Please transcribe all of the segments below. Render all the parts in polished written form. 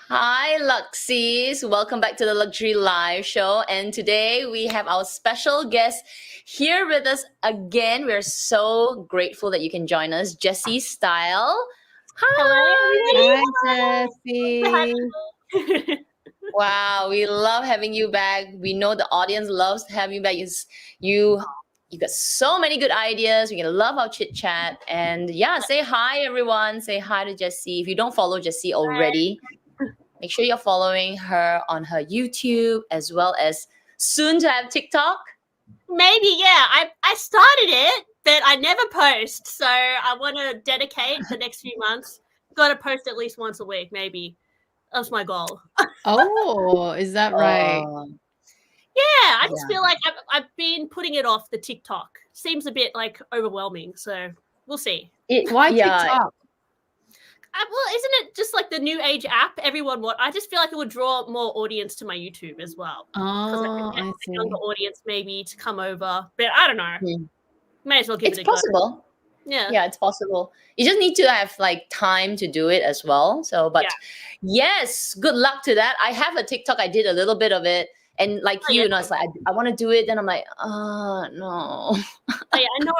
Hi, Luxies. Welcome back to the Luxury Live Show. And today we have our special guest here with us again. We're so grateful that you can join us, Jessie Style. Hello, Hi. Hi, everybody. Jessie. Wow, we love having you back. We know the audience loves having you back. You you got so many good ideas. We're gonna love our chit chat. And yeah, say hi, everyone. Say hi to Jessie. If you don't follow Jessie already, make sure you're following her on her YouTube as well as soon to have TikTok. Maybe, yeah. I started it, but I never post. So I want to dedicate the next few months. Got to post at least once a week, maybe. That's my goal. Oh, is that right? Yeah, I just feel like I've been putting it off the TikTok. Seems a bit like overwhelming. So we'll see. Why Yeah, TikTok? Well, isn't it just like the new age app? I just feel like it would draw more audience to my YouTube as well. Because I Oh, could get I a see. younger audience maybe to come over. But I don't know. Hmm. May as well give it's it a go. possible. Yeah, it's possible. You just need to have like time to do it as well. So, but yes, good luck to that. I have a TikTok. I did a little bit of it. And like Oh, you, yeah. know, it's like I want to do it. Then I'm like, no. Oh, yeah, I know.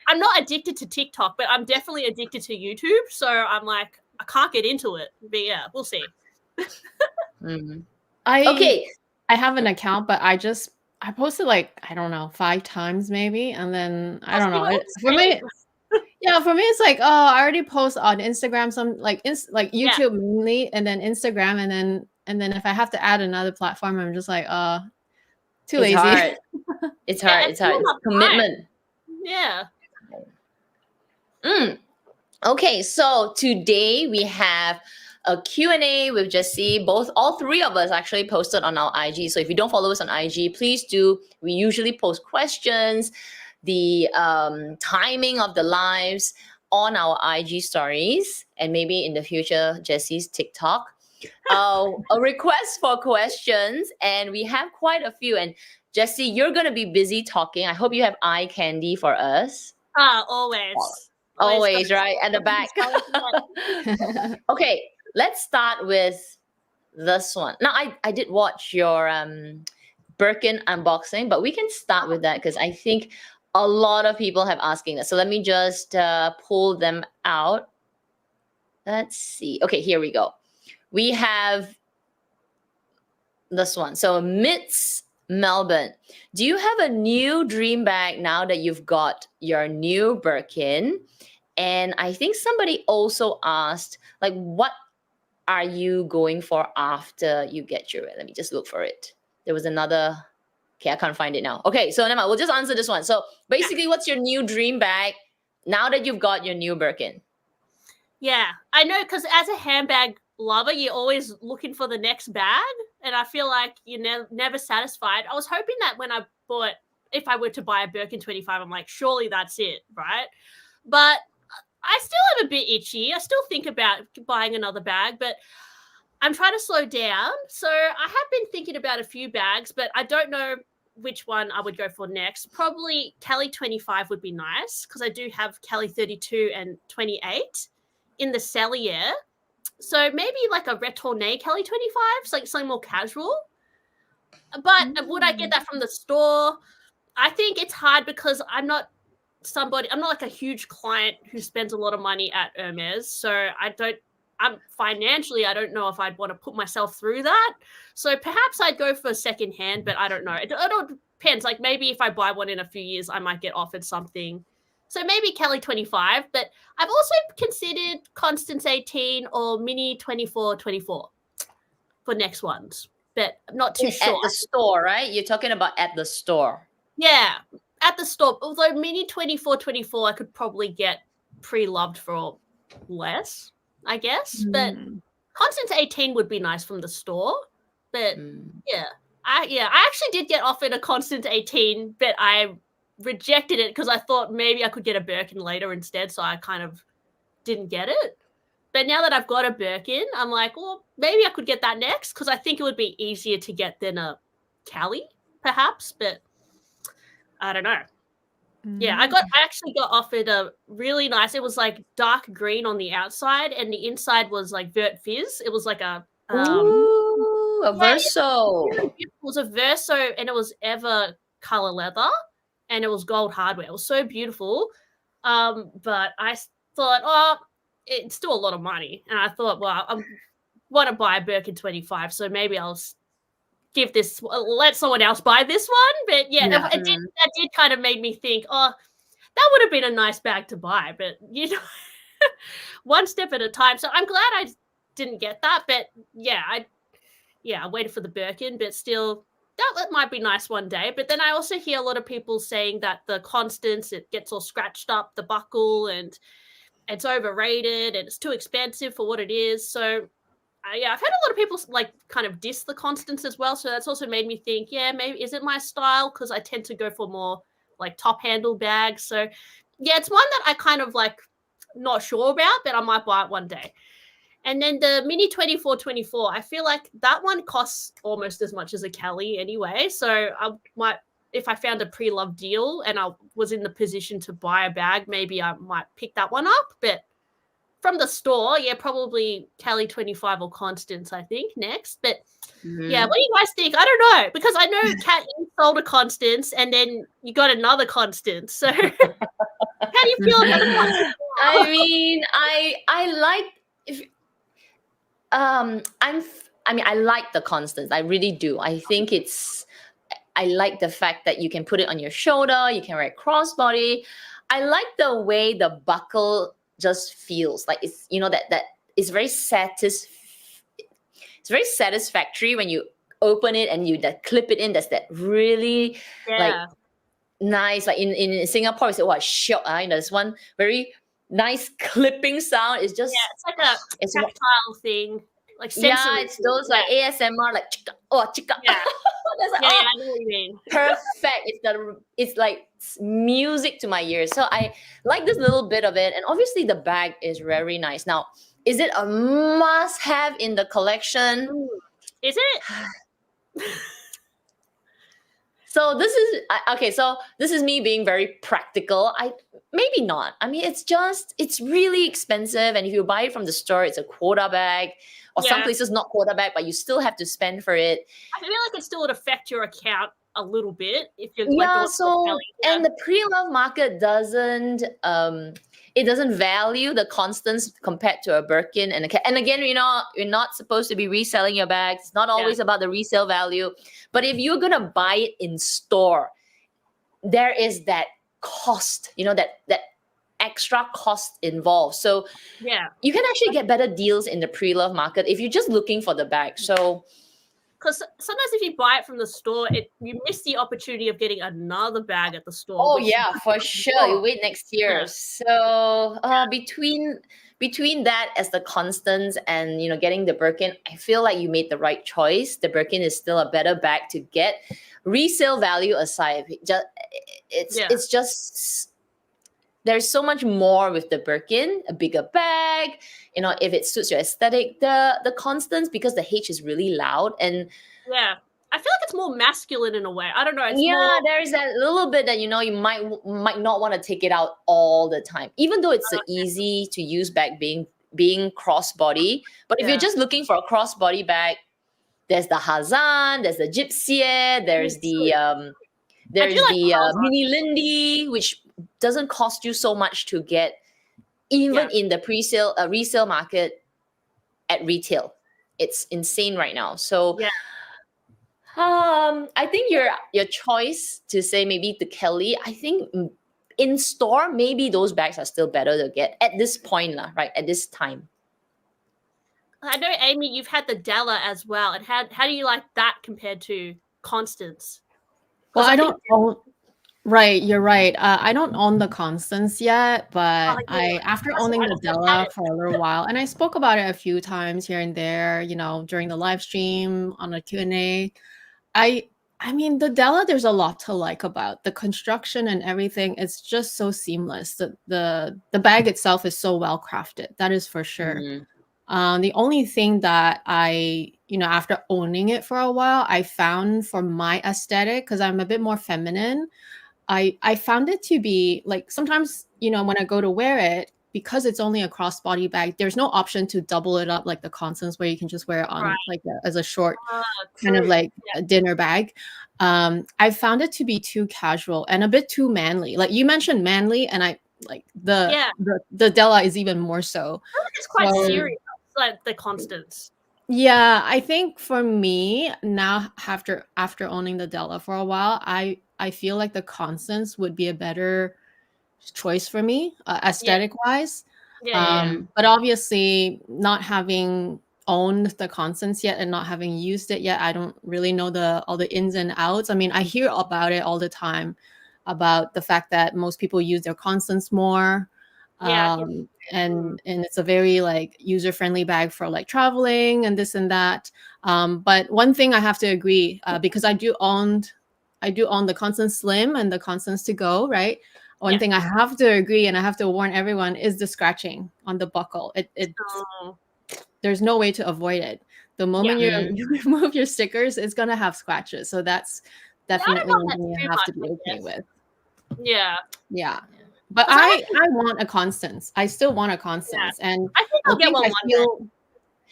I'm not addicted to TikTok, but I'm definitely addicted to YouTube. So I'm like, I can't get into it. But yeah, we'll see. Mhm. I have an account, but I posted like, I don't know, 5 times maybe, and then I don't know. For me, it's like, oh, I already post on Instagram some like YouTube mainly, and then Instagram, and then if I have to add another platform, I'm just like, too lazy. Hard. It's hard. It's hard. It's commitment. Yeah. Okay, so today we have a Q&A with Jessie. All three of us actually posted on our IG. So if you don't follow us on IG, please do. We usually post questions, the timing of the lives on our IG stories, and maybe in the future, Jessie's TikTok. A request for questions, and we have quite a few. And Jessie, you're going to be busy talking. I hope you have eye candy for us. Always. Always, right? At the back. Okay, let's start with this one. Now, I did watch your Birkin unboxing, but we can start with that because I think a lot of people have asking that. So let me just pull them out. Let's see. Okay, here we go. We have this one. So Mitz Melbourne, do you have a new dream bag now that you've got your new Birkin? And I think somebody also asked, like, what are you going for after you get your? Let me just look for it. There was another. Okay, I can't find it now. Okay, so Nema, we'll just answer this one. So basically, what's your new dream bag now that you've got your new Birkin? Yeah, I know, because as a handbag lover, you're always looking for the next bag, and I feel like you're never satisfied. I was hoping that when I bought, if I were to buy a Birkin 25, I'm like, surely that's it, right? But I still am a bit itchy. I still think about buying another bag, but I'm trying to slow down. So I have been thinking about a few bags, but I don't know which one I would go for next. Probably Kelly 25 would be nice because I do have Kelly 32 and 28 in the Cellier. So maybe like a Retourné Kelly 25, so like something more casual. But would I get that from the store? I think it's hard because I'm not like a huge client who spends a lot of money at Hermes. So I don't know if I'd want to put myself through that. So perhaps I'd go for secondhand, but I don't know. It all depends. Like maybe if I buy one in a few years, I might get offered something. So maybe Kelly 25, but I've also considered Constance 18 or Mini 24 for next ones, but I'm not too sure. At the store, right? You're talking about at the store. Yeah, at the store. Although Mini 24 I could probably get pre-loved for less, I guess. But Constance 18 would be nice from the store. But I actually did get offered a Constance 18, but I rejected it because I thought maybe I could get a Birkin later instead, so I kind of didn't get it. But now that I've got a Birkin, I'm like, well, maybe I could get that next because I think it would be easier to get than a Cali, perhaps. But I don't know. Yeah, I actually got offered a really nice. It was like dark green on the outside, and the inside was like Vert Fizz. It was like a Ooh, a yeah, it verso. was really beautiful. It was a Verso, and it was ever color leather, and it was gold hardware. It was so beautiful. But I thought, oh, it's still a lot of money, and I thought, well, I want to buy a Birkin 25, so maybe I'll give this, let someone else buy this one. But yeah, Yeah. that did kind of make me think, oh, that would have been a nice bag to buy, but you know, one step at a time. So I'm glad I didn't get that. But yeah, I waited for the Birkin, but still, that might be nice one day. But then I also hear a lot of people saying that the Constance, it gets all scratched up, the buckle, and it's overrated and it's too expensive for what it is. So yeah, I've had a lot of people like kind of diss the Constance as well. So that's also made me think, yeah, maybe is it my style? Because I tend to go for more like top handle bags. So yeah, it's one that I kind of like not sure about, but I might buy it one day. And then the Mini 2424, I feel like that one costs almost as much as a Kelly anyway. So I might, if I found a pre-loved deal and I was in the position to buy a bag, maybe I might pick that one up. But from the store, yeah, probably Kelly 25 or Constance, I think, next. But yeah, what do you guys think? I don't know, because I know Kat, you sold a Constance and then you got another Constance. So how do you feel about the Constance? I mean, I like if I like the Constance. I really do. I think I like the fact that you can put it on your shoulder, you can wear crossbody. I like the way the buckle just feels like it's, that it's very it's very satisfactory when you open it and you that clip it in. There's that really like nice, like in Singapore we say, what shot, there's one very nice clipping sound. It's just it's like a tactile thing, like sensory. Yeah, it's those like ASMR, like chicka, oh chicka. Yeah. Like, I know what you mean. Perfect. It's like music to my ears. So I like this little bit of it, and obviously the bag is very nice. Now, is it a must-have in the collection? Is it? So this is okay. So this is me being very practical. Maybe not. I mean, it's really expensive, and if you buy it from the store, it's a quota bag. Or some places not quota bag, but you still have to spend for it. I feel like it still would affect your account a little bit if you're and the pre-love market doesn't value the Constance compared to a Birkin and again, you're not supposed to be reselling your bags. It's not always about the resale value. But if you're gonna buy it in store, there is that cost, that extra cost involved. So you can actually get better deals in the pre-love market if you're just looking for the bag. So because sometimes if you buy it from the store, you miss the opportunity of getting another bag at the store. Oh yeah, for sure. You wait next year. So between that as the Constance and getting the Birkin, I feel like you made the right choice. The Birkin is still a better bag to get. Resale value aside, it's just there's so much more with the Birkin, a bigger bag, if it suits your aesthetic. The Constance, because the H is really loud, and I feel like it's more masculine in a way. I don't know. There's that little bit that you might not want to take it out all the time, even though it's an easy to use bag being crossbody. But if you're just looking for a crossbody bag, there's the Hazan, there's the Gypsy, there's the Mini Lindy, which doesn't cost you so much to get, even in the resale market at retail. It's insane right now. So I think your choice to say maybe the Kelly, I think in store maybe those bags are still better to get at this point, right? At this time. I know, Amy, you've had the Della as well, and how do you like that compared to Constance? Well, I don't own. Right, you're right. I don't own the Constance yet, but after owning the Della for a little while, and I spoke about it a few times here and there, during the live stream on a Q&A. I mean, the Della, there's a lot to like about the construction and everything. It's just so seamless. The bag itself is so well crafted. That is for sure. The only thing that I, after owning it for a while, I found for my aesthetic, because I'm a bit more feminine, I found it to be like sometimes, you know, when I go to wear it, because it's only a crossbody bag, there's no option to double it up like the Constance, where you can just wear it on Right. like as a short True. kind of like Yeah. a dinner bag. I found it to be too casual and a bit too manly. Like you mentioned manly, and I like the Della is even more so. I think it's quite So, serious, like the Constance. yeah, I think for me now, after owning the Della for a while, I feel like the Constance would be a better choice for me, aesthetic wise. Yeah. But obviously, not having owned the Constance yet and not having used it yet, I don't really know all the ins and outs. I mean, I hear about it all the time, about the fact that most people use their Constance more. Yeah. And it's a very like user friendly bag for like traveling and this and that. But one thing I have to agree, because I do own the Constance Slim and the Constance to go, right? One thing I have to agree, and I have to warn everyone, is the scratching on the buckle. There's no way to avoid it. The moment you remove your stickers, it's gonna have scratches. So that's definitely one thing you have to be okay with. Yeah. Yeah. But I want a Constance. I still want a Constance. Yeah. And I think I'll get one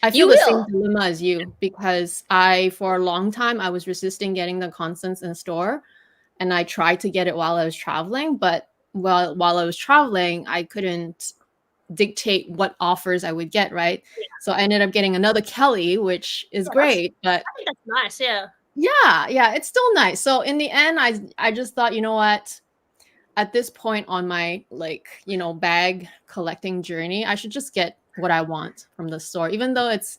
I feel the same dilemma as you, because for a long time I was resisting getting the Constance in store, and I tried to get it while I was traveling, but while I was traveling, I couldn't dictate what offers I would get, right? Yeah. So I ended up getting another Kelly, which is great, but I think that's nice, yeah. Yeah, it's still nice. So in the end, I just thought, you know what? At this point on my bag collecting journey, I should just get what I want from the store, even though it's,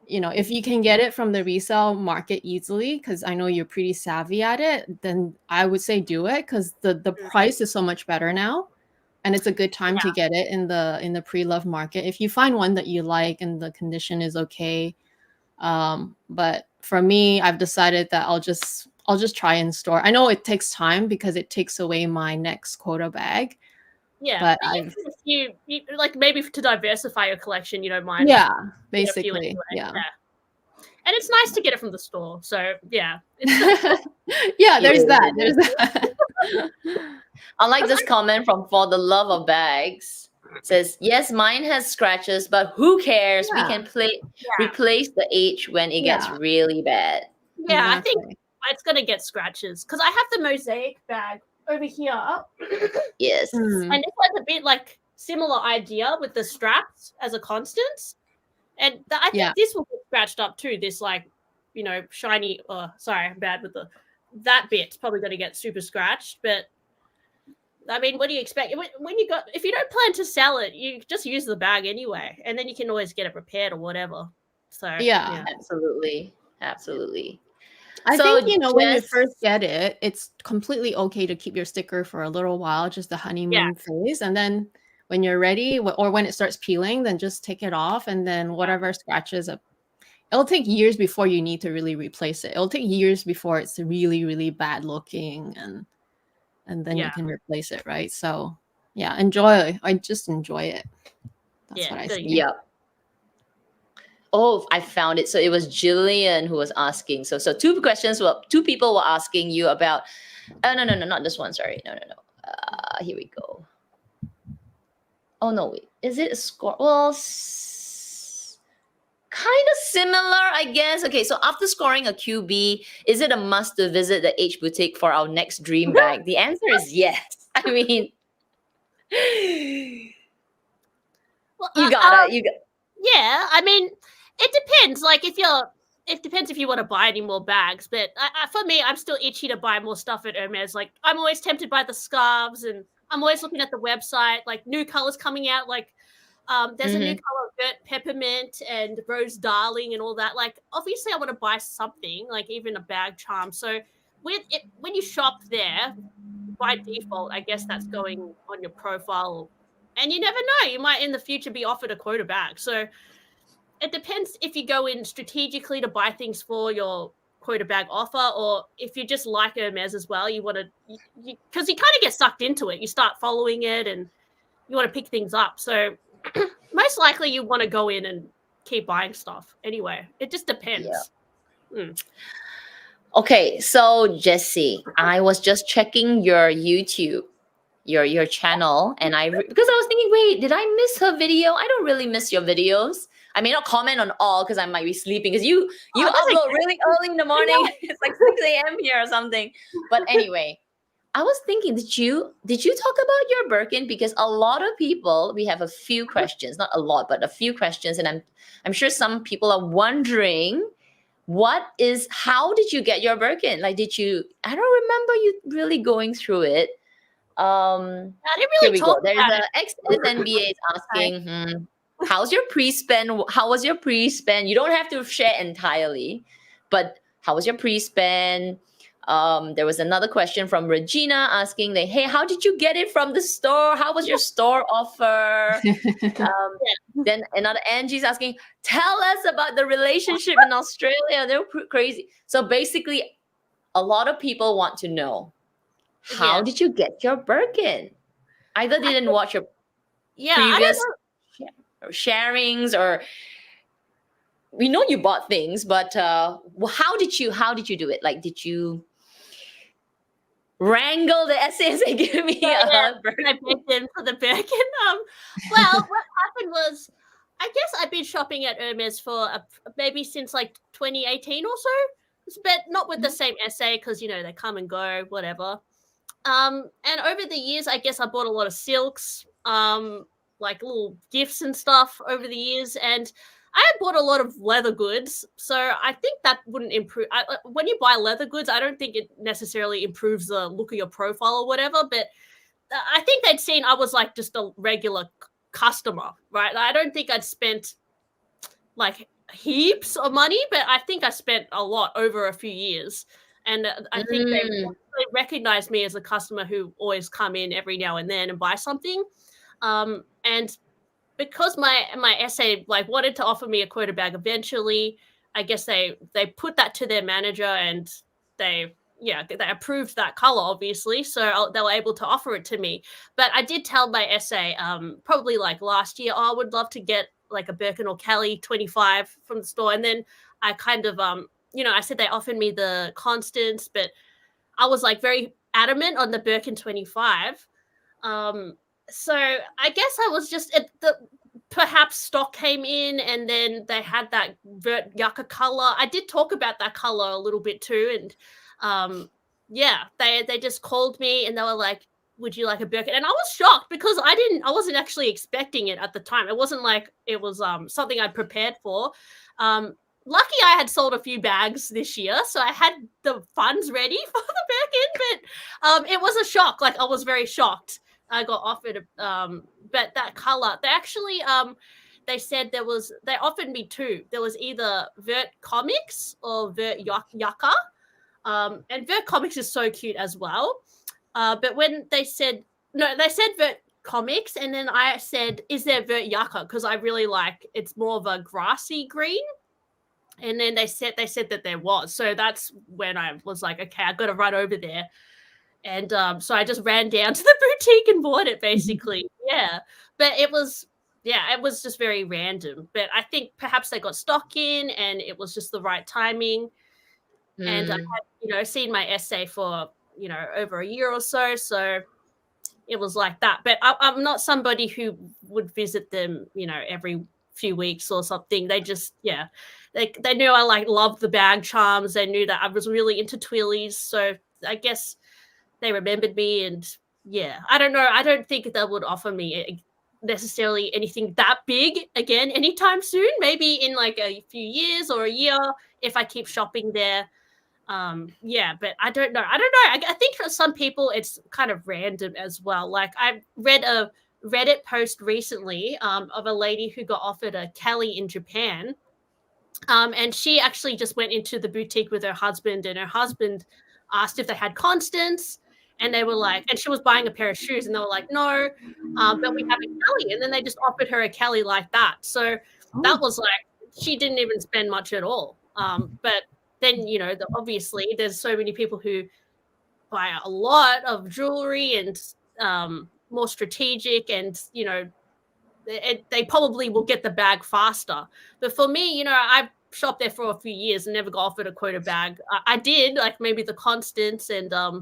if you can get it from the resale market easily, because I know you're pretty savvy at it, then I would say do it, because the price is so much better now, and it's a good time to get it in the pre-love market if you find one that you like and the condition is okay. But for me, I've decided that I'll just try in store. I know it takes time because it takes away my next quota bag. Yeah, but you like, maybe to diversify your collection, you don't mind. Yeah, basically. Yeah. And it's nice to get it from the store. So yeah. Yeah, there's that. I like this comment from For the Love of Bags. It says, yes, mine has scratches, but who cares? We can replace the H when it gets really bad. Yeah, exactly. I think it's going to get scratches, because I have the Mosaic bag over here. Yes. And it's like a bit like similar idea with the straps as a Constance. And I think this will get scratched up too. This shiny, sorry, I'm bad with that bit's probably going to get super scratched. But I mean, what do you expect? If you don't plan to sell it, you just use the bag anyway, and then you can always get it repaired or whatever. So yeah. Absolutely. I think, when you first get it, it's completely okay to keep your sticker for a little while, just the honeymoon phase. And then when you're ready, or when it starts peeling, then just take it off. And then whatever scratches up, it'll take years before you need to really replace it. It'll take years before it's really, really bad looking. And then you can replace it, right? So enjoy. I just enjoy it. That's what I say. Yeah. Oh, I found it. So it was Jillian who was asking. So two questions. Well, two people were asking you about. No, not this one. Sorry, no. Here we go. Oh no, wait. Is it a score? Well, kind of similar, I guess. Okay, so after scoring a QB, is it a must to visit the H boutique for our next dream bag? The answer is yes. I mean, you got it. Yeah, I mean, it depends. Like, it depends if you want to buy any more bags. But for me, I'm still itchy to buy more stuff at Hermes. Like, I'm always tempted by the scarves, and I'm always looking at the website, like new colors coming out. Like, there's a new color, Vert Peppermint and Rose Darling and all that. Like, obviously, I want to buy something, like even a bag charm. So when you shop there, by default, I guess that's going on your profile. And you never know, you might in the future be offered a quota bag. So it depends if you go in strategically to buy things for your quota bag offer, or if you just like Hermes as well, you want to, because you kind of get sucked into it. You start following it and you want to pick things up. So most likely you want to go in and keep buying stuff anyway. It just depends. Yeah. Okay, so Jesse, I was just checking your YouTube, your channel, and because I was thinking, wait, did I miss her video? I don't really miss your videos. I may not comment on all because I might be sleeping. Because you that's upload okay. really early in the morning. It's like 6 a.m. here or something. But anyway, I was thinking, did you talk about your Birkin? Because a lot of people, we have a few questions, not a lot, but a few questions, and I'm sure some people are wondering, how did you get your Birkin? Like, I don't remember you really going through it. I didn't Here really we talk go. There's about a it. ex-NBA is Sorry. asking, how's your pre-spend? How was your pre-spend? You don't have to share entirely, but how was your pre-spend? There was another question from Regina asking, like, hey, how did you get it from the store? How was your store offer? Then another Angie's asking, tell us about the relationship in Australia. They're crazy. So basically, a lot of people want to know, how Yeah. did you get your Birkin? Either didn't watch your Yeah, I don't previous know. sharings, or we know you bought things, but how did you do it? Like, did you wrangle the essays and give me Yeah, a Birkin? I begged him for the Birkin. Well, what happened was, I guess I've been shopping at Hermes for maybe since like 2018 or so, but not with the same essay because they come and go, whatever. And over the years, I guess I bought a lot of silks, like little gifts and stuff over the years, and I had bought a lot of leather goods. So I think that wouldn't improve. When you buy leather goods, I don't think it necessarily improves the look of your profile or whatever. But I think they'd seen I was like just a regular customer, right? I don't think I'd spent like heaps of money, but I think I spent a lot over a few years. And I think they recognized me as a customer who always come in every now and then and buy something. And because my essay like wanted to offer me a quota bag eventually, I guess they put that to their manager and they they approved that color obviously, so they were able to offer it to me. But I did tell my essay probably like last year, oh, I would love to get like a Birkin or Kelly 25 from the store, and then I kind of I said they offered me the Constance, but I was like very adamant on the Birkin 25. So I guess I was just perhaps stock came in and then they had that vert yucca color. I did talk about that color a little bit too, and they just called me and they were like, would you like a Birkin? And I was shocked because I wasn't actually expecting it at the time. It wasn't like it was something I'd prepared for. Lucky I had sold a few bags this year, so I had the funds ready for the Birkin, but it was a shock. Like, I was very shocked. I got offered but that color, they actually they said they offered me two. There was either Vert Comics or Vert Yucca. And Vert Comics is so cute as well. But when they said Vert Comics, and then I said, is there Vert Yucca? Because I really like, it's more of a grassy green. And then they said that there was. So that's when I was like, okay, I got to run over there. And so I just ran down to the boutique and bought it, basically. Yeah. But it was just very random. But I think perhaps they got stock in and it was just the right timing. And I had, seen my essay for, over a year or so. So it was like that. But I'm not somebody who would visit them, every few weeks or something. They just, they knew I like loved the bag charms. They knew that I was really into twirlies. So I guess they remembered me, and I don't know. I don't think they would offer me necessarily anything that big again anytime soon. Maybe in like a few years or a year if I keep shopping there. But I don't know. I think for some people it's kind of random as well. Like, I read a Reddit post recently of a lady who got offered a Kelly in Japan. And she actually just went into the boutique with her husband, and her husband asked if they had Constance, and they were like, and she was buying a pair of shoes, and they were like, no, but we have a Kelly, and then they just offered her a Kelly like that. So that was like, she didn't even spend much at all. But then, obviously there's so many people who buy a lot of jewelry and more strategic, and they probably will get the bag faster. But for me, shopped there for a few years and never got offered a quota bag. I did, like maybe the Constance, and I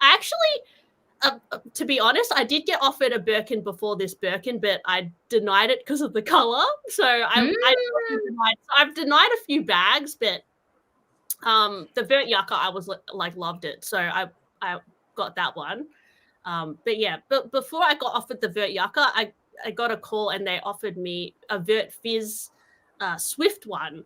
actually, to be honest, I did get offered a Birkin before this Birkin, but I denied it because of the color. So I've denied a few bags, but the Vert Yucca, I was like loved it, so I got that one. But yeah, but before I got offered the Vert Yucca, I got a call and they offered me a Vert Fizz Swift one,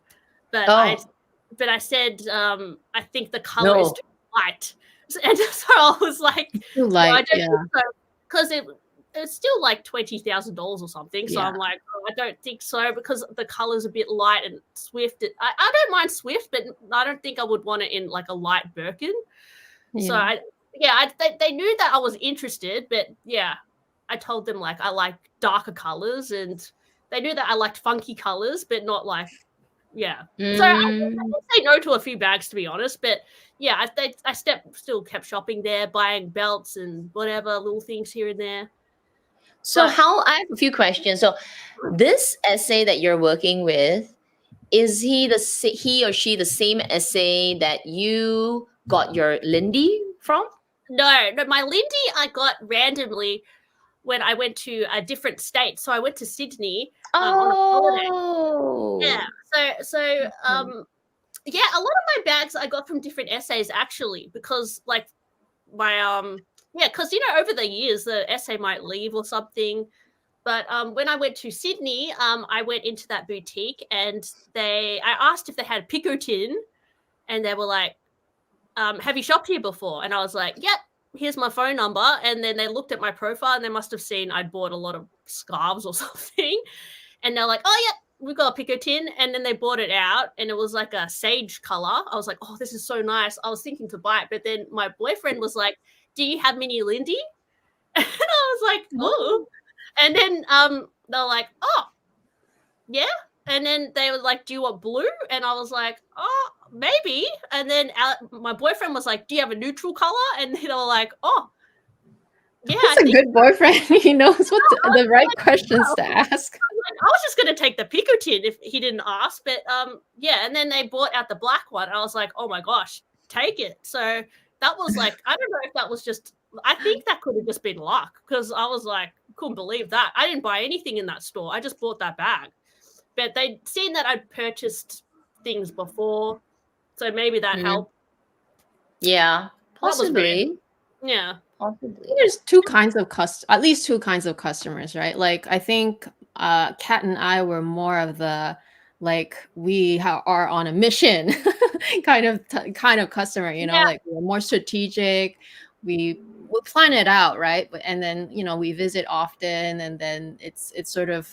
but I said I think the color is too light, and so I was like, too light, I don't think so, because it's still like $20,000 or something. So I'm like, I don't think so, because the color's a bit light, and Swift. I don't mind Swift, but I don't think I would want it in like a light Birkin. So they knew that I was interested, but I told them like I like darker colors, and they knew that I liked funky colors, but not like, So I did say no to a few bags, to be honest, but I still kept shopping there, buying belts and whatever little things here and there. So I have a few questions. So this essay that you're working with, is he or she the same essay that you got your Lindy from? No, my Lindy I got randomly when I went to a different state. So I went to Sydney on a holiday. Yeah. So a lot of my bags I got from different essays, actually, because like my because over the years the essay might leave or something. But when I went to Sydney, I went into that boutique, and I asked if they had Picotin, and they were like, have you shopped here before? And I was like, yep, here's my phone number. And then they looked at my profile, and they must have seen I'd bought a lot of scarves or something. And they're like, oh, yeah, we've got a Picotin. And then they bought it out, and it was like a sage color. I was like, oh, this is so nice. I was thinking to buy it. But then my boyfriend was like, do you have Mini Lindy? And I was like, oh. And then they're like, oh, yeah. And then they were like, do you want blue? And I was like, oh, maybe. And then my boyfriend was like, do you have a neutral color? And they were like, oh, yeah. He's a good boyfriend. He knows what the right questions to ask. I was just going to take the Picotin if he didn't ask. But and then they brought out the black one. And I was like, oh my gosh, take it. So that was like, I don't know if that was just, I think that could have just been luck, because I was like, couldn't believe that. I didn't buy anything in that store. I just bought that bag. But they'd seen that I'd purchased things before, so maybe that helped. Yeah, possibly. Yeah, possibly. There's at least two kinds of customers, right? Like I think Kat and I were more of the like we are on a mission kind of customer, like we're more strategic. We plan it out, right? And then we visit often, and then it's sort of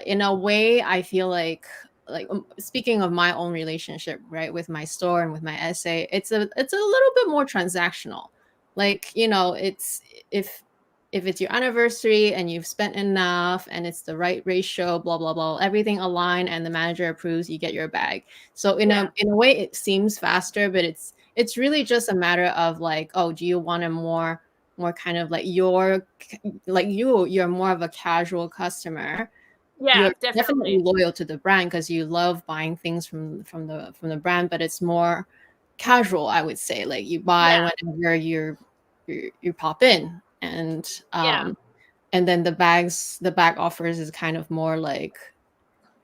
in a way I feel like speaking of my own relationship, right, with my store and with my essay, it's a little bit more transactional. Like it's if it's your anniversary and you've spent enough and it's the right ratio, blah blah blah, everything aligned and the manager approves, you get your bag. So in a way it seems faster, but it's really just a matter of like, oh, do you want a more kind of like you're more of a casual customer. Yeah, you're definitely loyal to the brand because you love buying things from the brand, but it's more casual, I would say. Like you buy whenever you pop in, and and then the bag offers is kind of more like,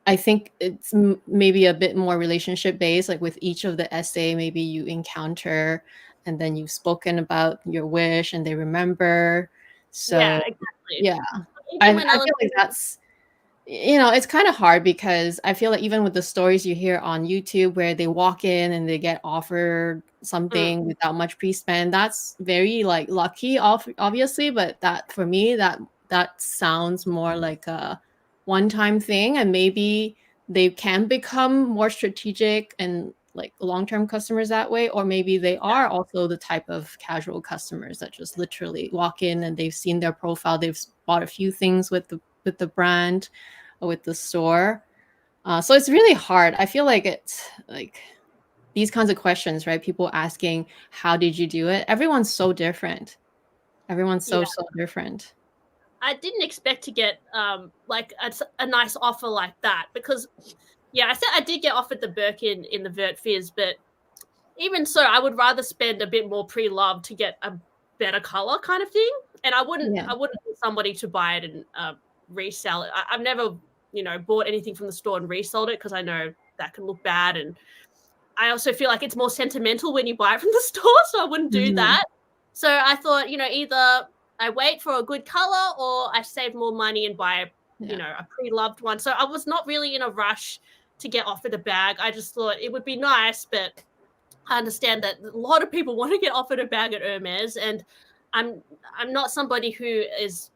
I think it's maybe a bit more relationship based. Like with each of the essay, maybe you encounter, and then you've spoken about your wish, and they remember. So I feel like that's. It's kind of hard because I feel like even with the stories you hear on YouTube where they walk in and they get offered something without much pre-spend, that's very like lucky, obviously. But that for me, that sounds more like a one-time thing, and maybe they can become more strategic and like long-term customers that way, or maybe they are also the type of casual customers that just literally walk in and they've seen their profile, they've bought a few things with the brand or with the store. So it's really hard. I feel like it's like these kinds of questions, right? People asking, how did you do it? Everyone's so different. Everyone's so different. I didn't expect to get like a nice offer like that, because Yeah, I said I did get offered the Birkin in the Vert Fizz, but even so, I would rather spend a bit more pre-loved to get a better color kind of thing. And I wouldn't want somebody to buy it and resell it. I've never, bought anything from the store and resold it because I know that can look bad. And I also feel like it's more sentimental when you buy it from the store, so I wouldn't do that. So I thought, either I wait for a good color or I save more money and buy a pre-loved one. So I was not really in a rush to get offered a bag. I just thought it would be nice, but I understand that a lot of people want to get offered a bag at Hermes, and I'm not somebody who is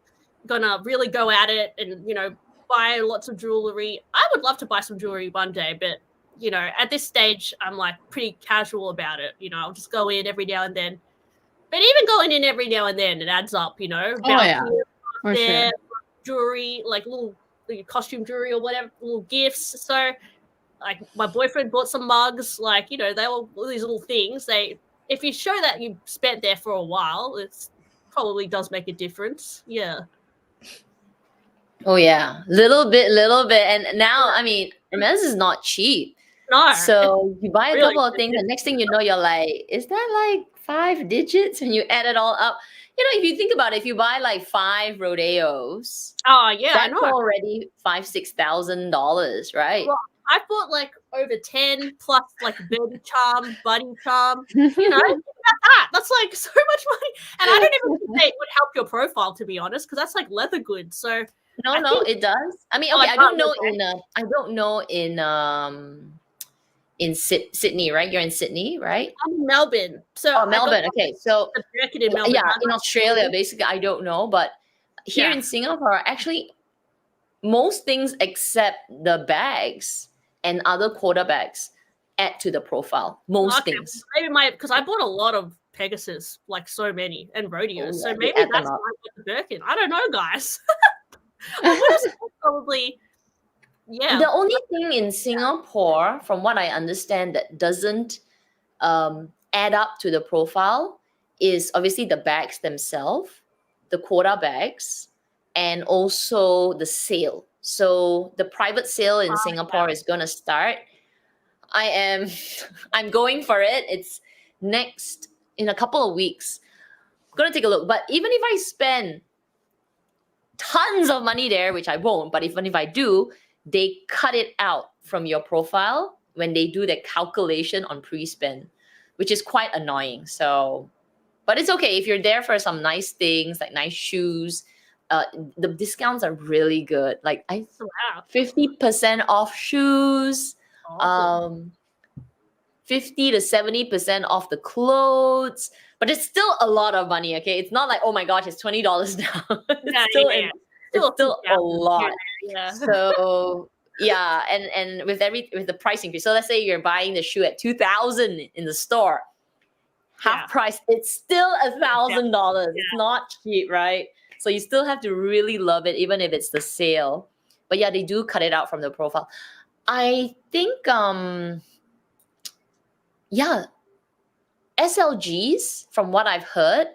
gonna really go at it and buy lots of jewelry. I would love to buy some jewelry one day, but at this stage I'm like pretty casual about it. I'll just go in every now and then. But even going in every now and then, it adds up. For sure. Jewelry, like little costume jewelry or whatever, little gifts. So. Like my boyfriend bought some mugs, they were all these little things. If you show that you spent there for a while, it probably does make a difference. Yeah. Oh yeah, little bit. And now, I mean, Hermes is not cheap. No. So you buy a really couple of things, and next thing you know, you're like, is that like 5 digits? When you add it all up, if you think about it, if you buy like 5 rodeos, yeah, that's already $5,000-$6,000, right? Well, I bought like over 10 plus like baby charm, buddy charm. Think about that. That's like so much money. And I don't even think it would help your profile, to be honest, because that's like leather goods. So no, it does. I mean, okay, I don't know in Sydney, right? You're in Sydney, right? I'm in Melbourne. So Melbourne. Okay, so in Melbourne. Yeah, in Australia, basically, I don't know, but here in Singapore, actually, most things except the bags and other quarter bags add to the profile. Most things. Maybe because I bought a lot of Pegasus, like so many, and rodeos. So maybe that's why I got the Birkin. I don't know, guys. I would have probably. Yeah. The only thing in Singapore, from what I understand, that doesn't add up to the profile is obviously the bags themselves, the quota bags, and also the sale. So the private sale in Singapore is going to start. I'm going for it. It's next in a couple of weeks. I'm going to take a look. But even if I spend tons of money there, which I won't, but even if I do, they cut it out from your profile when they do the calculation on pre-spend, which is quite annoying. So, but it's okay if you're there for some nice things, like nice shoes. The discounts are really good. Like 50% off shoes, awesome. 50 to 70% off the clothes. But it's still a lot of money. Okay, it's not like, oh my gosh, it's $20 now. It's still a lot. Yeah. So yeah, and with the price increase. So let's say you're buying the shoe at $2,000 in the store, half price. It's still $1,000. It's not cheap, right? So you still have to really love it, even if it's the sale. But yeah, they do cut it out from the profile. I think SLGs, from what I've heard,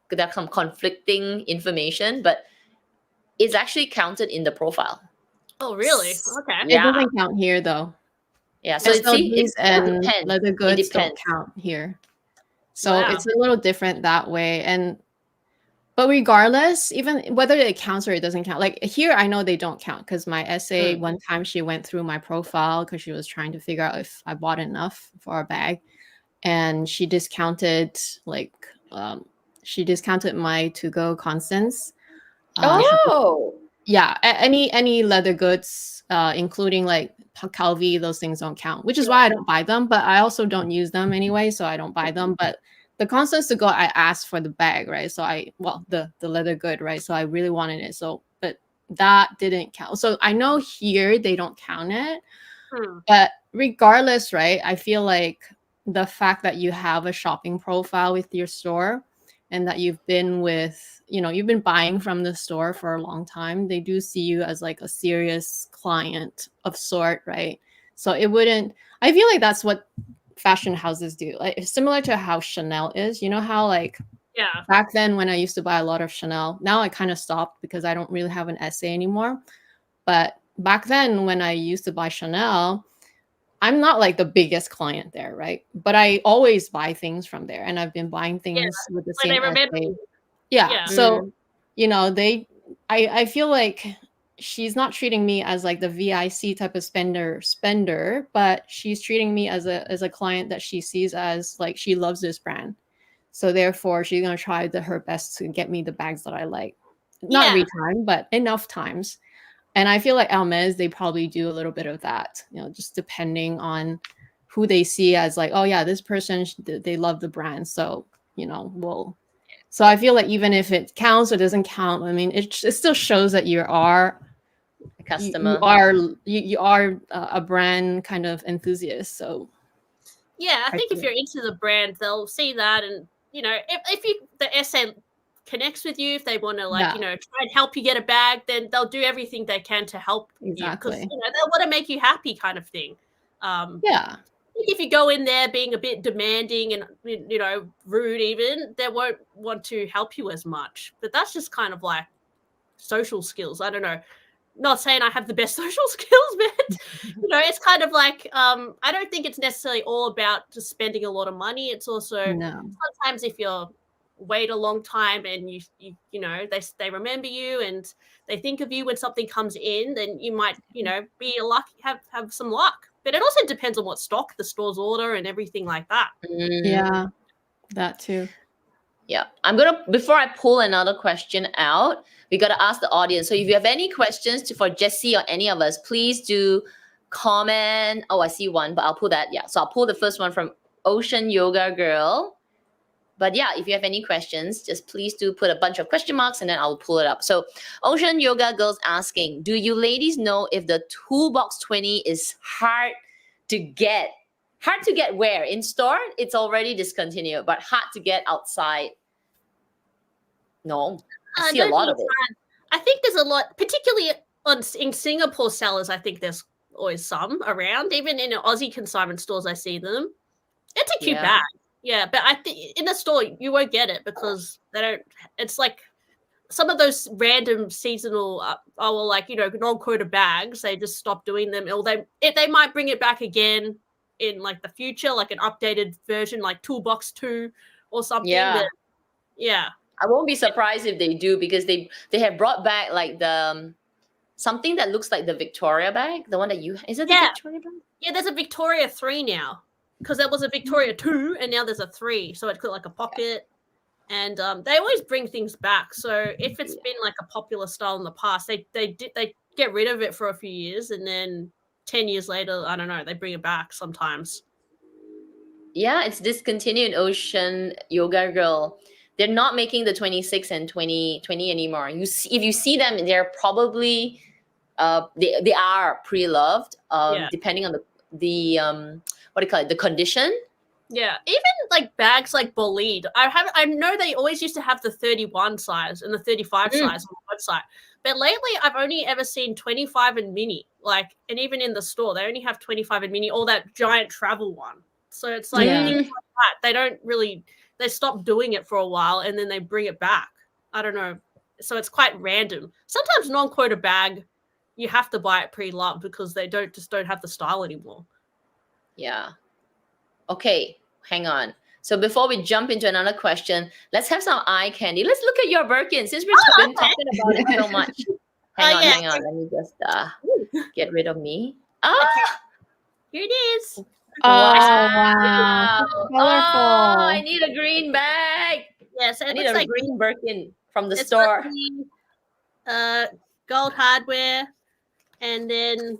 there's some conflicting information, but it's actually counted in the profile. Oh, really? Okay. It doesn't count here, though. Yeah, so SLGs and leather goods don't count here. So it's a little different that way. But regardless, even whether it counts or it doesn't count, like here, I know they don't count because my essay, one time she went through my profile because she was trying to figure out if I bought enough for a bag. And she discounted my to-go Constance. Yeah, any leather goods, including like Calvi, those things don't count, which is why I don't buy them. But I also don't use them anyway, so I don't buy them. But the Constance to go, I asked for the bag, right? So the leather good, right? So I really wanted it. So, but that didn't count. So I know here they don't count it. But regardless, right? I feel like the fact that you have a shopping profile with your store and that you've been buying from the store for a long time, they do see you as like a serious client of sort, right? So I feel like that's what fashion houses do. Like it's similar to how Chanel is. You know how back then when I used to buy a lot of Chanel, now I kind of stopped because I don't really have an essay anymore. But back then when I used to buy Chanel, I'm not like the biggest client there, right? But I always buy things from there, and I've been buying Yeah, things with the when they same remember essay. you. Yeah. Yeah. So, I feel like she's not treating me as like the VIC type of spender, but she's treating me as a client that she sees as like she loves this brand. So therefore, she's gonna try her best to get me the bags that I like. Not every Yeah. time, but enough times. And I feel like Hermes, they probably do a little bit of that, just depending on who they see as like, oh yeah, this person, they love the brand. So, we'll. So I feel like even if it counts or doesn't count, I mean, it still shows that you are A you, customer. you are a brand kind of enthusiast. So Yeah, I think if think- you're into the brand, they'll see that, and if the essay connects with you, if they want to Yeah. try and help you get a bag, then they'll do everything they can to help you because Exactly. they want to make you happy, kind of thing. Yeah. If you go in there being a bit demanding and rude, even they won't want to help you as much. But that's just kind of like social skills. I don't know. Not saying I have the best social skills, but it's kind of like I don't think it's necessarily all about just spending a lot of money. It's also No. sometimes if you're wait a long time and they remember you and they think of you when something comes in, then you might be lucky, have some luck. But it also depends on what stock the stores order and everything like that. Yeah. That too. Yeah. Before I pull another question out, we got to ask the audience. So if you have any questions for Jessie or any of us, please do comment. Oh, I see one, but I'll pull that. Yeah. So I'll pull the first one from Ocean Yoga Girl. But yeah, if you have any questions, just please do put a bunch of question marks and then I'll pull it up. So Ocean Yoga Girl's asking, do you ladies know if the Toolbox 20 is hard to get? Hard to get where? In store? It's already discontinued, but hard to get outside. No, I see a lot of it. I think there's a lot, particularly in Singapore sellers. I think there's always some around. Even in Aussie consignment stores, I see them. It's a cute bag. Yeah, but I think in the store you won't get it because they don't. It's like some of those random seasonal, non-quota bags. They just stop doing them, or they might bring it back again in like the future, like an updated version, like Toolbox 2 or something. Yeah, but, yeah. I won't be surprised if they do because they have brought back like the something that looks like the Victoria bag. The one that is it the Victoria bag? Yeah, there's a Victoria 3 now. Because there was a Victoria 2 and now there's a 3. So it's got like a pocket. And they always bring things back. So if it's been like a popular style in the past, they get rid of it for a few years. And then 10 years later, I don't know, they bring it back sometimes. Yeah, it's discontinued, Ocean Yoga Girl. They're not making the 26 and 20 anymore. If you see them, they're probably they are pre-loved, depending on the what do you call it, the condition. Yeah, even like bags like Bolide. I know they always used to have the 31 size and the 35 size on the website, but lately I've only ever seen 25 and mini. And even in the store, they only have 25 and mini, or that giant travel one. So it's like things like that. They don't really. They stop doing it for a while and then they bring it back. I don't know. So it's quite random. Sometimes non-quota bag, you have to buy it pre-loved because they don't have the style anymore. Yeah. Okay, hang on. So before we jump into another question, let's have some eye candy. Let's look at your Birkin since we've been talking about it so much. Hang on. Let me just get rid of me. Here it is. Wow. Colorful. Oh, I need a green bag. Yes, I need a green Birkin from the store. Gold hardware, and then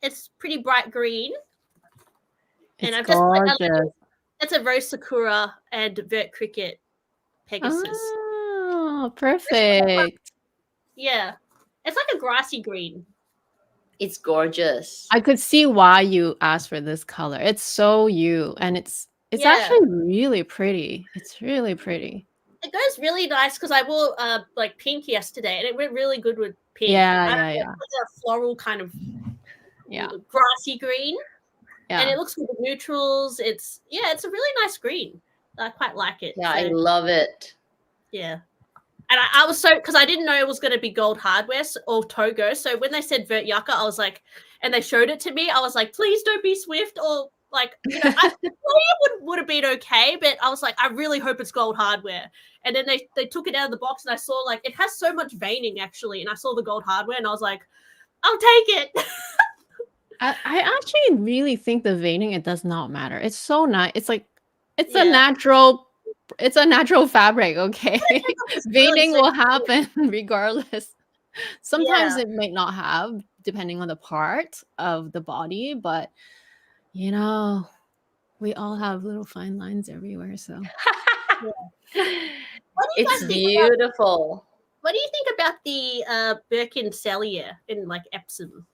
it's pretty bright green. It's I've gorgeous. That's a Rose Sakura and Vert Cricket Pegasus. Oh, perfect. Yeah, it's like a grassy green. It's gorgeous. I could see why you asked for this color. It's so you, and it's actually really pretty. It's really pretty. It goes really nice because I wore like pink yesterday, and it went really good with pink. Yeah. It's a floral kind of grassy green. Yeah. And it looks good with neutrals. It's a really nice green. I quite like it. Yeah, so, I love it. Yeah. And I was so, because I didn't know it was going to be gold hardware or Togo. So when they said Vert Yucca, I was like, and they showed it to me, I was like, please don't be Swift, or like, you know, it would have been okay, but I was like, I really hope it's gold hardware. And then they took it out of the box, and I saw like it has so much veining actually, and I saw the gold hardware, and I was like, I'll take it. I actually really think the veining, it does not matter. It's so nice. It's like it's a natural fabric, okay? Veining will happen regardless. Sometimes it might not have, depending on the part of the body, but you know, we all have little fine lines everywhere, so It's beautiful. What do you think about the Birkin Cellier in like Epsom?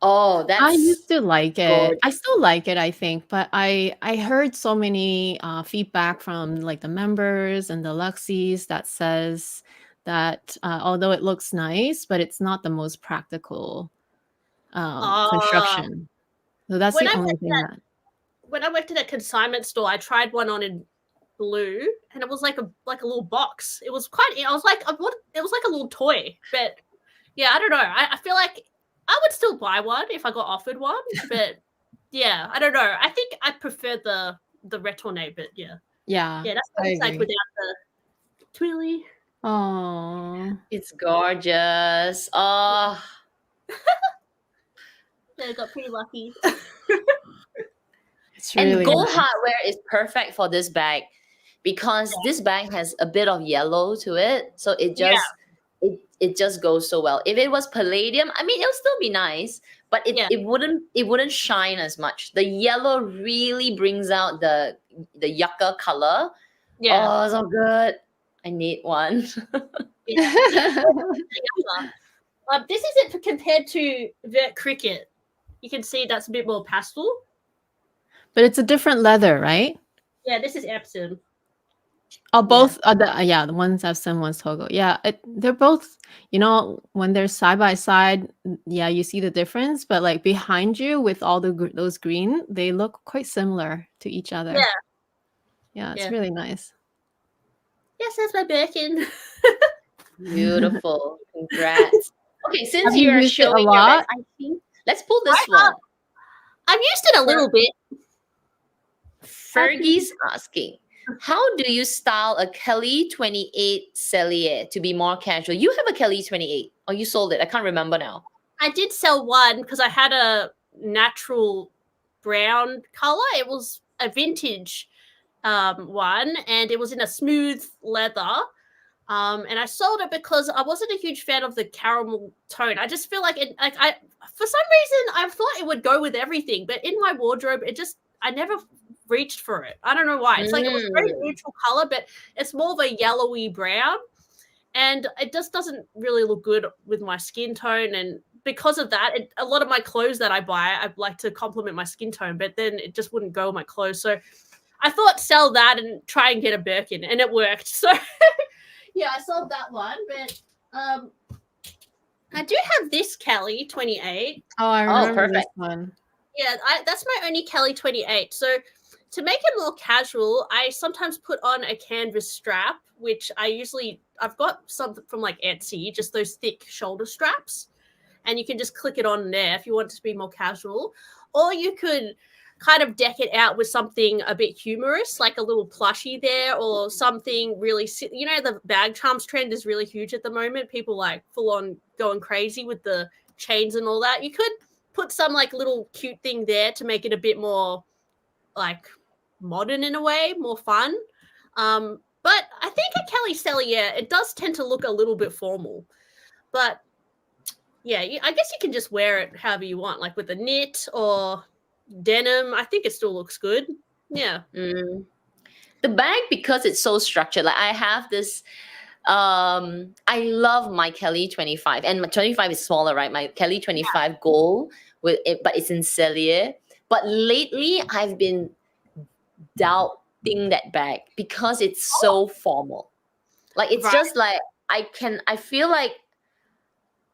Oh, that's I used to like it. gorgeous. I still like it, I think, but I heard so many feedback from like the members and the Luxies that says that although it looks nice, but it's not the most practical construction. So that's the only thing that. When I worked at a consignment store, I tried one on in blue, and it was like a little box. It was quite. I was like, what? It was like a little toy, but yeah, I don't know. I feel like I would still buy one if I got offered one, but yeah, I don't know. I think I prefer the retourné, but yeah, that's what it's like without the twilly. Oh, it's gorgeous. Oh, Yeah, I got pretty lucky. it's really and gold nice. hardware is perfect for this bag because this bag has a bit of yellow to it, so it just it just goes so well. If it was palladium, I mean, it'll still be nice, but it wouldn't shine as much. The yellow really brings out the yucca color. Yeah. Oh, so good. I need one. This isn't compared to Vert Cricket. You can see that's a bit more pastel. But it's a different leather, right? Yeah, this is Epsom. Oh, both the one's Epsom, one's Togo. Yeah, they're both, you know, when they're side by side, yeah, you see the difference, but like behind you with all those green, they look quite similar to each other. Yeah, it's really nice. Yes, that's my Birkin. Beautiful. Congrats. Okay, since you you're used it a showing your lot? bags, I think let's pull this one. I've used it a little bit. Fergie's asking, how do you style a Kelly 28 Cellier to be more casual? You have a Kelly 28, or you sold it? I can't remember now. I did sell one because I had a natural brown color. It was a vintage one, and it was in a smooth leather. And I sold it because I wasn't a huge fan of the caramel tone. I just feel like for some reason I thought it would go with everything, but in my wardrobe, I never reached for it. I don't know why. It's like it was very neutral color, but it's more of a yellowy brown, and it just doesn't really look good with my skin tone. And because of that, a lot of my clothes that I buy, I like to complement my skin tone, but then it just wouldn't go with my clothes. So I thought sell that and try and get a Birkin, and it worked. So yeah, I sold that one, but I do have this Kelly 28. Oh, I remember this perfect. one. Yeah, that's my only Kelly 28. So to make it more casual, I sometimes put on a canvas strap, which I've got some from like Etsy, just those thick shoulder straps, and you can just click it on there if you want it to be more casual. Or you could kind of deck it out with something a bit humorous, like a little plushie there, or something really, you know, the bag charms trend is really huge at the moment. People like full on going crazy with the chains and all that. You could put some like little cute thing there to make it a bit more like modern in a way, more fun. But I think a Kelly Cellier, it does tend to look a little bit formal. But yeah, I guess you can just wear it however you want, like with a knit or denim. I think it still looks good. Yeah. The bag, because it's so structured, like I have this I love my Kelly 25, and my 25 is smaller, right? My Kelly 25 gold with it, but it's in Cellier. But lately I've been doubting that bag because it's so formal. Like it's just like I feel like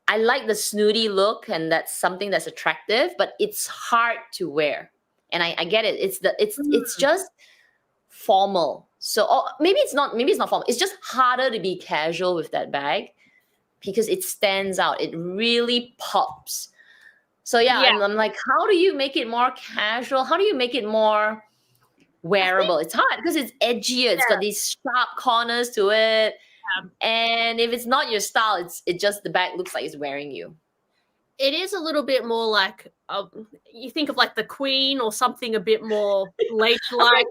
I like the snooty look, and that's something that's attractive, but it's hard to wear. And I get it. It's just formal. So maybe it's not formal. It's just harder to be casual with that bag because it stands out. It really pops. So yeah, I'm like, how do you make it more casual? How do you make it more wearable? It's hard because it's edgier. It's got these sharp corners to it. And if it's not your style, it just the bag looks like it's wearing you. It is a little bit more like you think of like the Queen or something a bit more lace-like.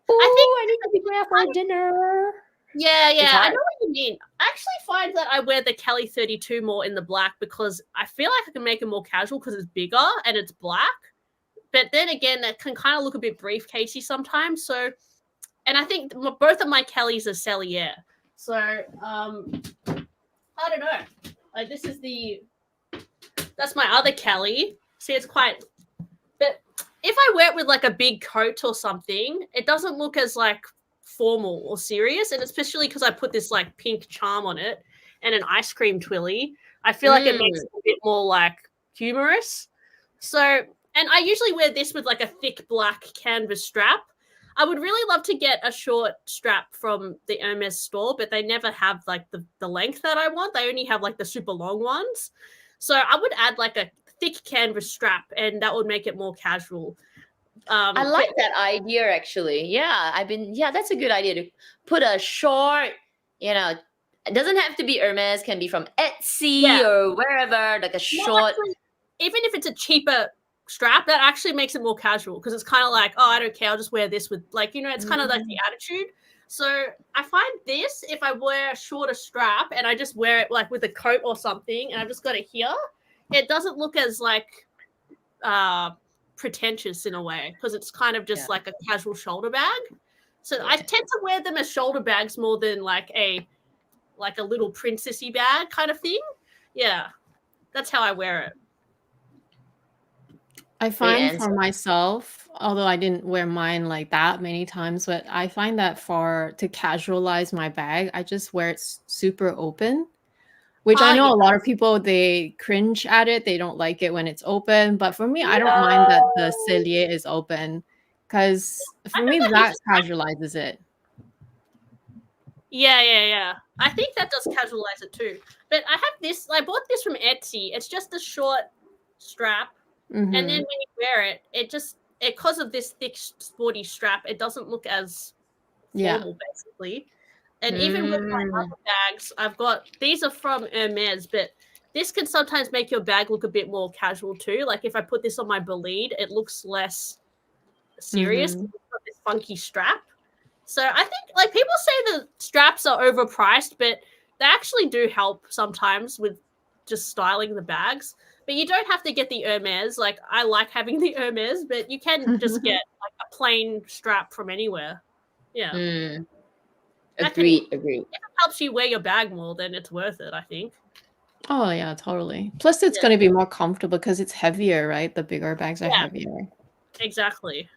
I need to be there for dinner. Yeah, I know what you mean. I actually find that I wear the Kelly 32 more in the black because I feel like I can make it more casual because it's bigger and it's black. But then again, it can kind of look a bit briefcasey sometimes. So, and I think both of my Kellys are Cellier. So, I don't know. Like that's my other Kelly. See, it's quite, but if I wear it with like a big coat or something, it doesn't look as like formal or serious. And especially because I put this like pink charm on it and an ice cream twilly, I feel like it makes it a bit more like humorous. So, and I usually wear this with like a thick black canvas strap. I would really love to get a short strap from the Hermes store, but they never have like the length that I want. They only have like the super long ones. So I would add like a thick canvas strap and that would make it more casual. I like that idea actually. Yeah, that's a good idea to put a short, it doesn't have to be Hermes, can be from Etsy or wherever, like a short. Actually, even if it's a cheaper strap, that actually makes it more casual because it's kind of like, oh, I don't care, I'll just wear this with like, it's kind of like the attitude. So I find this, if I wear a shorter strap and I just wear it like with a coat or something and I've just got it here, it doesn't look as like pretentious in a way because it's kind of just like a casual shoulder bag. So I tend to wear them as shoulder bags more than like a little princessy bag kind of thing. Yeah, that's how I wear it. I find for myself, although I didn't wear mine like that many times, but I find that to casualize my bag, I just wear it super open, which I know a lot of people, they cringe at it. They don't like it when it's open. But for me, I don't mind that the cellier is open because for me, that casualizes it. Yeah. I think that does casualize it too. But I have this, I bought this from Etsy. It's just a short strap. And then when you wear it, because of this thick, sporty strap, it doesn't look as formal, basically. And even with my other bags, these are from Hermes, but this can sometimes make your bag look a bit more casual too. Like if I put this on my bolide, it looks less serious. It's got this funky strap. So I think like people say the straps are overpriced, but they actually do help sometimes with just styling the bags. But you don't have to get the Hermes. Like I like having the Hermes, but you can just get like a plain strap from anywhere. Yeah. Agreed. If it helps you wear your bag more, then it's worth it, I think. Oh yeah, totally. Plus it's going to be more comfortable because it's heavier, right? The bigger bags are heavier. Exactly.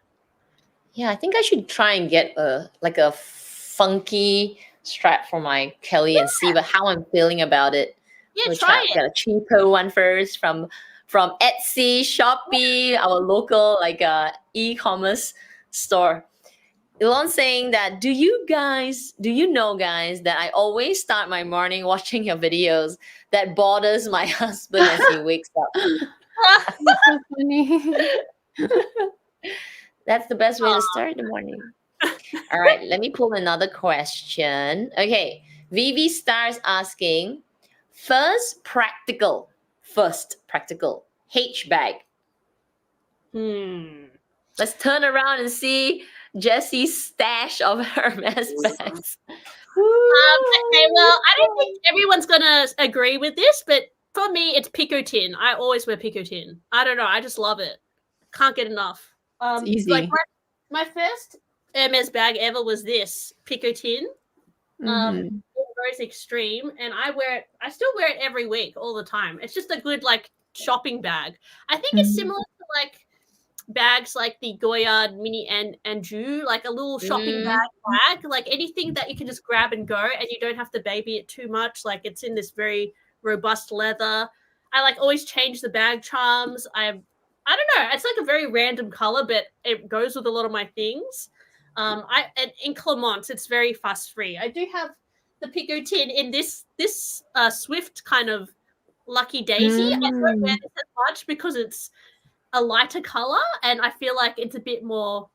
Yeah, I think I should try and get a funky strap for my Kelly and see how I'm feeling about it. Yeah, try it. Get a cheaper one first from Etsy, Shopee, our local e-commerce store. Elon's saying that, do you know, guys, that I always start my morning watching your videos? That bothers my husband as he wakes up. That's so funny. That's the best way to start the morning. All right, let me pull another question. Okay, Vivi Star's asking, first practical H bag. Let's turn around and see Jessie's stash of Hermes bags. Okay, well, I don't think everyone's gonna agree with this, but for me, it's picotin. I always wear picotin. I don't know. I just love it. Can't get enough. It's easy. Like my first Hermes bag ever was this picotin. Very extreme, and I still wear it every week, all the time. It's just a good like shopping bag. I think it's similar to like bags like the Goyard Mini and Anjou, like a little shopping bag, like anything that you can just grab and go, and you don't have to baby it too much. Like it's in this very robust leather. I like always change the bag charms. I don't know. It's like a very random color, but it goes with a lot of my things. In Clermont, it's very fuss free. I do have the Picotin in this Swift kind of Lucky Daisy. I don't wear this as much because it's a lighter color, and I feel like it's a bit more.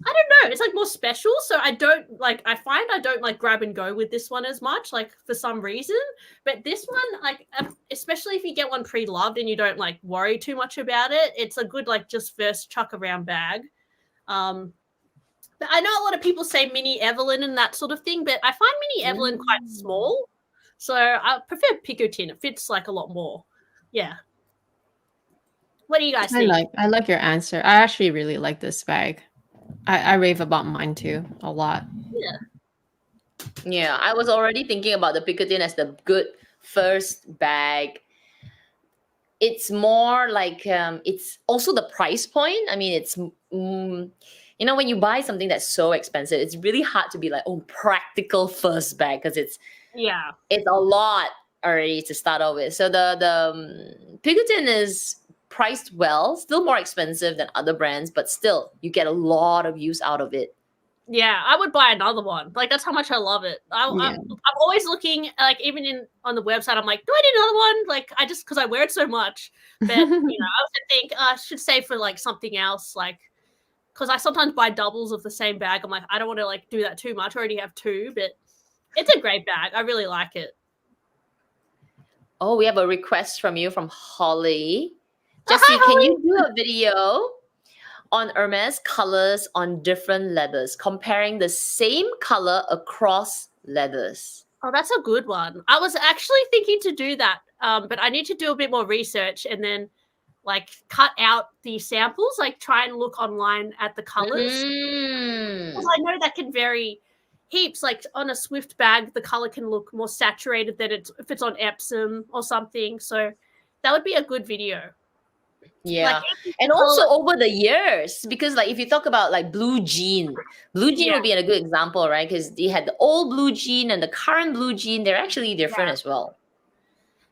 I don't know. It's like more special, so I don't like. I find I don't like grab and go with this one as much, like for some reason. But this one, like, especially if you get one pre-loved and you don't like worry too much about it, it's a good like just first chuck around bag. But I know a lot of people say Mini Evelyn and that sort of thing, but I find Mini Evelyn quite small, so I prefer Picotin. It fits like a lot more. Yeah. What do you guys think? I like your answer. I actually really like this bag. I rave about mine too a lot. Yeah, I was already thinking about the Picotin as the good first bag. It's more like it's also the price point. I mean, it's you know, when you buy something that's so expensive, it's really hard to be like, oh, practical first bag, because it's a lot already to start off with. So the Picotin is priced well, still more expensive than other brands, but still you get a lot of use out of it. Yeah, I would buy another one. Like, that's how much I love it. I'm always looking, like, even on the website, I'm like, do I need another one? Like, I just, because I wear it so much. But, you know, I also think I should save for, like, something else, like, because I sometimes buy doubles of the same bag. I'm like, I don't want to, like, do that too much. I already have two, but it's a great bag. I really like it. Oh, we have a request from you from Holly. Jessie, can you do a video on Hermes colors on different leathers, comparing the same color across leathers? Oh, that's a good one. I was actually thinking to do that, but I need to do a bit more research and then like cut out the samples, like try and look online at the colors. Because I know that can vary heaps. Like on a Swift bag, the color can look more saturated than if it's on Epsom or something. So that would be a good video. Yeah, like, and also over the years, because like if you talk about like blue jean would be a good example, right? Because you had the old blue jean and the current blue jean, they're actually different as well.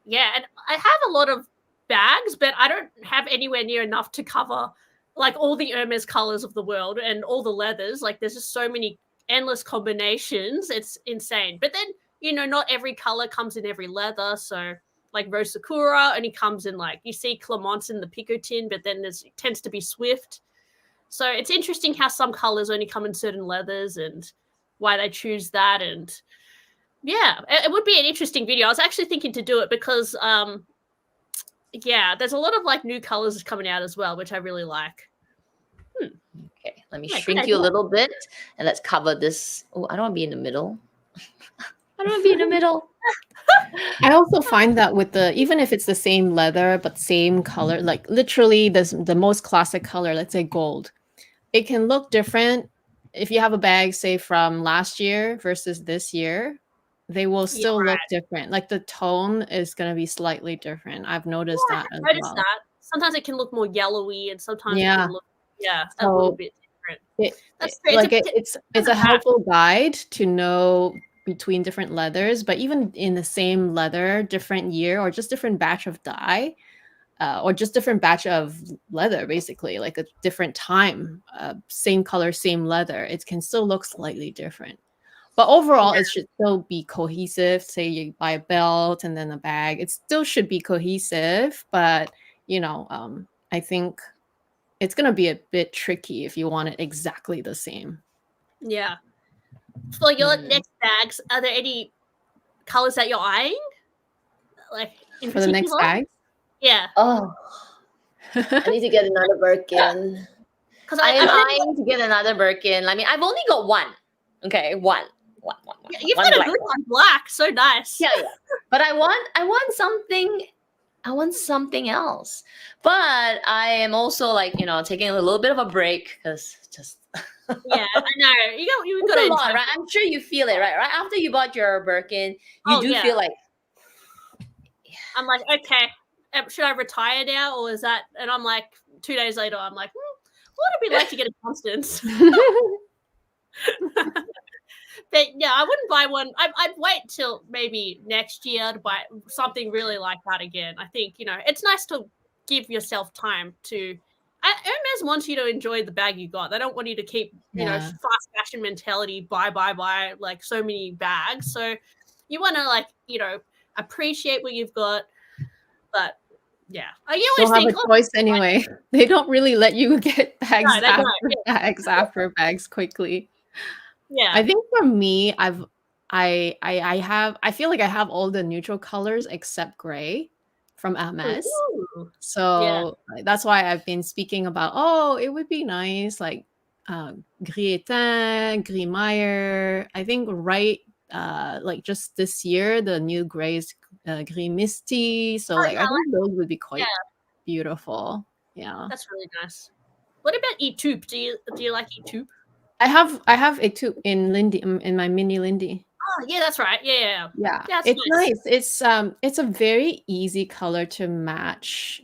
Yeah, and I have a lot of bags, but I don't have anywhere near enough to cover like all the Hermes colors of the world and all the leathers. Like there's just so many endless combinations. It's insane. But then, you know, not every color comes in every leather, so like Rose Sakura only comes in like, you see Clermont in the Picotin, but then it tends to be Swift. So it's interesting how some colors only come in certain leathers and why they choose that. And yeah, it would be an interesting video. I was actually thinking to do it because, yeah, there's a lot of like new colors coming out as well, which I really like. Okay, let me shrink you a little bit and let's cover this. Oh, I don't want to be in the middle. I don't want to be in the middle. I also find that with even if it's the same leather but same color, like literally the most classic color, let's say gold, it can look different if you have a bag say from last year versus this year. They will still look different. Like the tone is going to be slightly different. I've noticed that as well. That. Sometimes it can look more yellowy and sometimes it can look a little bit different. It's a helpful guide to know between different leathers, but even in the same leather, different year or just different batch of dye, or just different batch of leather, basically like a different time, same color, same leather, it can still look slightly different. But overall, it should still be cohesive. Say you buy a belt and then a bag, it still should be cohesive. But, you know, I think it's going to be a bit tricky if you want it exactly the same. Yeah. For your next bags, are there any colors that you're eyeing? Like for the next bag? Yeah. Oh, I need to get another Birkin. Because I am eyeing to get another Birkin. I mean, I've only got one. Okay, one. You've got a good one, black. So nice. Yeah. But I want something else. But I am also like, you know, taking a little bit of a break because just. Yeah, I know. You got a lot, right? I'm sure you feel it, right? Right after you bought your Birkin, you feel like. I'm like, okay, should I retire now, or is that? And I'm like, 2 days later, I'm like, what would it be like to get a Constance? But yeah, I wouldn't buy one. I'd wait till maybe next year to buy something really like that again. I think, you know, it's nice to give yourself time to. Hermes designers want you to enjoy the bag you got. They don't want you to keep, you know, fast fashion mentality, buy, like so many bags. So you want to like, you know, appreciate what you've got. But yeah, I always Don't have think a choice anyway. They don't really let you get bags No, they after don't, yeah. bags after bags quickly. Yeah. I think for me, I feel like I have all the neutral colors except gray from Hermes. Ooh. So that's why I've been speaking about, oh, it would be nice, like gris éteint, gris Meyer. I think like just this year, the new gray is gris misty. So like I think those would be quite beautiful. Yeah, that's really nice. What about Etoupe? Do you like Etoupe? I have a tube in Lindy, in my mini Lindy. Oh yeah, that's right. Yeah. That's it's nice. It's a very easy color to match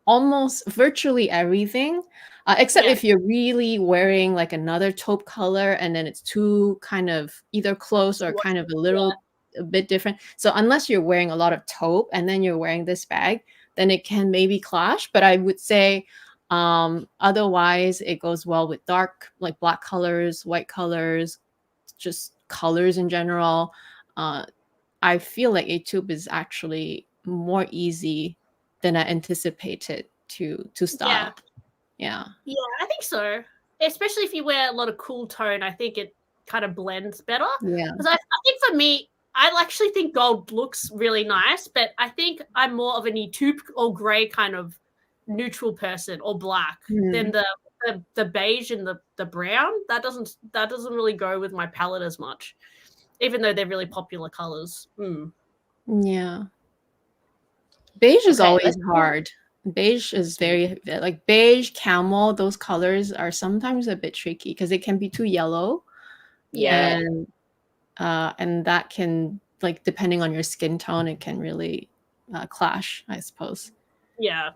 almost virtually everything, except if you're really wearing like another taupe color and then it's too kind of either close or kind of a bit different. So unless you're wearing a lot of taupe and then you're wearing this bag, then it can maybe clash. But I would say otherwise it goes well with dark, like black colors, white colors, just colors in general. I feel like a tube is actually more easy than I anticipated to style. Yeah, I think so. Especially if you wear a lot of cool tone, I think it kind of blends better. Yeah, because I think for me, I actually think gold looks really nice, but I think I'm more of an Etoupe or gray kind of neutral person, or black than the beige and the brown. That doesn't really go with my palette as much, even though they're really popular colors. Yeah, beige is always hard. Beige is very like beige, camel. Those colors are sometimes a bit tricky because it can be too yellow. And that can, like, depending on your skin tone, it can really clash, I suppose. Yeah.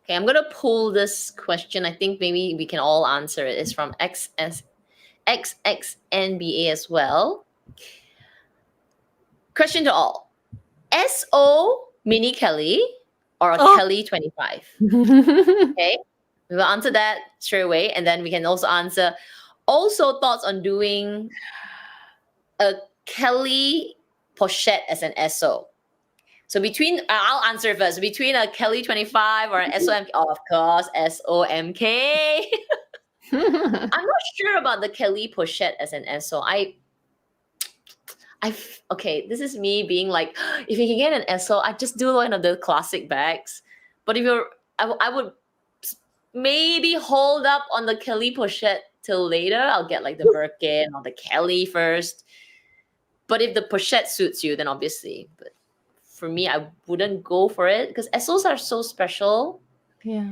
Okay, I'm gonna pull this question. I think maybe we can all answer it. It's from XXNBA as well. Question to all: SO Mini Kelly or a Kelly 25? Okay, we will answer that straight away, and then we can also answer thoughts on doing a Kelly pochette as an SO. So I'll answer first. Between a Kelly 25 or an SOMK, of course, SOMK. I'm not sure about the Kelly pochette as an SO. Okay, this is me being like, if you can get an SO, I just do one of the classic bags. But if I would maybe hold up on the Kelly pochette till later. I'll get like the Birkin or the Kelly first. But if the pochette suits you, then obviously. But for me, I wouldn't go for it because SOs are so special. Yeah.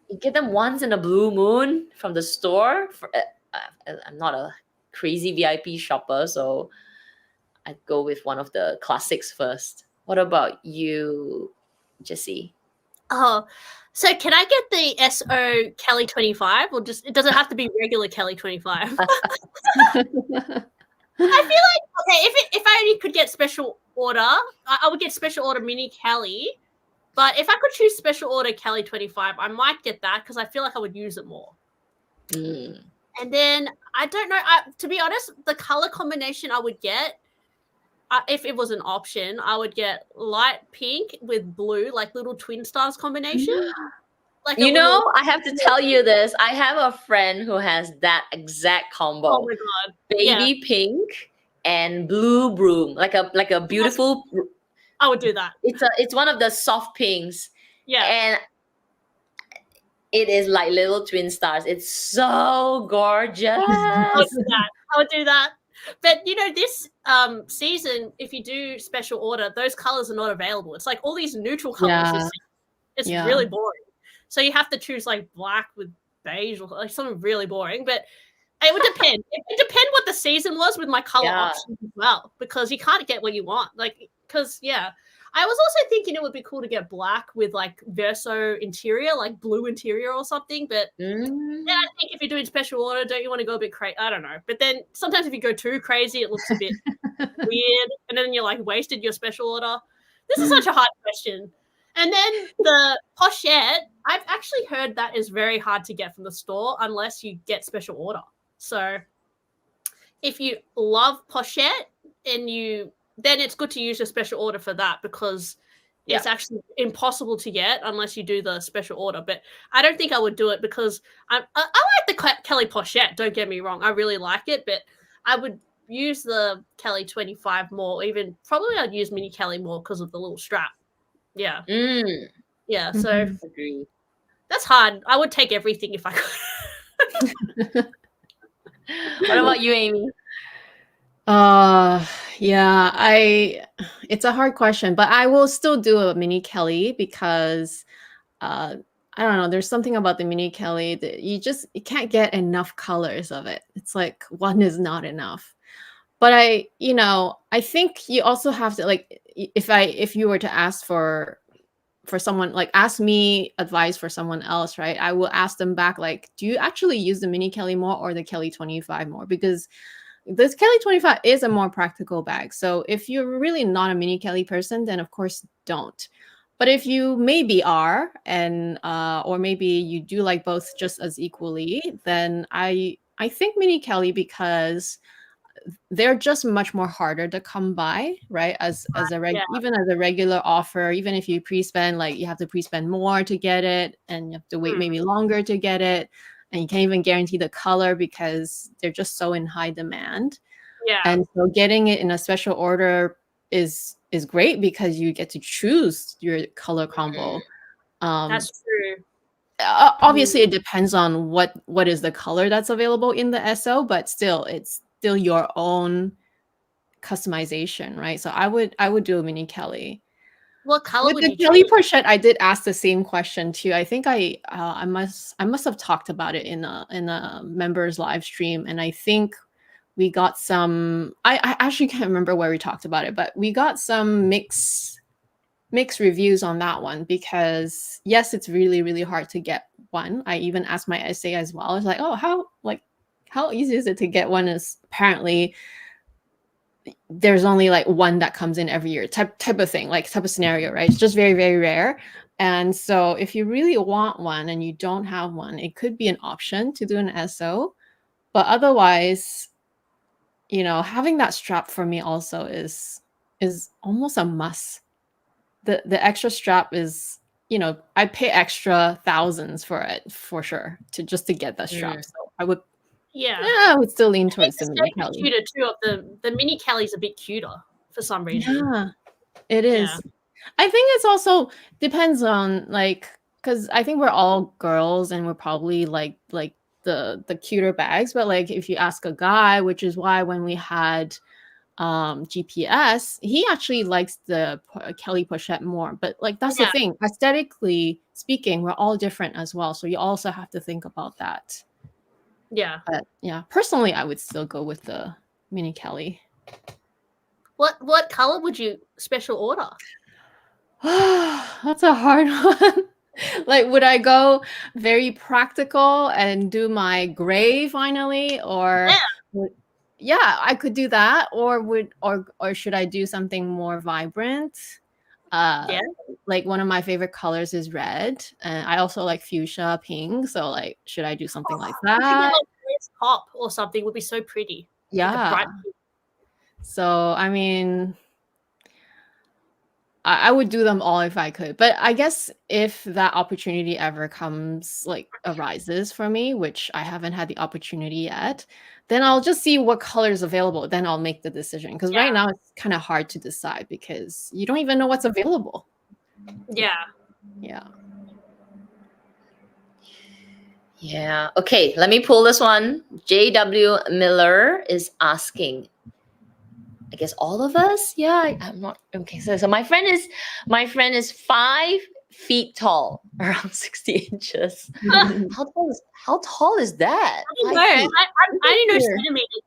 You get them once in a blue moon from the store. I'm not a crazy VIP shopper, so I'd go with one of the classics first. What about you, Jessie? Oh, so can I get the SO Kelly 25, or just it doesn't have to be regular Kelly 25? I feel like, okay, if I only could get special order, I would get special order mini Kelly. But if I could choose special order Kelly 25, I might get that because I feel like I would use it more. And then I don't know. To be honest, the color combination I would get, if it was an option, I would get light pink with blue, like little twin stars combination. Like I have to tell you this. I have a friend who has that exact combo. Oh my god! Baby pink and blue broom, like a beautiful. I would do that. It's one of the soft pinks. Yeah, and it is like little twin stars. It's so gorgeous. I would do that. But this season, if you do special order, those colors are not available. It's like all these neutral colors. It's really boring. So you have to choose like black with beige or like something really boring. But it would depend. It would depend what the season was with my color options as well, because you can't get what you want. I was also thinking it would be cool to get black with like verso interior, like blue interior or something. But then I think if you're doing special order, don't you want to go a bit crazy? I don't know. But then sometimes if you go too crazy, it looks a bit weird. And then you're like wasted your special order. This is such a hard question. And then the pochette, I've actually heard that is very hard to get from the store unless you get special order. So if you love pochette then it's good to use a special order for that, because it's actually impossible to get unless you do the special order. But I don't think I would do it because I like the Kelly pochette, don't get me wrong. I really like it, but I would use the Kelly 25 more. Even probably I'd use mini Kelly more because of the little strap. Yeah. Yeah, so Agreed. that's hard. I would take everything if I could. What about you, Amy? Yeah, it's a hard question, but I will still do a mini Kelly because I don't know, there's something about the mini Kelly that you can't get enough colors of it. It's like one is not enough. But I think you also have to, like, if you were to ask for someone, like ask me advice for someone else, right? I will ask them back, like, do you actually use the mini Kelly more or the Kelly 25 more? Because this Kelly 25 is a more practical bag. So if you're really not a mini Kelly person, then of course don't. But if you maybe are, and or maybe you do like both just as equally, then I think mini Kelly, because they're just much more harder to come by, right? Even as a regular offer, even if you pre-spend, like you have to pre-spend more to get it, and you have to wait maybe longer to get it, and you can't even guarantee the color because they're just so in high demand. Yeah. And so getting it in a special order is great because you get to choose your color combo. That's true. Obviously, it depends on what is the color that's available in the SO, but still, it's still your own customization, right? So I would do a mini Kelly. What color With would the you Kelly choose? pochette, I did ask the same question too. I think I must have talked about it in a members live stream, and I think we got some. I actually can't remember where we talked about it, but we got some mixed reviews on that one, because yes, it's really, really hard to get one. I even asked my essay as well. It's like, oh, how easy is it to get one? Is apparently there's only like one that comes in every year, type of thing, like type of scenario, right? It's just very, very rare. And so if you really want one and you don't have one, it could be an option to do an SO. But otherwise, having that strap for me also is almost a must. The extra strap is, I pay extra thousands for it for sure to get that strap. So I would still lean towards the mini Kelly. Cuter too. Of the mini Kelly's a bit cuter for some reason. Yeah, it is. Yeah. I think it's also depends on, like, because I think we're all girls and we're probably like the cuter bags, but like if you ask a guy, which is why when we had GPS, he actually likes the Kelly pochette more. But like that's the thing, aesthetically speaking, we're all different as well, so you also have to think about that. But yeah, personally, I would still go with the mini Kelly. What color would you special order? That's a hard one. Like, would I go very practical and do my gray finally, or I could do that, or should I do something more vibrant? Like one of my favorite colors is red, and I also like fuchsia pink. So like, should I do something like that? Pop or something would be so pretty. Yeah. Like so I mean, I would do them all if I could, but I guess if that opportunity ever arises for me, which I haven't had the opportunity yet, then I'll just see what color is available. Then I'll make the decision. Because right now it's kind of hard to decide because you don't even know what's available. Yeah. Okay, let me pull this one. JW Miller is asking, I guess all of us. I'm not okay. So my friend is 5 feet tall, around 60 inches. How tall is that? I didn't know centimeters.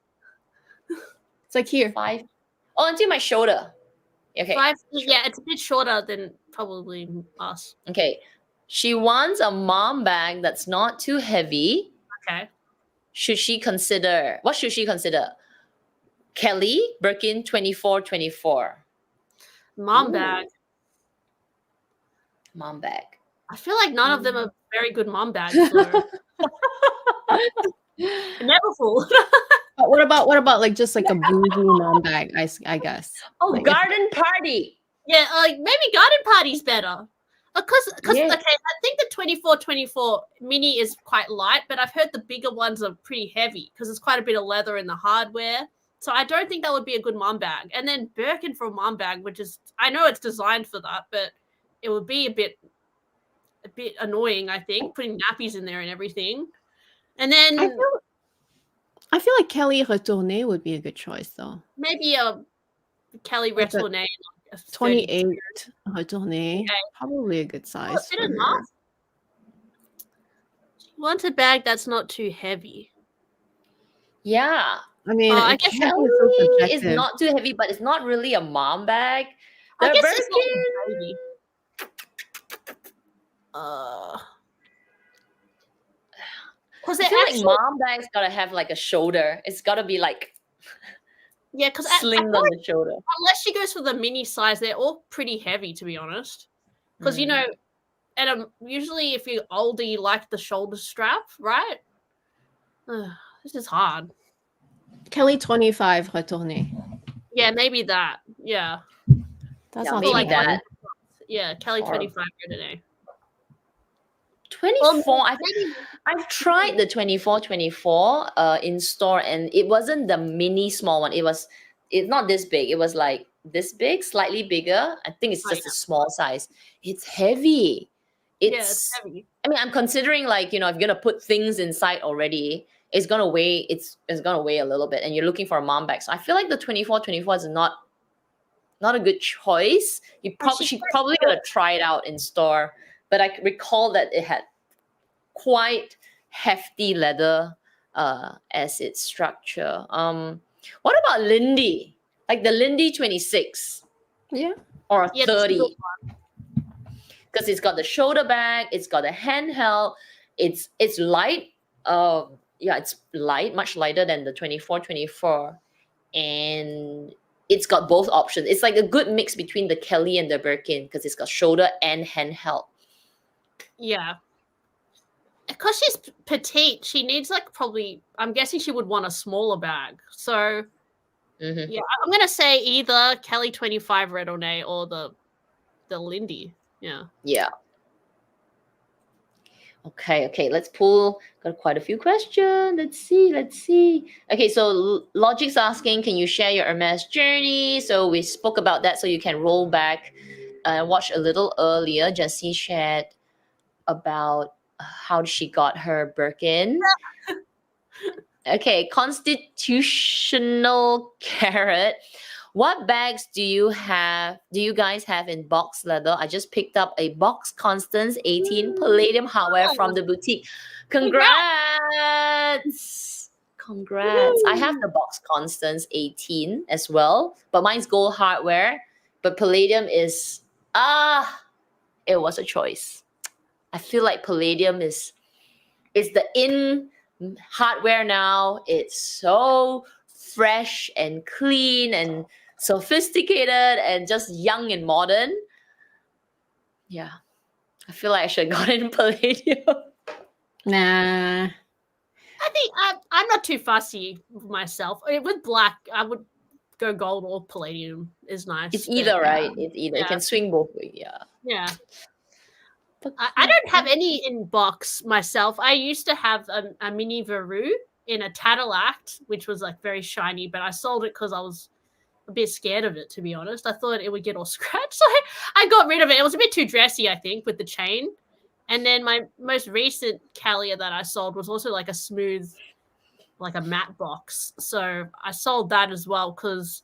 It's like here. 5. Oh, until my shoulder. Okay. 5 feet. Yeah, it's a bit shorter than probably us. Okay. She wants a mom bag that's not too heavy. Okay. What should she consider? Kelly, Birkin 2424. Mom bag. Mom bag. I feel like none of them are very good mom bags. So. Never full. But what about like just like a bougie mom bag? I guess. Oh, like garden party. Yeah, maybe garden party's better. Because Yeah. okay, I think the 24 mini is quite light, but I've heard the bigger ones are pretty heavy because there's quite a bit of leather in the hardware. So I don't think that would be a good mom bag. And then Birkin for a mom bag, which is, I know it's designed for that, but it would be a bit annoying, I think, putting nappies in there and everything. And then I feel like Kelly Retourné would be a good choice though. maybe a Kelly Like a Retourné. 28 Retourné, Okay. probably a good size. Fit enough. You want a bag that's not too heavy. Yeah. I mean, I guess Kelly is not too heavy, but it's not really a mom bag. I The guess it's not Birkin. too heavy. Because I feel like mom bags gotta have like a shoulder. It's gotta be like because slinged on the shoulder. Unless she goes for the mini size, they're all pretty heavy, to be honest. Because you know, and usually if you're older, you like the shoulder strap, right? This is hard. Kelly 25 Retourné. Yeah, maybe that. Yeah, That's Yeah, not maybe like that. Yeah, Kelly 25 today. 24. I've tried the 24 in store, and it wasn't the mini small one. It's not this big. It was like this big, slightly bigger. I think it's just a small size. It's heavy. It's heavy. I mean, I'm considering like, if you're gonna put things inside already, it's gonna weigh a little bit, and you're looking for a mom bag. So I feel like the 24 is not a good she's probably gonna try it out in store. But I recall that it had quite hefty leather as its structure. What about Lindy? Like the Lindy 26? Yeah. Or 30? Because it's got the shoulder bag, it's got a handheld, it's light. It's light, much lighter than the 24. And it's got both options. It's like a good mix between the Kelly and the Birkin because it's got shoulder and handheld. Yeah. Because she's petite, she needs I'm guessing she would want a smaller bag. So, yeah, I'm going to say either Kelly 25 Retourné or the Lindy. Yeah. Yeah. Okay, let's pull. Got quite a few questions. Let's see. Okay, so Logic's asking, can you share your Hermes journey? So we spoke about that, so you can roll back and watch a little earlier. Jessie shared about how she got her Birkin. Okay, Constitutional Carrot. What bags do you guys have in box leather? I just picked up a Box Constance 18 Palladium hardware from the boutique. Congrats! I have the Box Constance 18 as well, but mine's gold hardware. But Palladium is it was a choice. I feel like Palladium is the in hardware now. It's so fresh and clean and sophisticated and just young and modern. Yeah. I feel like I should have gotten Palladium. Nah. I think I'm not too fussy myself. With black, I would go gold or Palladium is nice. It's either, right? It's either. Yeah. It can swing both ways, yeah. Yeah. I don't have any in box myself. I used to have a mini Veru in a Tadillac, which was like very shiny, but I sold it because I was a bit scared of it, to be honest. I thought it would get all scratched, so I got rid of it. It was a bit too dressy, I think, with the chain. And then my most recent Callier that I sold was also like a smooth, like a matte box. So I sold that as well because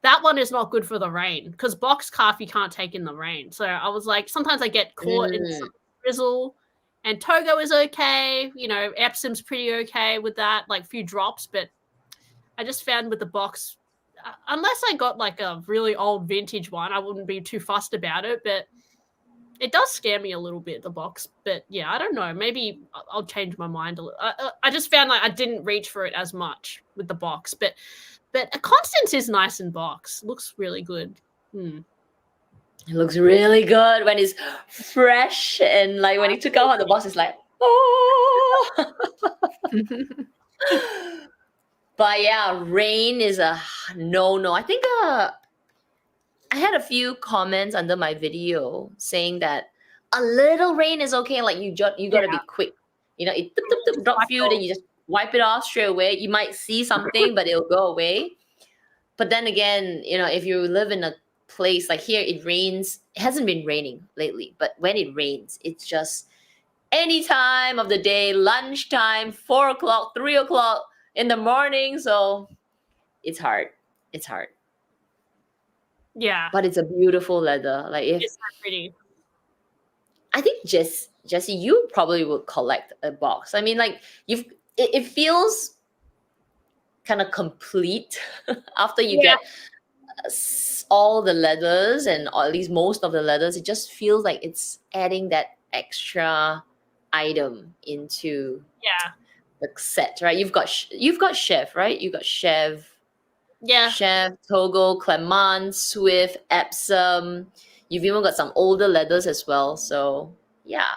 that one is not good for the rain because box calf you can't take in the rain. So I was like, sometimes I get caught in some drizzle, and Togo is okay. Epsom's pretty okay with that, like a few drops. But I just found with the box, unless I got like a really old vintage one, I wouldn't be too fussed about it. But it does scare me a little bit, the box. But yeah, I don't know. Maybe I'll change my mind a little. I just found like I didn't reach for it as much with the box. But a Constance is nice in box. Looks really good. It looks really good when it's fresh, and like when it took out the box, it's like, oh. But yeah, rain is a no. I think I had a few comments under my video saying that a little rain is okay. Like you got to be quick. You know, it drop few, then you just wipe it off straight away. You might see something, but it'll go away. But then again, you know, if you live in a place like here, it rains. It hasn't been raining lately, but when it rains, it's just any time of the day, lunchtime, 4 o'clock, 3 o'clock in the morning. So it's hard. It's hard. Yeah. But it's a beautiful leather. Like if It's so pretty. I think Jesse, you probably would collect a box. I mean, like it feels kind of complete after you get all the leathers, and or at least most of the leathers. It just feels like it's adding that extra item into the set, right? You've got Chef, right? You got Chef, Chef, Togo, Clement, Swift, Epsom. You've even got some older leathers as well. So yeah.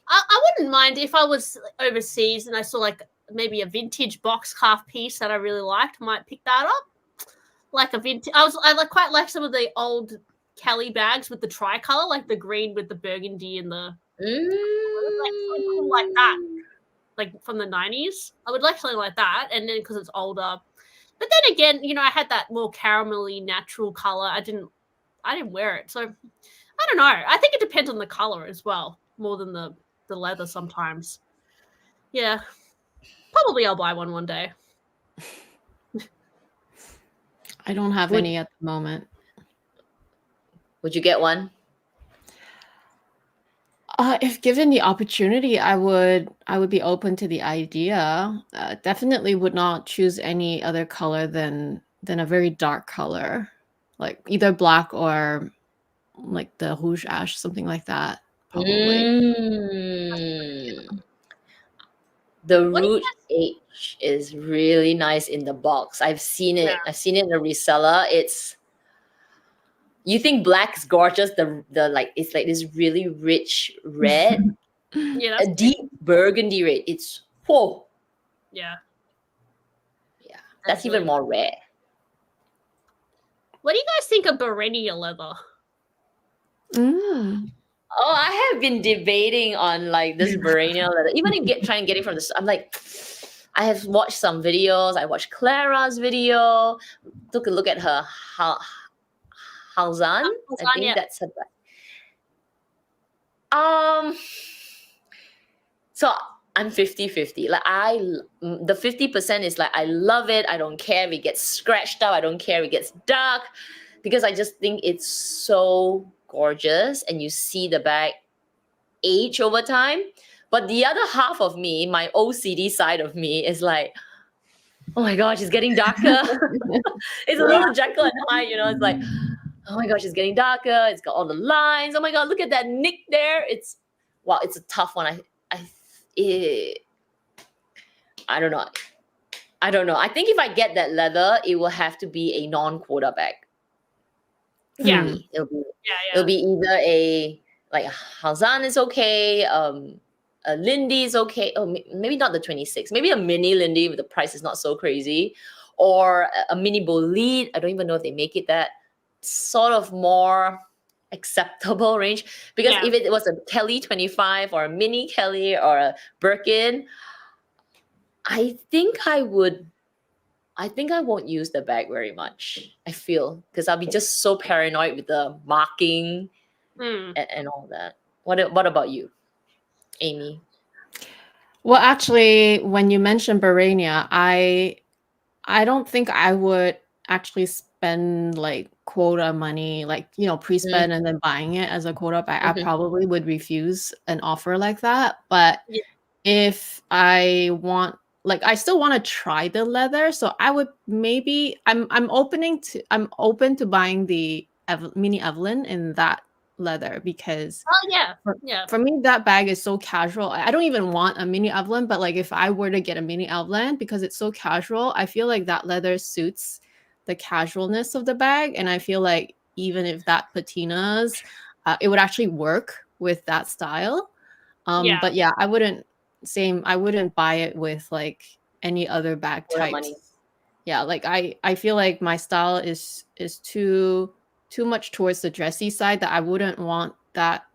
I wouldn't mind if I was overseas and I saw like maybe a vintage box calf piece that I really liked. Might pick that up. Like a vintage. I quite like some of the old Kelly bags with the tricolor, like the green with the burgundy and the like that, like from the 90s. I would like something like that, and then because it's older. But then again, you know, I had that more caramelly natural color. I didn't wear it, so I don't know. I think it depends on the color as well, more than the leather sometimes. Yeah, probably I'll buy one day. I don't have any at the moment. Would you get one? If given the opportunity, I would be open to the idea. Definitely would not choose any other color than a very dark color, like either black or like the rouge ash, something like that. Probably. The Rouge H is really nice in the box. I've seen it. I've seen it in the reseller. You think black is gorgeous? The like it's like this really rich red, a deep burgundy red. It's Yeah, that's even more rare. What do you guys think of Barenia leather? Oh, I have been debating on like this Barenia leather. Even trying to get it from the. I'm like, I have watched some videos. I watched Clara's video. Took a look at her Halzan. I think that's her. So I'm 50-50. Like the 50% is like I love it. I don't care if it gets scratched up. I don't care if it gets dark, because I just think it's so gorgeous, and you see the bag age over time. But the other half of me, my OCD side of me, is like, oh my gosh, it's getting darker. It's a little Jekyll and Hyde, you know. It's like, oh my gosh, it's getting darker. It's got all the lines. Oh my god, look at that nick there. It's a tough one. I don't know. I think if I get that leather, it will have to be a non-quota bag. Yeah. It'll be either a like Halzan is okay, a Lindy is okay. Oh, maybe not the 26. Maybe a mini Lindy with the price is not so crazy, or a mini Bolide. I don't even know if they make it that sort of more acceptable range. Because if it was a Kelly 25 or a mini Kelly or a Birkin, I think I won't use the bag very much. I feel, because I'll be just so paranoid with the marking and all that. What about you, Amy? Well, actually, when you mentioned Barenia, I don't think I would actually spend like quota money, like, you know, pre-spend and then buying it as a quota bag. I probably would refuse an offer like that. But if I want, like, I still want to try the leather, so I would maybe I'm open to buying the mini Evelyn in that leather, because for me that bag is so casual. I don't even want a mini Evelyn, but like if I were to get a mini Evelyn, because it's so casual, I feel like that leather suits the casualness of the bag, and I feel like even if that patina's, it would actually work with that style. But yeah, I wouldn't buy it with like any other bag For the types. money. Yeah, like I feel like my style is too much towards the dressy side, that I wouldn't want that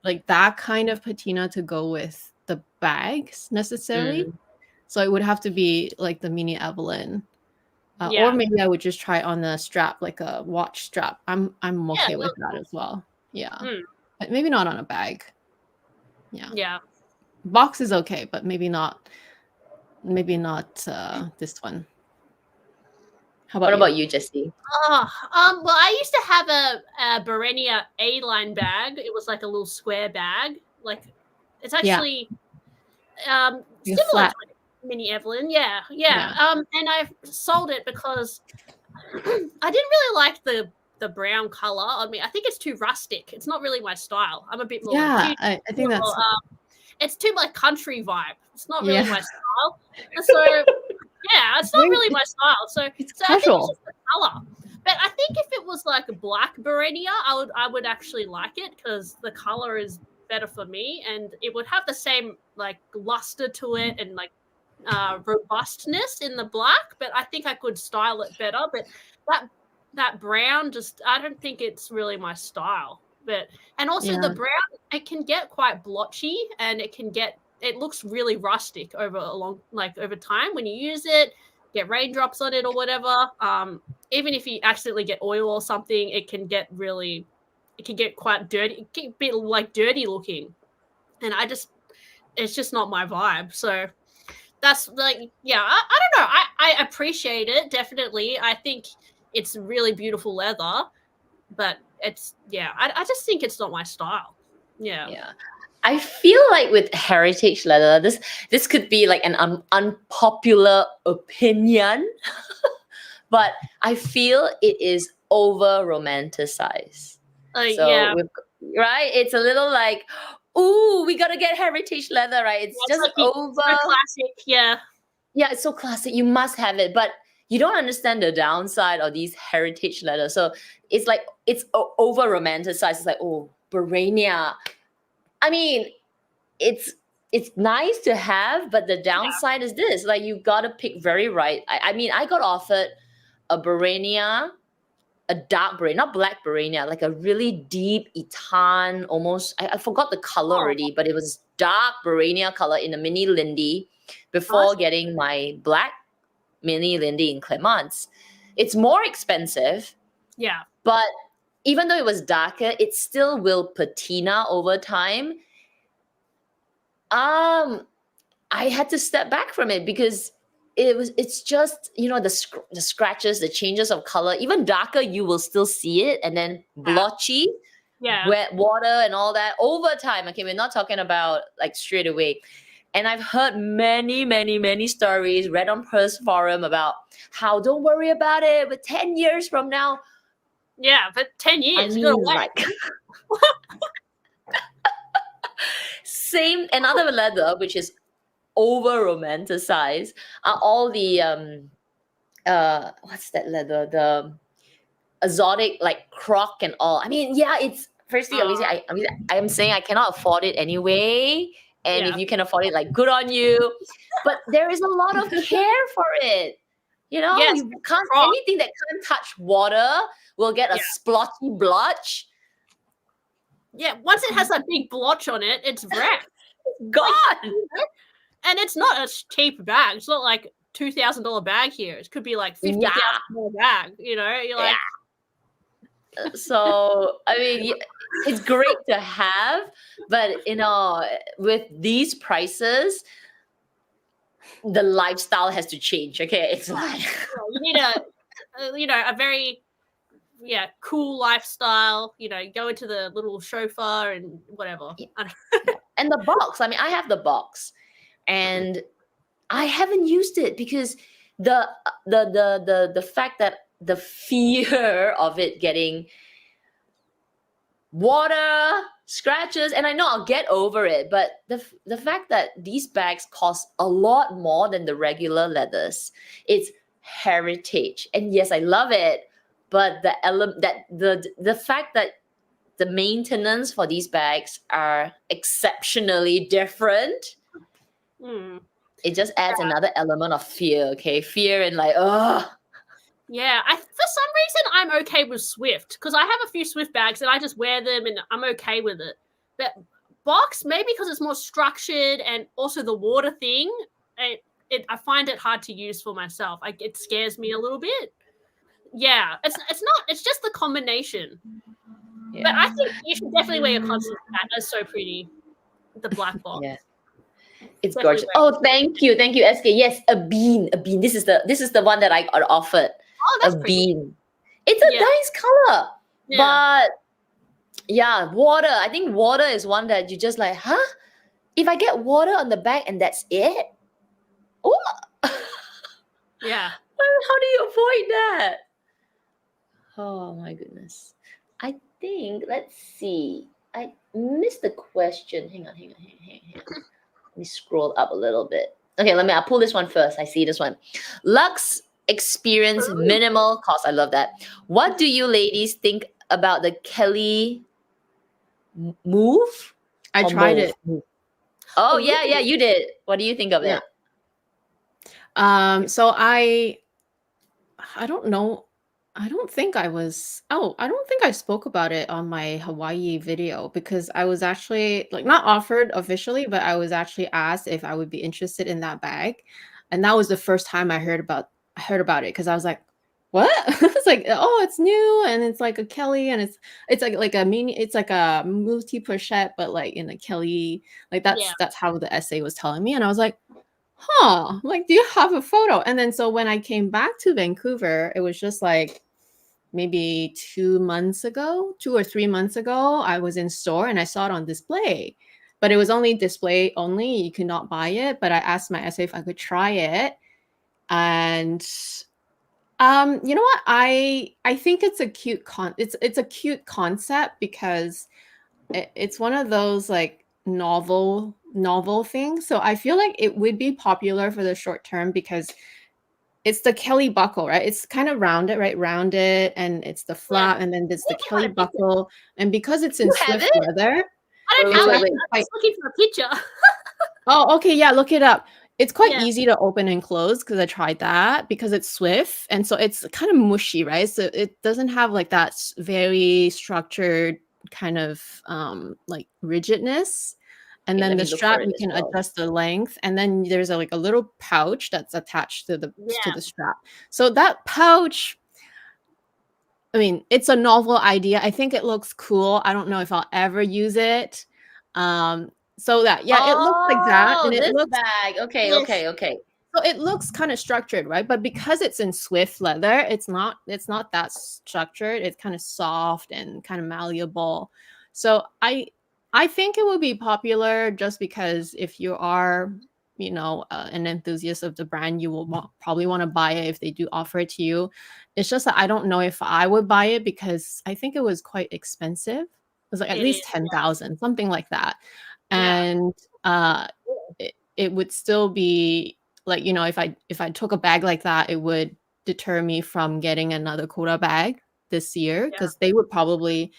like that kind of patina to go with the bags necessarily. So it would have to be like the mini Evelyn. Or maybe I would just try on a strap, like a watch strap. I'm okay with that as well. Yeah. But maybe not on a bag. Yeah. Box is okay, but maybe not this one. How What about about you, Jessie? Well, I used to have a Hermes Elan bag. It was like a little square bag. Like, it's actually similar flat. to Mini Evelyn. Yeah. And I sold it because I didn't really like the brown color on me. I think it's too rustic. It's not really my style. I'm a bit more I think that's it's too like country vibe. It's not really my style. And so yeah, it's not really my style. So it's I think casual. it's just the color. But I think if it was like a black Berenia, I would actually like it because the color is better for me, and it would have the same like luster to it and like robustness in the black. But I think I could style it better. But that brown, just I don't think it's really my style. But and also the brown, it can get quite blotchy, and it looks really rustic over time when you use it, get raindrops on it or whatever. Even if you accidentally get oil or something, it can get quite dirty. It can be like dirty looking, and it's just not my vibe. So that's like, yeah, I don't know. I appreciate it, definitely. I think it's really beautiful leather, but I just think it's not my style. Yeah. I feel like with heritage leather, this could be like an unpopular opinion, but I feel it is over romanticized. Right? It's a little like, ooh, we gotta get heritage leather, right? It's just like over. So classic, yeah. Yeah, it's so classic. You must have it, but you don't understand the downside of these heritage leather. So it's like it's over romanticized. It's like, oh, Berenia. I mean, it's nice to have, but the downside is this: like you gotta pick very right. I mean, I got offered a Berenia, a dark Berenia, not black Berenia, like a really deep Itan, almost. I forgot the color already, but it was dark Berenia color in a mini Lindy before getting my black mini Lindy in Clements. It's more expensive. Yeah. But even though it was darker, it still will patina over time. I had to step back from it because it's just, the scratches, the changes of color. Even darker, you will still see it, and then blotchy, wet water and all that over time. Okay, we're not talking about like straight away. And I've heard many, many, many stories, read on Purse Forum about how don't worry about it, but 10 years from now. Yeah, but 10 years, you gotta wait. Same, another leather, which is over romanticized, are all the what's that leather? The exotic, like croc and all. I mean, yeah, it's firstly, obviously, I'm saying I cannot afford it anyway. And if you can afford it, like, good on you. But there is a lot of care for it. You can't, anything that can't touch water will get a splotchy blotch. Yeah, once it has a big blotch on it, it's wrecked. Gone. And it's not a cheap bag. It's not like $2,000 bag here. It could be like $50,000 bag. You're like. So I mean, it's great to have, but with these prices, the lifestyle has to change. Okay, it's like you need a very cool lifestyle. Go into the little chauffeur and whatever. And the box. I mean, I have the box, and I haven't used it because the fact that the fear of it getting water, scratches, and I know I'll get over it, but the fact that these bags cost a lot more than the regular leathers, it's heritage. And yes, I love it, but the fact that the maintenance for these bags are exceptionally different, it just adds another element of fear. Okay, fear and like, oh. Yeah, for some reason I'm okay with Swift because I have a few Swift bags and I just wear them and I'm okay with it. But Box, maybe because it's more structured and also the water thing, I find it hard to use for myself. It scares me a little bit. Yeah, it's just the combination. Yeah. But I think you should definitely wear your Constance hat. That's so pretty. The black box. Yeah. It's gorgeous. Oh, thank you, SK. Yes, a bean. This is the one that I got offered. Oh, that's a pretty. Bean. It's a nice color, but yeah, water. I think water is one that you just like, huh? If I get water on the back and that's it, oh, yeah. How do you avoid that? Oh my goodness. I think, let's see. I missed the question. Hang on. Let me scroll up a little bit. Okay, I'll pull this one first. I see this one. Lux experience minimal cost. I love that. What do you ladies think about the Kelly move? I tried it. Oh yeah, you did. What do you think of it? So I don't know. I don't think I spoke about it on my Hawaii video because I was actually not offered officially, but I was actually asked if I would be interested in that bag. And that was the first time I heard about it because I was like, what? It's like, oh, it's new and it's like a Kelly and it's like a mini, it's like a multi pochette, but like in a Kelly, like that's how the essay was telling me. And I was like, huh, like, do you have a photo? And then so when I came back to Vancouver, it was just like maybe 2 or 3 months ago, I was in store and I saw it on display, but it was only display only. You could not buy it. But I asked my essay if I could try it. And you know what? I think it's a cute it's a cute concept because it's one of those like novel things. So I feel like it would be popular for the short term because it's the Kelly buckle, right? It's kind of rounded, right? Rounded, and it's the flat, and then there's the Kelly buckle. And because it's in Swift leather, I don't have it. I'm just looking for a picture. Oh, okay, yeah, look it up. It's quite easy to open and close because I tried that because it's Swift, and so it's kind of mushy, right? So it doesn't have like that very structured kind of like rigidness. And then the strap, you can adjust the length, and then there's like a little pouch that's attached to the strap. So that pouch, I mean, it's a novel idea. I think it looks cool. I don't know if I'll ever use it. So that it looks like that, and it looks bag. Okay. So it looks kind of structured, right? But because it's in Swift leather, it's not that structured. It's kind of soft and kind of malleable. So I think it will be popular just because if you are, an enthusiast of the brand, you will probably want to buy it if they do offer it to you. It's just that I don't know if I would buy it because I think it was quite expensive. It was like at least 10,000, something like that. And it would still be like, if I took a bag like that, it would deter me from getting another Coda bag this year because they would probably,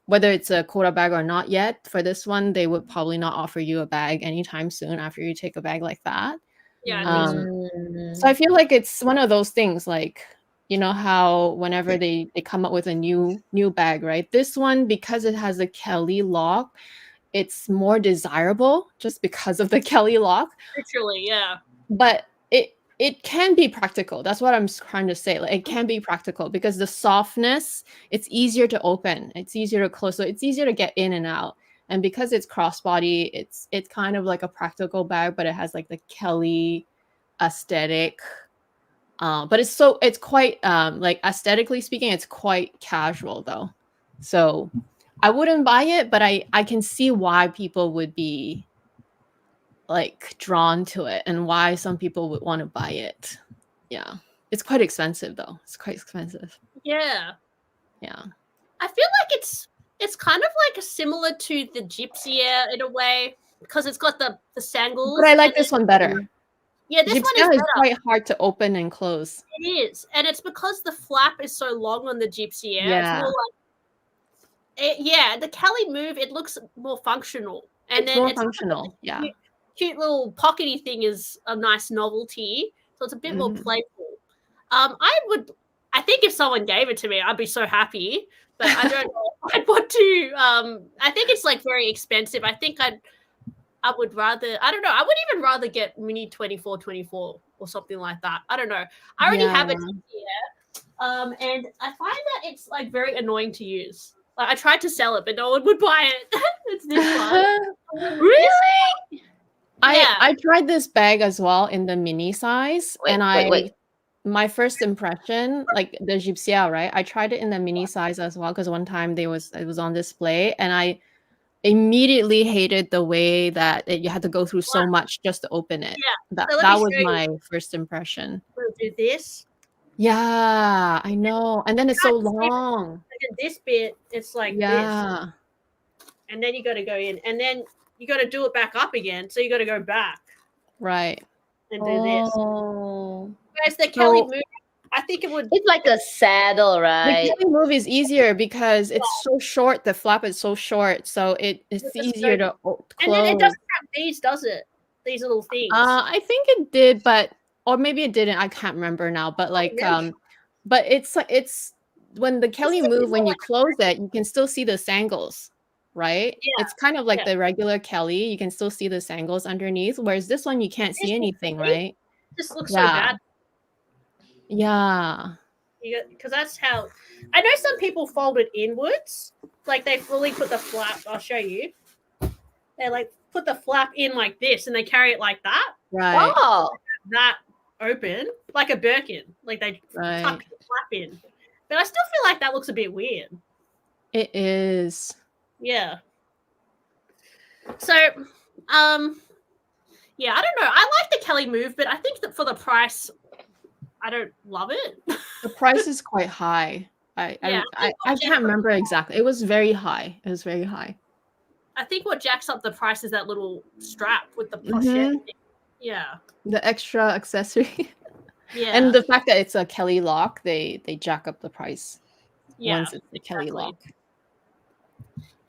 whether it's a Coda bag or not yet, for this one, they would probably not offer you a bag anytime soon after you take a bag like that. So I feel like it's one of those things like, how whenever they come up with a new bag, right? This one, because it has a Kelly lock, it's more desirable just because of the Kelly lock. Literally, yeah. But it can be practical. That's what I'm trying to say. Like, it can be practical because the softness, it's easier to open, it's easier to close, so it's easier to get in and out. And because it's crossbody, it's kind of like a practical bag, but it has like the Kelly aesthetic. But it's quite like aesthetically speaking, it's quite casual though. So I wouldn't buy it, but I can see why people would be like drawn to it and why some people would want to buy it. Yeah. It's quite expensive though. It's quite expensive. Yeah. I feel like it's kind of like similar to the Gypsy Air in a way because it's got the sangles. But I like this one better. Yeah, this one is Gypsy is better. quite hard to open and close. It is, and it's because the flap is so long on the Gypsy Air. It's more like, the Kelly Move. It looks more functional, and It's then more it's functional. Yeah. cute little pockety thing is a nice novelty, so it's a bit more playful. I think if someone gave it to me, I'd be so happy, but I don't know if I'd want to. I think it's like very expensive. I think I would rather, I don't know, I would even rather get Mini 2424 or something like that. I don't know. I already have it here, and I find that it's like very annoying to use. Like, I tried to sell it, but no one would buy it. It's this one. Really? I tried this bag as well in the mini size, Wait. My first impression, like the Gypsy, right? I tried it in the mini size as well because one time it was on display, and I immediately hated the way that you had to go through so much just to open it. Yeah, That was my first impression. We'll do this. Yeah, I know. And then it's so long. And this bit, it's like this. And then you got to go in, and then you got to do it back up again. So you got to go back. Right. And do this. Whereas the Kelly Move, I think it would. It's like a saddle, right? The Kelly Move is easier because it's so short. The flap is so short, so it's easier to close. And then it doesn't have these, does it? These little things. I think it did, or maybe it didn't. I can't remember now. But but it's when the Kelly Move, when you close it, you can still see the sangles, right? Yeah. It's kind of like the regular Kelly. You can still see the sangles underneath, whereas this one you can't see anything, right? It just looks so bad. Yeah. Because that's how I know some people fold it inwards, like they fully put the flap. I'll show you. They like put the flap in like this, and they carry it like that. Right. Oh, that open like a Birkin, like they tuck the flap in. But I still feel like that looks a bit weird. It is. Yeah. So, yeah, I don't know. I like the Kelly Move, but I think that for the price, I don't love it. The price is quite high. I can't remember exactly. It was very high. It was very high. I think what jacks up the price is that little strap with the pochette. Yeah. The extra accessory. Yeah. And the fact that it's a Kelly lock, they jack up the price. Yeah. Once it's the Kelly lock.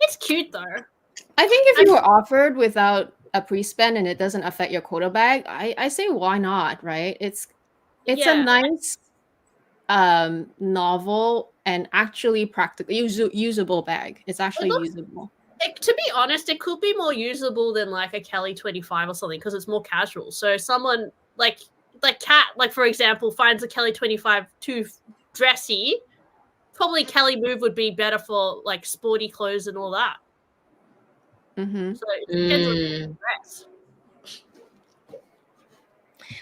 It's cute though. I think if you were offered without a pre-spend and it doesn't affect your quota bag, I say why not, right? It's a nice novel and actually practical usable bag. It's actually usable. To be honest, it could be more usable than like a Kelly 25 or something because it's more casual. So someone like Kat, like for example, finds a Kelly 25 too dressy. Probably Kelly Move would be better for like sporty clothes and all that. Mm-hmm. So it depends on the dress.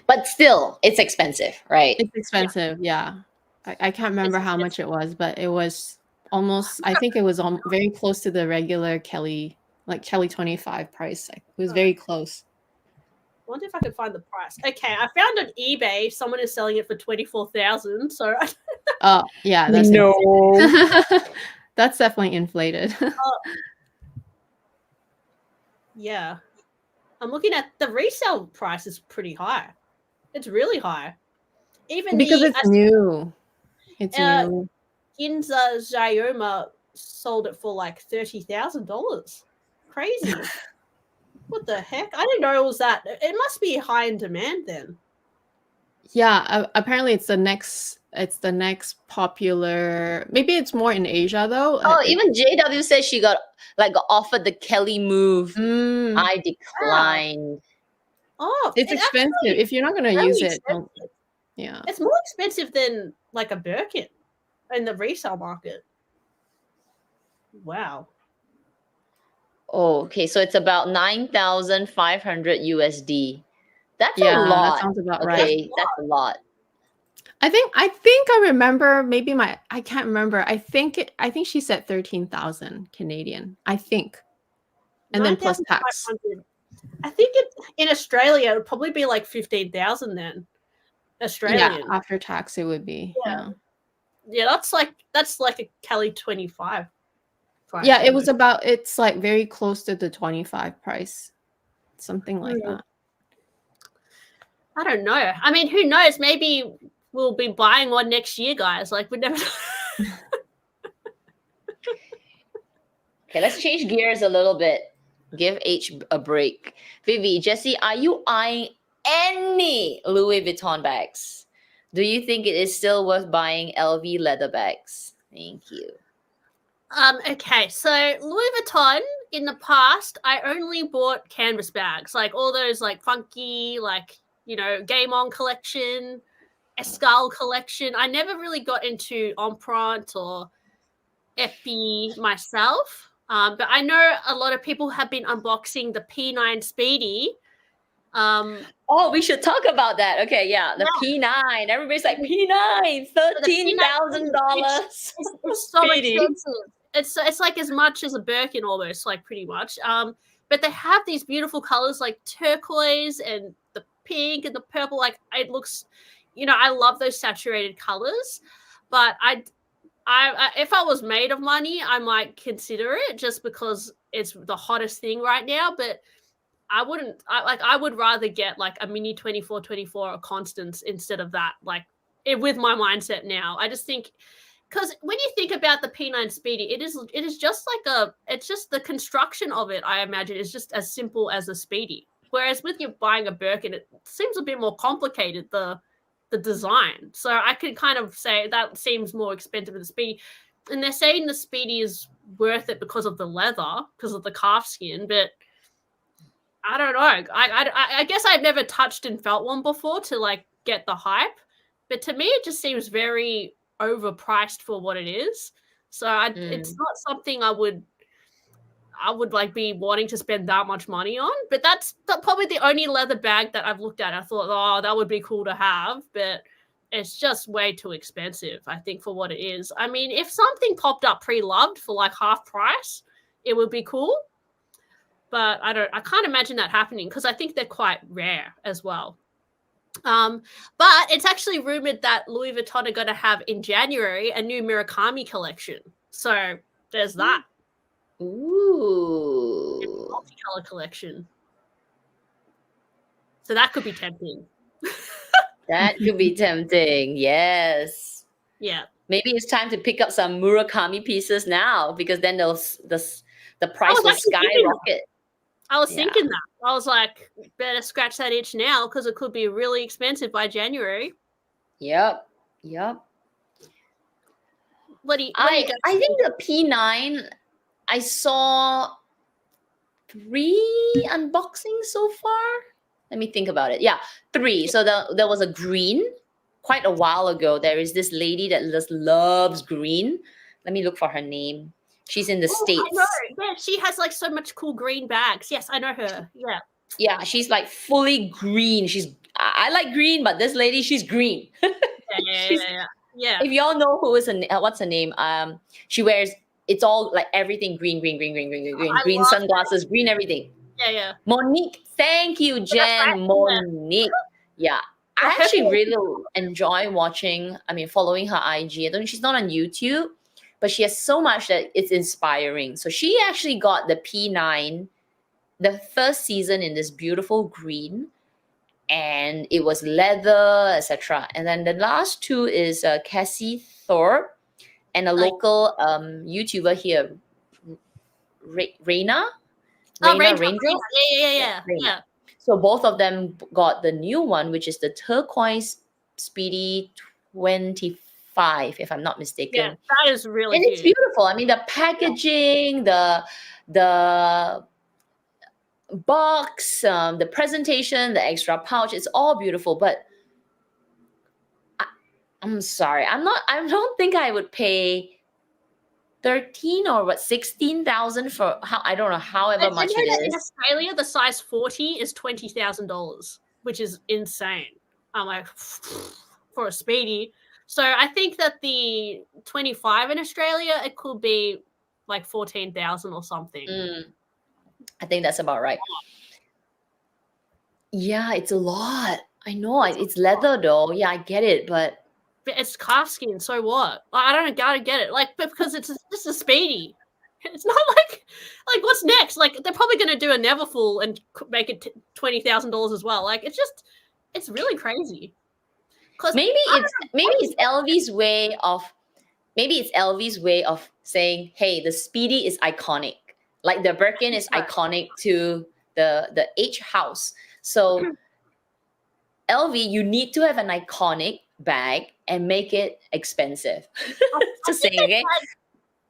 But still, it's expensive, right? It's expensive, yeah. I can't remember how much it was, but it was almost, I think it was very close to the regular Kelly, like Kelly 25 price. It was very close. I wonder if I could find the price. Okay, I found on eBay someone is selling it for 24,000. So oh yeah, that's that's definitely inflated. Yeah, I'm looking at the resale price is pretty high. It's really high. Even because it's new. It's new. Ginza Xiaoma sold it for like $30,000. Crazy. What the heck? I didn't know it was that. It must be high in demand then. Yeah, apparently it's the next popular. Maybe it's more in Asia though. Oh, even JW says she got offered the Kelly Move. I declined. Oh, it's expensive. If you're not going to use it, don't. Yeah, it's more expensive than like a Birkin in the resale market. Wow. Oh, okay, so it's about 9,500 USD. That's a lot. That sounds about right. That's a lot. I think I remember maybe I can't remember. I think she said 13,000 Canadian. I think, and then plus tax. I think in Australia it would probably be like 15,000 then. Australian. Yeah, after tax it would be. Yeah, that's like a Kelly 25. Price. Yeah, it's like very close to the 25 price. Something like that. I don't know. I mean, who knows? Maybe we'll be buying one next year, guys. Like we never. Okay, let's change gears a little bit. Give H a break. Vivi, Jessie, are you eyeing any Louis Vuitton bags? Do you think it is still worth buying LV leather bags? Thank you. Okay, so Louis Vuitton in the past, I only bought canvas bags, like all those like funky, like, you know, Game On collection, Escale collection. I never really got into Empreinte or Epi myself. But I know a lot of people have been unboxing the P9 Speedy. Oh, we should talk about that. Okay, yeah, the P9. Everybody's like P9, $13,000. It's so expensive. It's like as much as a Birkin almost, like pretty much. But they have these beautiful colors like turquoise and the pink and the purple. Like it looks, you know, I love those saturated colors. But I if I was made of money, I might consider it just because it's the hottest thing right now. But I wouldn't. I would rather get like a mini 2424 or Constance instead of that. Like with my mindset now, I just think. Because when you think about the P9 Speedy, it is just like it's just the construction of it, I imagine, is just as simple as a Speedy. Whereas with you buying a Birkin, it seems a bit more complicated, the design. So I could kind of say that seems more expensive than the Speedy. And they're saying the Speedy is worth it because of the leather, because of the calf skin, but I don't know. I guess I've never touched and felt one before to like get the hype. But to me, it just seems very overpriced for what it is. So it's not something I would like be wanting to spend that much money on. But that's probably the only leather bag that I've looked at. I thought, oh, that would be cool to have, but it's just way too expensive, I think, for what it is. I mean, if something popped up pre-loved for like half price, it would be cool. But I can't imagine that happening because I think they're quite rare as well. But it's actually rumored that Louis Vuitton are going to have in January a new Murakami collection. So there's that. Ooh. Multicolor collection. So that could be tempting. That could be tempting. Yes. Yeah. Maybe it's time to pick up some Murakami pieces now because then the price will skyrocket. I was thinking that. I was like, better scratch that itch now because it could be really expensive by January. Yep. I think the P9, I saw 3 unboxings so far. Let me think about it. Yeah, 3. So there was a green quite a while ago. There is this lady that just loves green. Let me look for her name. She's in the States. I know. Yeah, she has like so much cool green bags. Yes, I know her. Yeah. Yeah, she's like fully green. I like green, but this lady, she's green. Yeah. If y'all know what's her name? She wears, it's all like everything green, green sunglasses, green everything. Yeah. Monique, thank you, Jen. Right. Monique. Yeah. I actually really enjoy following her IG. I don't know, she's not on YouTube, but she has so much that it's inspiring. So she actually got the P9, the first season in this beautiful green, and it was leather, etc. And then the last 2 is Cassie Thorpe and a local YouTuber here, Raina. Yeah. So both of them got the new one, which is the turquoise Speedy 25, if I'm not mistaken. Yeah, that is really and cute. It's beautiful. I mean, the packaging, the box, the presentation, the extra pouch, it's all beautiful. But I'm sorry, I don't think I would pay 13 or 16,000 for I don't know, however much it is. In Australia, the size 40 is $20,000, which is insane. I'm like, for a Speedy. So I think that the 25 in Australia, it could be like 14,000 or something. I think that's about right. Yeah, it's a lot. I know it's leather though. Yeah, I get it, but it's calf skin. So what? I don't gotta get it. Like, because it's just a Speedy. It's not like what's next? Like, they're probably gonna do a Neverfull and make it $20,000 as well. Like, it's just It's really crazy. Because maybe it's LV's way of saying, hey, the Speedy is iconic. Like the Birkin is iconic to the H house. So LV, you need to have an iconic bag and make it expensive. Just saying, okay?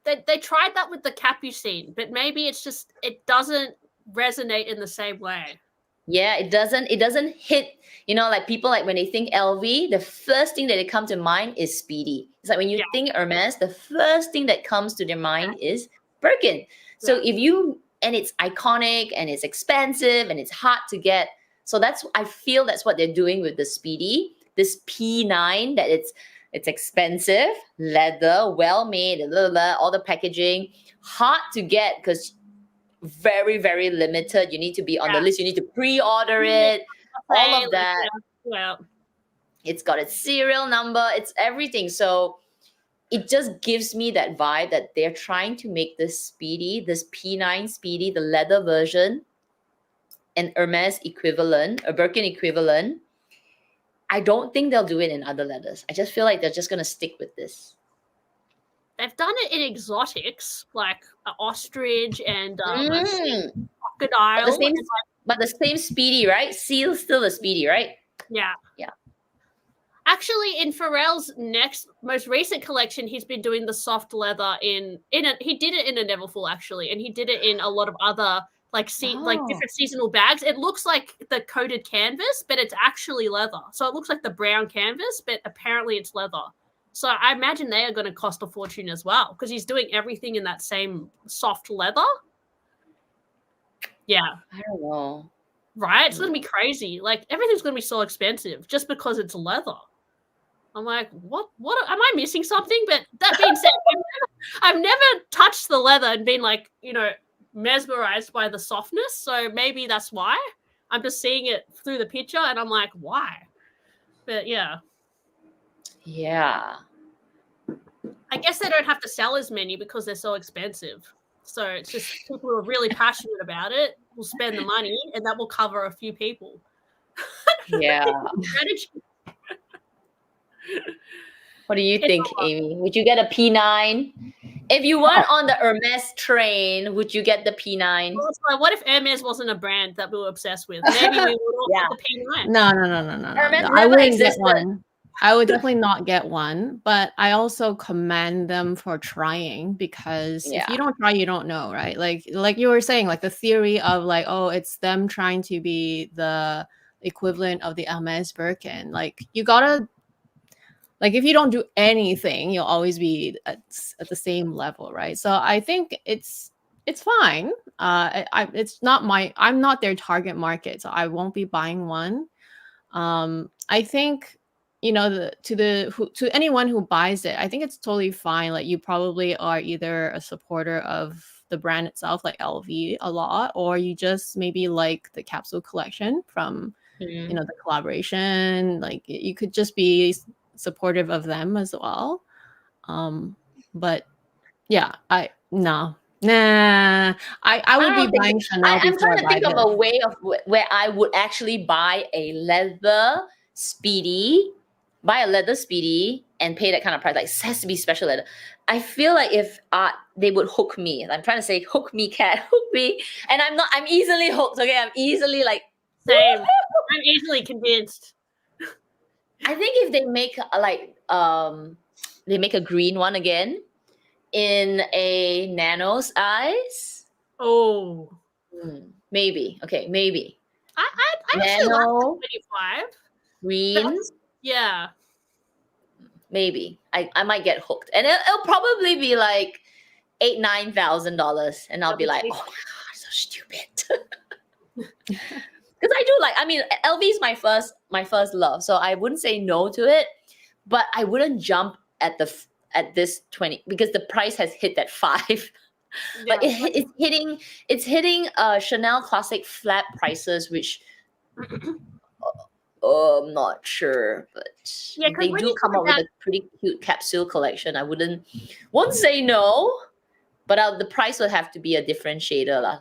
They tried that with the Capucine, but maybe it's just it doesn't resonate in the same way. Yeah, it doesn't hit, like people, like when they think LV, the first thing that they come to mind is Speedy. It's like when you think Hermes, the first thing that comes to their mind is Birkin. So and it's iconic and it's expensive and it's hard to get. So I feel that's what they're doing with the Speedy, this P9, that it's expensive, leather, well made, all the packaging, hard to get because very, very limited. You need to be on the list. You need to pre-order it. All of that. Well, it's got its serial number. It's everything. So it just gives me that vibe that they're trying to make this Speedy, this P9 Speedy, the leather version, an Hermes equivalent, a Birkin equivalent. I don't think they'll do it in other leathers. I just feel like they're just going to stick with this. They've done it in exotics like ostrich and crocodile. But the same Speedy, right? Still the Speedy, right? Yeah. Yeah. Actually, in Pharrell's most recent collection, he's been doing the soft leather he did it in a Neverfull actually, and he did it in a lot of other like different seasonal bags. It looks like the coated canvas, but it's actually leather. So it looks like the brown canvas, but apparently it's leather. So I imagine they are going to cost a fortune as well because he's doing everything in that same soft leather. Yeah. I don't know. Right? It's going to be crazy. Like everything's going to be so expensive just because it's leather. I'm like, what am I missing something? But that being said, I've never touched the leather and been like, mesmerized by the softness. So maybe that's why. I'm just seeing it through the picture and I'm like, why? But yeah. Yeah. I guess they don't have to sell as many because they're so expensive. So it's just people who are really passionate about it will spend the money and that will cover a few people. Yeah. What do you think, Amy? Would you get a P9? If you weren't on the Hermes train, would you get the P9? Well, what if Hermes wasn't a brand that we were obsessed with? Maybe we would all get the P9. No. Hermes I wouldn't existed. get one. I would definitely not get one, but I also commend them for trying because if you don't try, you don't know, right? Like you were saying, like the theory of like, oh, it's them trying to be the equivalent of the Hermes Birkin. Like you gotta, like if you don't do anything, you'll always be at the same level, right? So I think it's fine. It's not I'm not their target market, so I won't be buying one. I think, to anyone who buys it, I think it's totally fine. Like you probably are either a supporter of the brand itself, like LV a lot, or you just maybe like the capsule collection from, the collaboration. Like you could just be supportive of them as well. But yeah, I would be buying Chanel. I'm trying to think of a way of where I would actually buy a leather Speedy, and pay that kind of price. Like it has to be special leather. I feel like if they would hook me, I'm trying to say hook me, cat, hook me, and I'm easily hooked. Okay, I'm easily like same. I'm easily convinced. I think if they make they make a green one again in a nano size. Oh, maybe. Okay, maybe. I actually like 25 green. Yeah. Maybe I might get hooked, and it'll probably be like $8,000-$9,000, and I'll be like, oh my god, so stupid. Because I do LV is my first love, so I wouldn't say no to it, but I wouldn't jump at this 20 because the price has hit that 5. Yeah. But it's hitting Chanel classic flat prices, which I'm not sure, but they do come up with a pretty cute capsule collection. I won't say no, but the price would have to be a differentiator lah.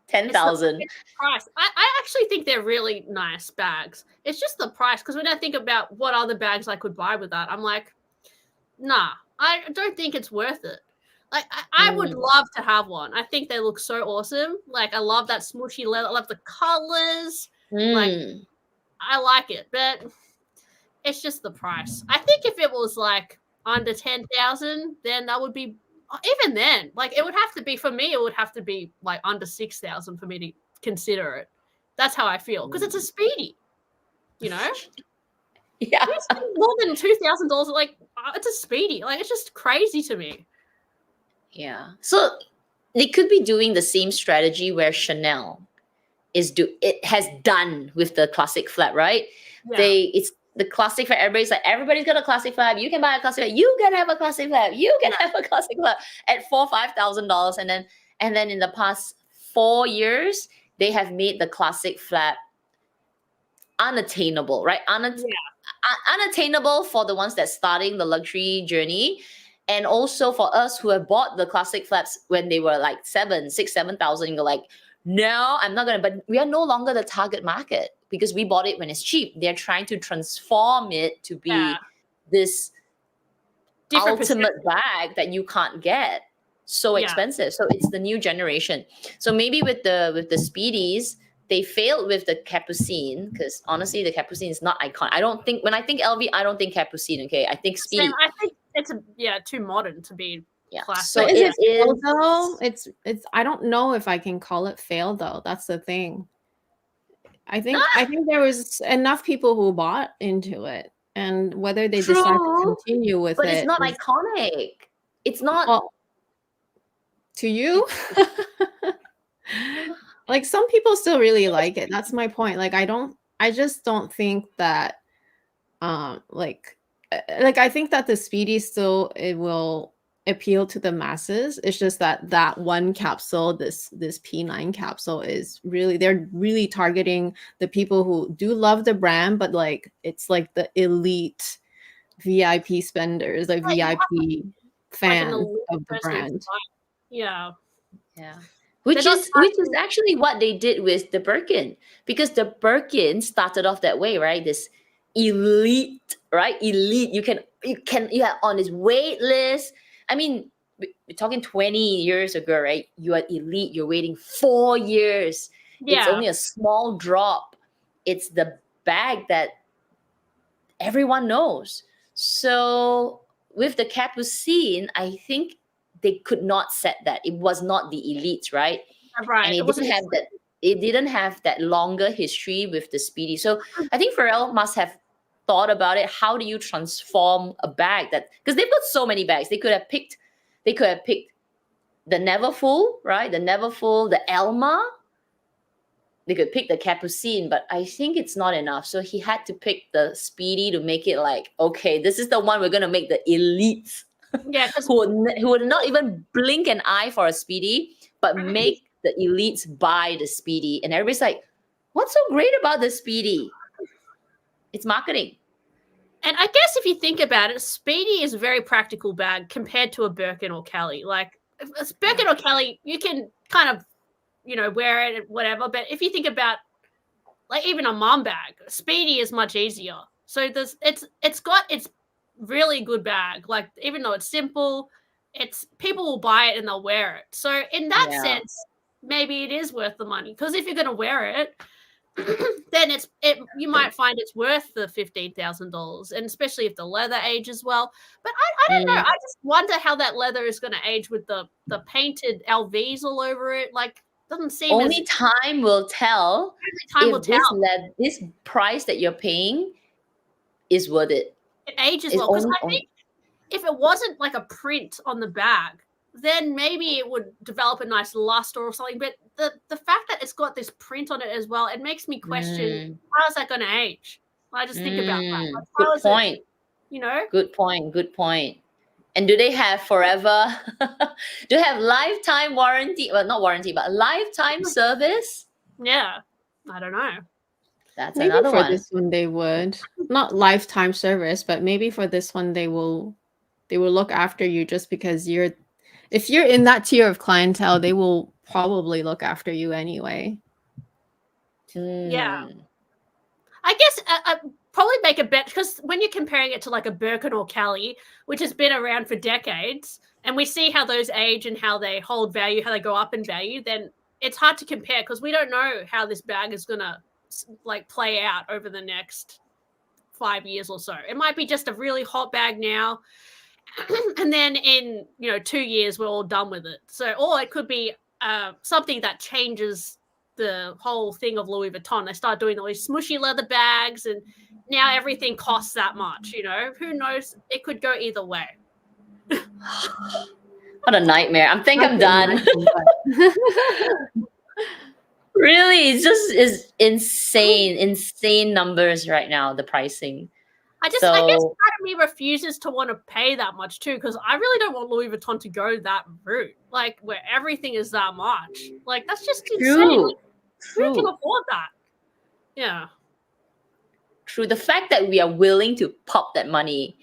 10,000. Price. I actually think they're really nice bags. It's just the price, because when I think about what other bags I could buy with that, I'm like, nah, I don't think it's worth it. Like, I would love to have one. I think they look so awesome. Like, I love that smooshy leather. I love the colors. Like, I like it, but it's just the price. I think if it was like under 10,000, then that would be, even then, like, it would have to be, for me, it would have to be like under 6,000 for me to consider it. That's how I feel, because it's a Speedy, you know? Yeah. More than $2,000, like, it's a Speedy. Like, it's just crazy to me. Yeah. So they could be doing the same strategy where Chanel it has done with the classic flap, right? Yeah. It's the classic flap. Everybody's like, everybody's got a classic flap. You can buy a classic flap. You can have a classic flap. You can have a classic flap at $4,000-$5,000. And then in the past 4 years, they have made the classic flap unattainable, right? Unattainable for the ones that's starting the luxury journey. And also for us who have bought the classic flaps when they were like 7,000, you're like, no, I'm not going to. But we are no longer the target market because we bought it when it's cheap. They're trying to transform it to be this different ultimate bag that you can't get. So expensive. So it's the new generation. So maybe with the Speedies, they failed with the Capucine, because honestly, the Capucine is not iconic. I don't think, when I think LV, I don't think Capucine, okay? I think Speedy. Same. I think it's too modern to be classic. So is it fail though? It's I don't know if I can call it fail though. That's the thing. I think there was enough people who bought into it, and whether they decide to continue with it. But it's not iconic. It's not. Well, to you? Like, some people still really like it. That's my point. Like, I just don't think that like I think that the Speedy still, it will appeal to the masses. It's just that one capsule, this P9 capsule, is really, they're really targeting the people who do love the brand, but like, it's like the elite VIP spenders, like VIP fans of the brand. Yeah. Which is actually what they did with the Birkin, because the Birkin started off that way, right? This elite, right? Elite. You have on this wait list. I mean, we're talking 20 years ago, right? You are elite. You're waiting 4 years. Yeah. It's only a small drop. It's the bag that everyone knows. So with the Capucine, I think they could not set that. It was not the elites, right? Right. And it didn't have that longer history with the Speedy. So I think Pharrell must have thought about it. How do you transform a bag that, because they've got so many bags. They could have picked the Neverfull, right? The Neverfull, the Elma. They could pick the Capucine, but I think it's not enough. So he had to pick the Speedy to make it like, okay, this is the one we're gonna make the elites. Yeah, who would not even blink an eye for a Speedy, but make the elites buy the Speedy. And everybody's like, what's so great about the Speedy? It's marketing. And I guess if you think about it, Speedy is a very practical bag compared to a Birkin or Kelly. Like, a Birkin or Kelly, you can kind of, wear it, whatever. But if you think about, like, even a mom bag, Speedy is much easier. So it's got its really good bag. Like, even though it's simple, people will buy it and they'll wear it. So in that sense, maybe it is worth the money, because if you're going to wear it, then you might find it's worth the $15,000, and especially if the leather ages well. But I don't know. I just wonder how that leather is going to age with the painted LVs all over it. Like, doesn't seem. Only time will tell. This price that you're paying is worth it. It ages well, because I think if it wasn't like a print on the bag, then maybe it would develop a nice luster or something. But the fact that it's got this print on it as well, it makes me question, how is that going to age? I just think about that. Like, good point. Good point. And do they have forever? Do they have lifetime warranty? Well, not warranty, but lifetime service? Yeah, I don't know. That's maybe another one. For this one, they would not lifetime service, but maybe for this one, they will look after you, just because if you're in that tier of clientele, they will probably look after you anyway. Yeah. Hmm. I guess probably make a bet, because when you're comparing it to like a Birkin or Kelly, which has been around for decades, and we see how those age and how they hold value, how they go up in value, then it's hard to compare because we don't know how this bag is gonna like play out over the next 5 years or so. It might be just a really hot bag now, and then in 2 years we're all done with it. So, or it could be something that changes the whole thing of Louis Vuitton. They start doing all these smushy leather bags, and now everything costs that much. Who knows? It could go either way. What a nightmare. I think I'm done. Really, it's just is insane numbers right now, the pricing. I guess part of me refuses to want to pay that much too, because I really don't want Louis Vuitton to go that route, like where everything is that much. Like that's just insane. Like, who can afford that? Yeah. True. The fact that we are willing to pop that money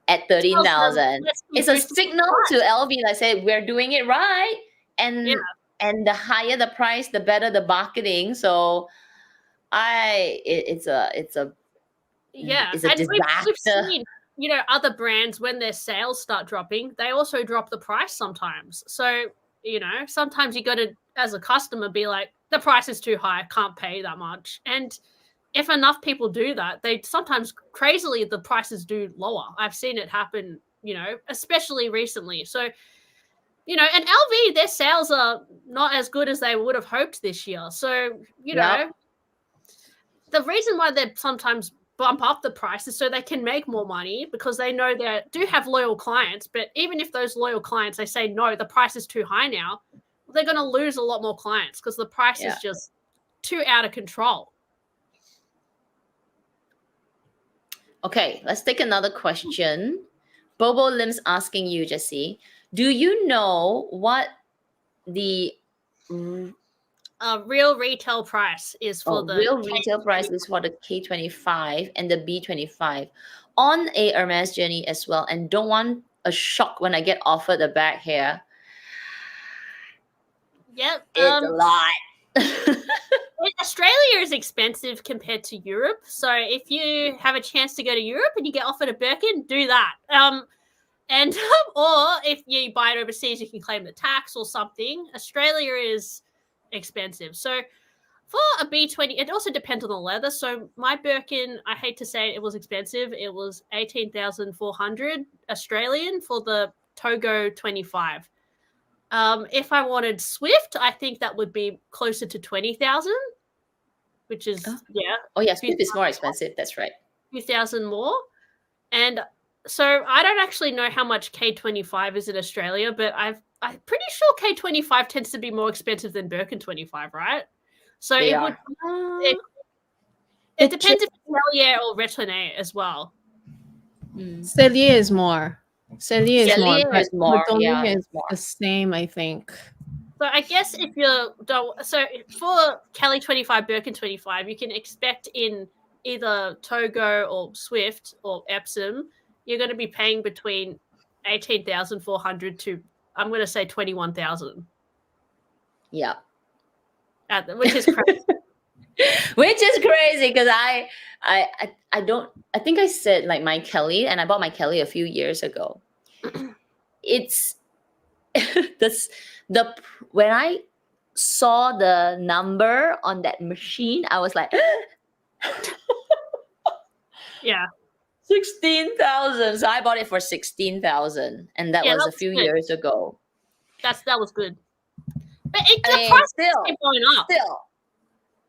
at 13,000 is a signal to LV that said we're doing it right, and the higher the price, the better the marketing. So it's a disaster. We've seen, other brands, when their sales start dropping, they also drop the price sometimes. So, sometimes you got to, as a customer, be like, the price is too high, I can't pay that much. And if enough people do that, they sometimes, crazily, the prices do lower. I've seen it happen, especially recently. So, and LV, their sales are not as good as they would have hoped this year. So, the reason why they sometimes bump up the price is so they can make more money, because they know they do have loyal clients. But even if those loyal clients, they say, no, the price is too high now, they're going to lose a lot more clients because the price is just too out of control. Okay, let's take another question. Bobo Lim's asking you, Jessie, do you know what the real retail price is for the real retail price is for the K25 and the B25 on a Hermes journey as well, and don't want a shock when I get offered a bag here? Yep, it's a lot. Australia is expensive compared to Europe, so if you have a chance to go to Europe and you get offered a Birkin, do that. And or if you buy it overseas, you can claim the tax or something. Australia is expensive. So for a B20, it also depends on the leather. So my Birkin, I hate to say it was expensive. It was 18,400 Australian for the Togo 25. If I wanted Swift, I think that would be closer to 20,000, which is Swift is more expensive. That's right. 2,000 more. And so I don't actually know how much K25 is in Australia, but I'm pretty sure K25 tends to be more expensive than Birkin 25, right? So it depends if it's Cellier or Retourné as well. Cellier is more. Cellier is more. Retourné is the same, I think. So I guess if for Kelly 25, Birkin 25, you can expect in either Togo or Swift or Epsom, you're going to be paying between 18,400 to, I'm going to say, 21,000. Yeah. Which is crazy. Which is crazy because I think I said like my Kelly, and I bought my Kelly a few years ago. It's when I saw the number on that machine, I was like, yeah, 16,000. So I bought it for 16,000, and that was a few years ago. That was good, but the price still keep going up. Still,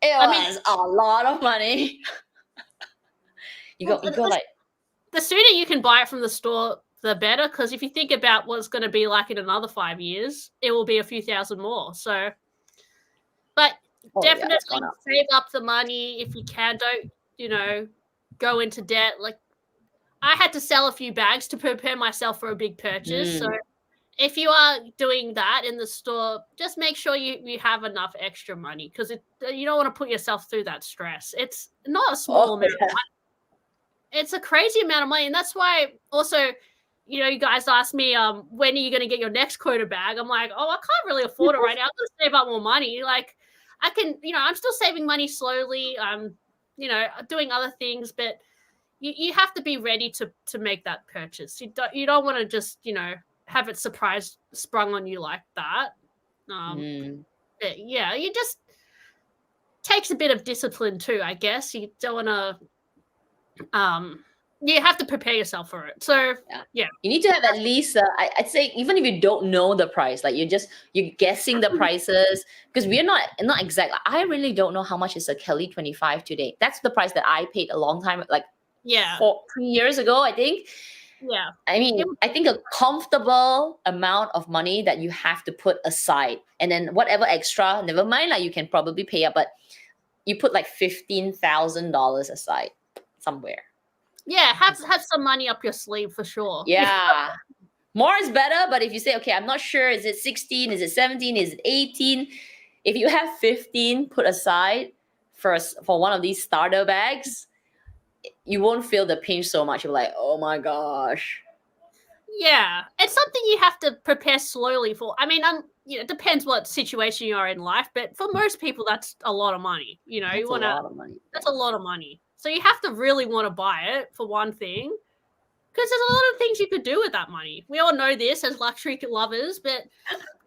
it was a lot of money. you go like, the sooner you can buy it from the store, the better. Because if you think about what it's going to be like in another 5 years, it will be a few thousand more. So, but definitely save up the money if you can. Don't go into debt. Like I had to sell a few bags to prepare myself for a big purchase. So if you are doing that in the store, just make sure you have enough extra money, because you don't want to put yourself through that stress. It's not a small amount of money. It's a crazy amount of money. And that's why also you know, you guys ask me, when are you going to get your next quota bag? I'm like, oh, I can't really afford it right now. I'm going to save up more money. Like, I can, you know, I'm still saving money slowly. I'm, you know, doing other things, but you have to be ready to make that purchase. You don't want to just, you know, have it sprung on you like that. Yeah, you just takes a bit of discipline too, I guess. You don't want to, you have to prepare yourself for it. So yeah. You need to have at least, I'd say, even if you don't know the price, like you're guessing the prices, because we're not exact. I really don't know how much is a Kelly 25 today. That's the price that I paid a long time, like 3 years ago, I think. Yeah. I mean, I think a comfortable amount of money that you have to put aside, and then whatever extra, never mind, like you can probably pay up, but you put like $15,000 aside somewhere. Yeah, have some money up your sleeve for sure. Yeah. More is better, but if you say, okay, I'm not sure, is it 16, is it 17, is it 18? If you have 15 put aside for one of these starter bags, you won't feel the pinch so much. You're like, oh my gosh. Yeah, it's something you have to prepare slowly for. I mean, you know, it depends what situation you are in life, but for most people, that's a lot of money. You know, that's a lot of money. That's a lot of money. So you have to really want to buy it for one thing, because there's a lot of things you could do with that money. We all know this as luxury lovers, but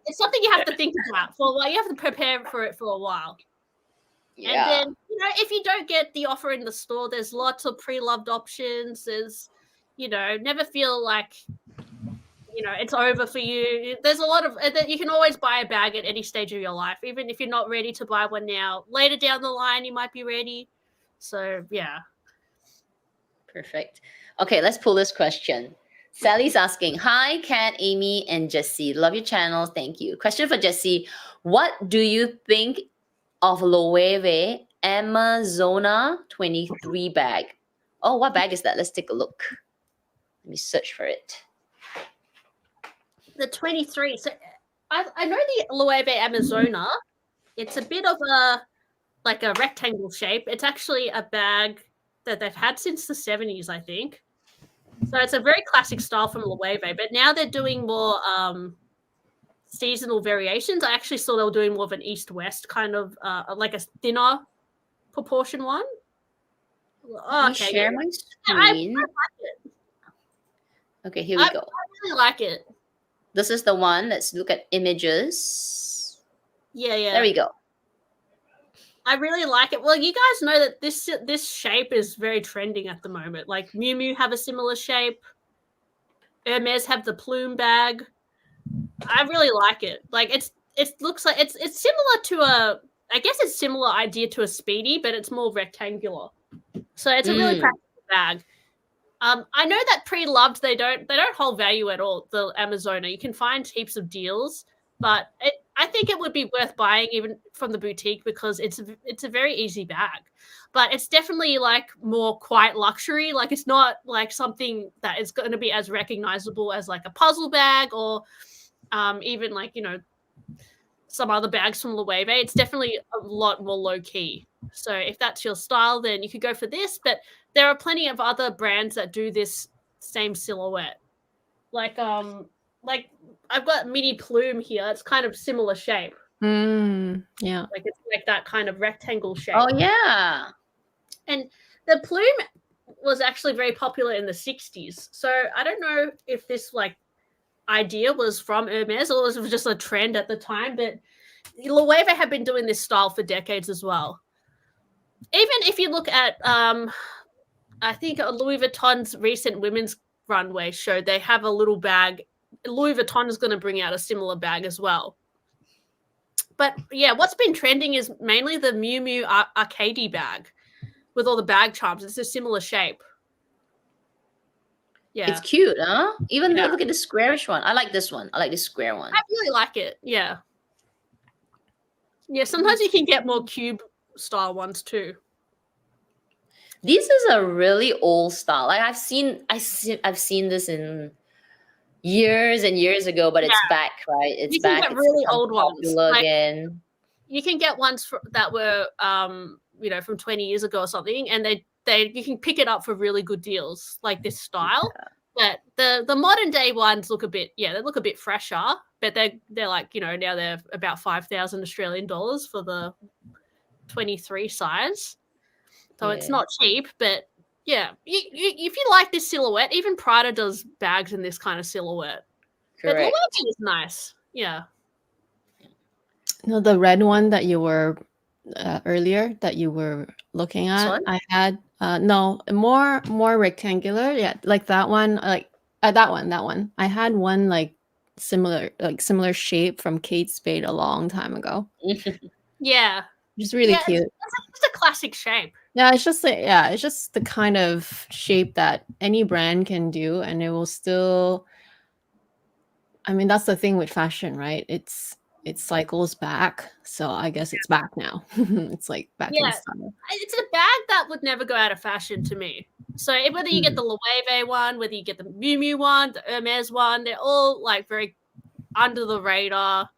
it's something you have to think about for a while. You have to prepare for it for a while. Yeah. And then, you know, if you don't get the offer in the store, there's lots of pre-loved options. There's, you know, never feel like, you know, it's over for you. There's a lot of, you can always buy a bag at any stage of your life, even if you're not ready to buy one now. Later down the line, you might be ready. So, yeah. Perfect. Okay, let's pull this question. Sally's asking, hi, Kat, Amy, and Jessie. Love your channels. Thank you. Question for Jessie. What do you think of Loewe Amazona 23 bag? Oh, what bag is that? Let's take a look. Let me search for it. The 23. So I know the Loewe Amazona. It's a bit of a rectangle shape. It's actually a bag that they've had since the 70s, I think. So it's a very classic style from Loewe, but now they're doing more seasonal variations. I actually saw they were doing more of an east-west kind of, like a thinner proportion one. Let me share my screen. I like it. Okay, here we go. I really like it. This is the one. Let's look at images. Yeah. There we go. I really like it. Well, you guys know that this shape is very trending at the moment. Like Miu Miu have a similar shape. Hermes have the plume bag. I really like it. Like it looks like it's similar to I guess it's similar idea to a Speedy, but it's more rectangular. So it's a really practical bag. I know that pre-loved they don't hold value at all, the Amazona. You can find heaps of deals, but I think it would be worth buying even from the boutique because it's a very easy bag. But it's definitely like more quiet luxury. Like it's not like something that is going to be as recognizable as like a puzzle bag or even like, you know, some other bags from Loewe. It's definitely a lot more low key. So if that's your style, then you could go for this. But there are plenty of other brands that do this same silhouette. Like I've got mini plume here. It's kind of similar shape. Yeah. Like it's like that kind of rectangle shape. Oh yeah. And the plume was actually very popular in the 60s. So I don't know if this like idea was from Hermes or it was just a trend at the time, but Loewe have been doing this style for decades as well. Even if you look at I think Louis Vuitton's recent women's runway show, they have a little bag. Louis Vuitton is going to bring out a similar bag as well. But yeah, what's been trending is mainly the Miu Miu Arcady bag with all the bag charms. It's a similar shape. Yeah. It's cute, huh? Even though look at the squarish one. I like this one. I like the square one. I really like it. Yeah. Yeah, sometimes you can get more cube style ones too. This is a really old style. Like I've seen this in years and years ago, but it's back, right? It's you can back. Get really old ones. Like, again. You can get ones that were you know, from 20 years ago or something, and they you can pick it up for really good deals, like this style. But the modern day ones look a bit, they look a bit fresher. But they're like, now they're about 5,000 Australian dollars for the 23 size. So it's not cheap, but yeah, if you like this silhouette, even Prada does bags in this kind of silhouette. Correct. But Loewe is nice. Yeah. No, the red one that you were earlier that you were looking at, I had no more rectangular. Yeah, like that one. Like that one. I had one like similar shape from Kate Spade a long time ago. Yeah. Just really cute. It's a classic shape. Yeah, it's just the kind of shape that any brand can do, and it will still. I mean, that's the thing with fashion, right? It cycles back, so I guess it's back now. It's like back in style. It's a bag that would never go out of fashion to me. So whether you get the Loewe one, whether you get the Miu Miu one, the Hermes one, they're all like very under the radar.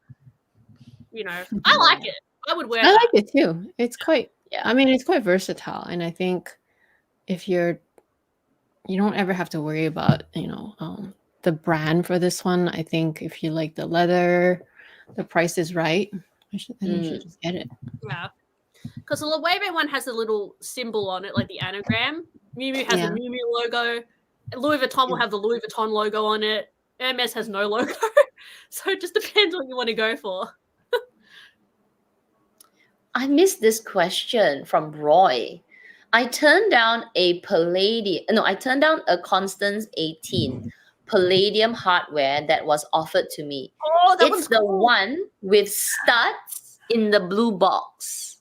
I like it. I would wear. I like it too. It's quite. Yeah. I mean, it's quite versatile, and I think if you don't ever have to worry about the brand for this one. I think if you like the leather, the price is right. You should just get it. Yeah, because the Loewe one has a little symbol on it, like the anagram. Miu Miu has the Miu Miu logo. Louis Vuitton will have the Louis Vuitton logo on it. Hermes has no logo, so it just depends what you want to go for. I missed this question from Roy. I turned down a Constance 18 palladium hardware that was offered to me. Oh, that it's the cool. one with studs in the blue box.